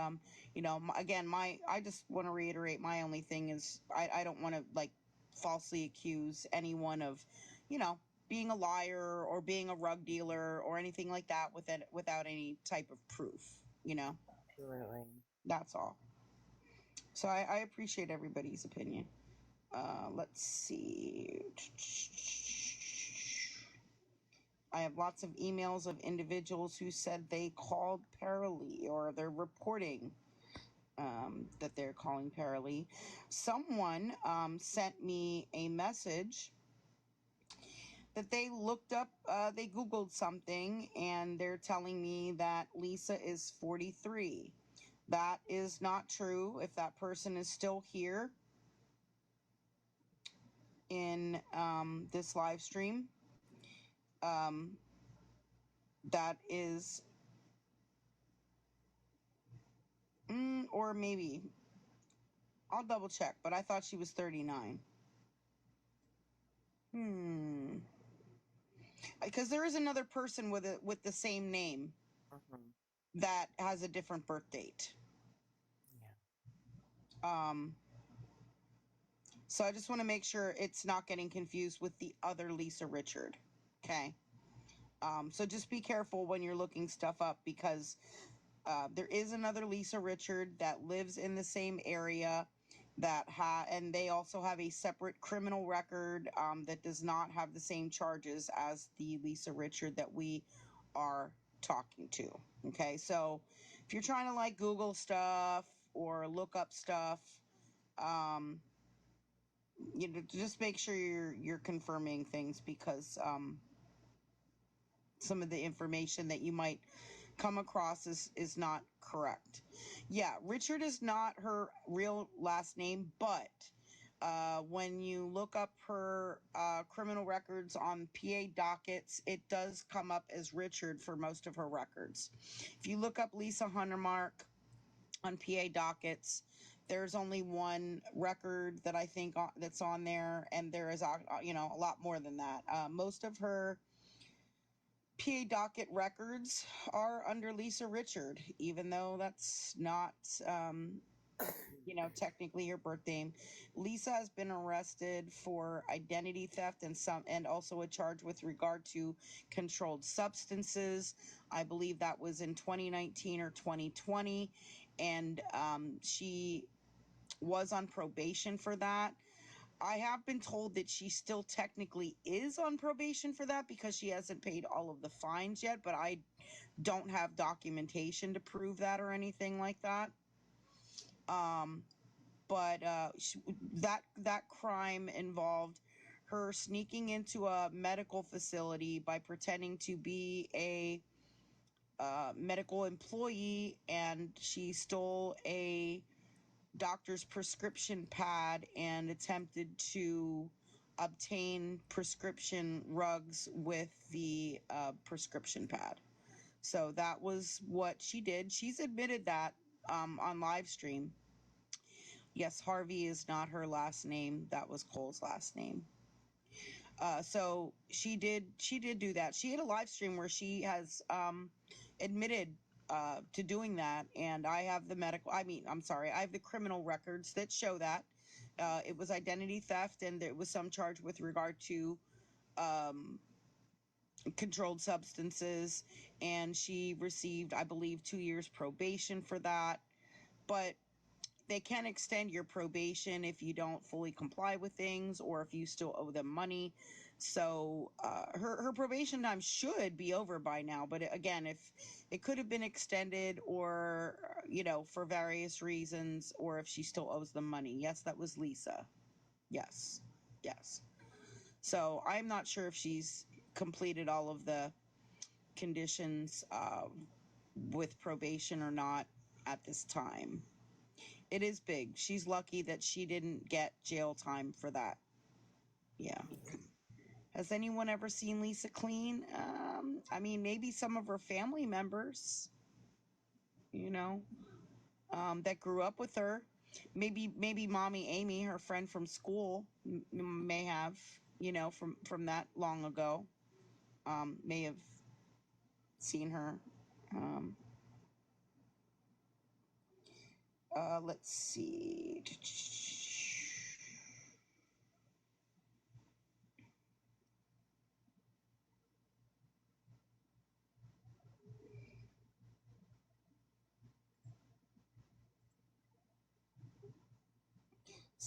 you know, again, I just want to reiterate, my only thing is I don't want to like falsely accuse anyone of, you know, being a liar or being a rug dealer or anything like that without any type of proof, you know? Absolutely. That's all. So I appreciate everybody's opinion. Let's see. I have lots of emails of individuals who said they called PERLE or they're reporting that they're calling PERLE. Someone sent me a message that they looked up, they Googled something, and they're telling me that Lisa is 43. That is not true. If that person is still here in this live stream, that is, or maybe, I'll double check, but I thought she was 39. Because there is another person with the same name that has a different birth date. So I just want to make sure it's not getting confused with the other Lisa Richard. Okay. So just be careful when you're looking stuff up, because there is another Lisa Richard that lives in the same area and they also have a separate criminal record that does not have the same charges as the Lisa Richard that we are talking to. Okay, so if you're trying to like Google stuff or look up stuff, you know, just make sure you're confirming things, because some of the information that you might come across is not correct. Yeah, Richard is not her real last name, but when you look up her criminal records on PA dockets, it does come up as Richard for most of her records. If you look up Lisa Huntermark on PA dockets, there's only one record that I think that's on there, and there is, you know, a lot more than that. Most of her PA docket records are under Lisa Richard, even though that's not, you know, technically her birth name. Lisa has been arrested for identity theft and also a charge with regard to controlled substances. I believe that was in 2019 or 2020, and she was on probation for that. I have been told that she still technically is on probation for that because she hasn't paid all of the fines yet, but I don't have documentation to prove that or anything like that. But that crime involved her sneaking into a medical facility by pretending to be a medical employee, and she stole a doctor's prescription pad and attempted to obtain prescription rugs with the prescription pad. So that was what she did. She's admitted that on live stream. Yes, Harvey is not her last name. That was Cole's last name. So she did do that. She had a live stream where she has admitted to doing that, and I have I have the criminal records that show that. It was identity theft, and there was some charge with regard to controlled substances, and she received, I believe, 2 years probation for that. But they can extend your probation if you don't fully comply with things or if you still owe them money. So her probation time should be over by now. But again, if it could have been extended, or, you know, for various reasons, or if she still owes them money. Yes, that was Lisa. Yes. Yes. So I'm not sure if she's completed all of the conditions with probation or not at this time. It is big. She's lucky that she didn't get jail time for that. Yeah. Has anyone ever seen Lisa clean? I mean, maybe some of her family members, you know, that grew up with her. Maybe Mommy Amy, her friend from school, may have, you know, from that long ago, may have seen her. Let's see.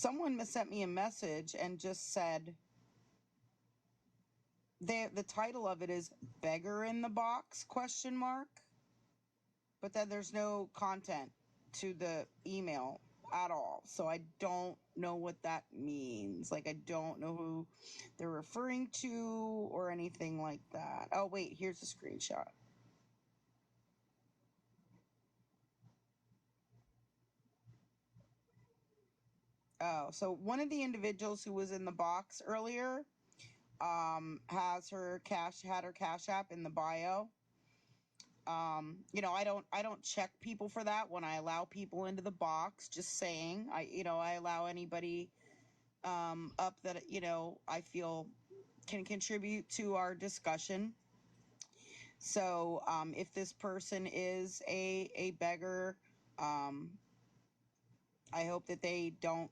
someone sent me a message and just said the title of it is "Beggar in the Box?" ? But then there's no content to the email at all. So I don't know what that means. Like, I don't know who they're referring to or anything like that. Oh, wait, here's a screenshot. Oh, so one of the individuals who was in the box earlier had her cash app in the bio. You know, I don't check people for that when I allow people into the box. Just saying, I allow anybody up that, you know, I feel can contribute to our discussion. So if this person is a beggar, I hope that they don't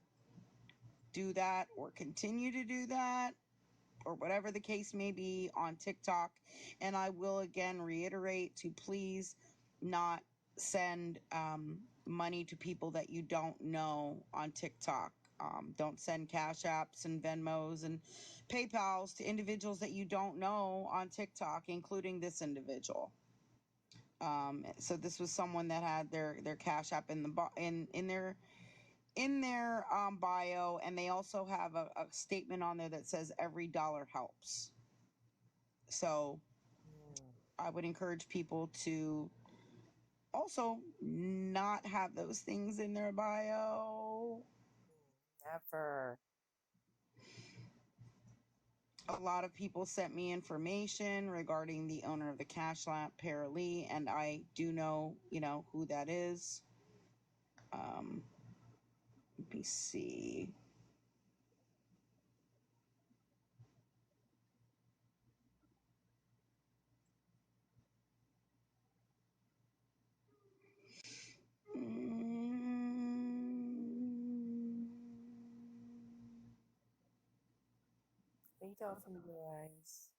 do that or continue to do that, or whatever the case may be on TikTok. And I will again reiterate to please not send money to people that you don't know on TikTok. Don't send Cash Apps and Venmos and PayPals to individuals that you don't know on TikTok, including this individual. So this was someone that had their Cash App in their bio, and they also have a statement on there that says every dollar helps. So I would encourage people to also not have those things in their bio. Never. A lot of people sent me information regarding the owner of the Cash App, PERLE, and I do know, you know, who that is. Let me see. Think off from your eyes.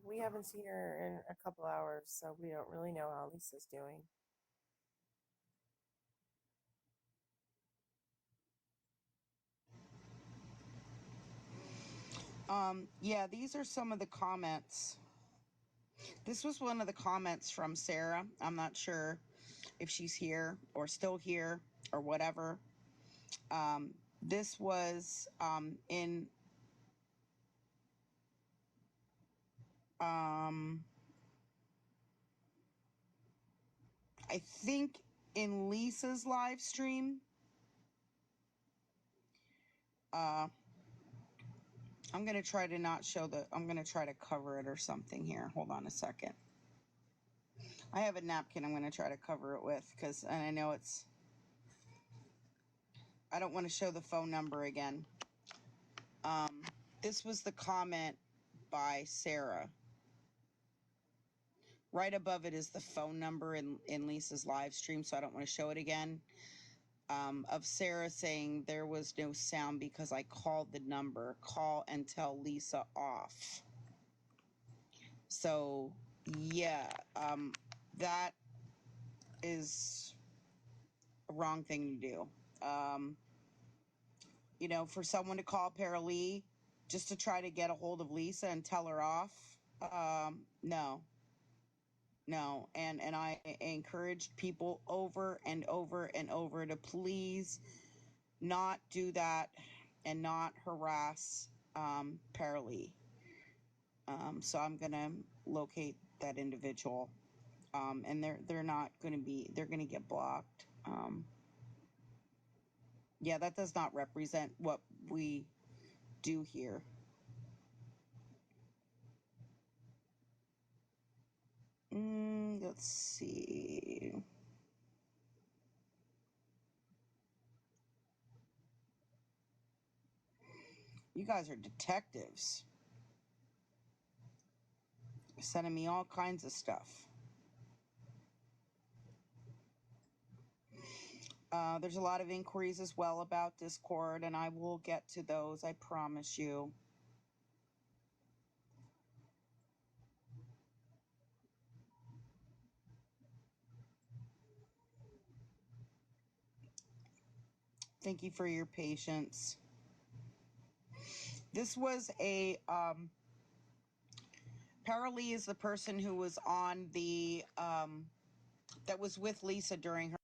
We haven't seen her in a couple hours, so we don't really know how Lisa's doing. Yeah, these are some of the comments. This was one of the comments from Sarah. I'm not sure if she's here or still here or whatever. This was in I think in Lisa's live stream. I'm going to try to not show I'm going to try to cover it or something here. Hold on a second. I have a napkin I'm going to try to cover it with, and I know I don't want to show the phone number again. This was the comment by Sarah. Right above it is the phone number in Lisa's live stream, so I don't want to show it again. Of Sarah saying there was no sound because I called the number. Call and tell Lisa off. So, yeah, that is a wrong thing to do. You know, for someone to call PERLE just to try to get a hold of Lisa and tell her off, no. And I encouraged people over and over and over to please not do that and not harass PERLE. So I'm gonna locate that individual, and they're not gonna be, they're gonna get blocked. Yeah, that does not represent what we do here. Let's see. You guys are detectives. Sending me all kinds of stuff. There's a lot of inquiries as well about Discord, and I will get to those, I promise you. Thank you for your patience. This was a Paralee is the person who was on the that was with Lisa during her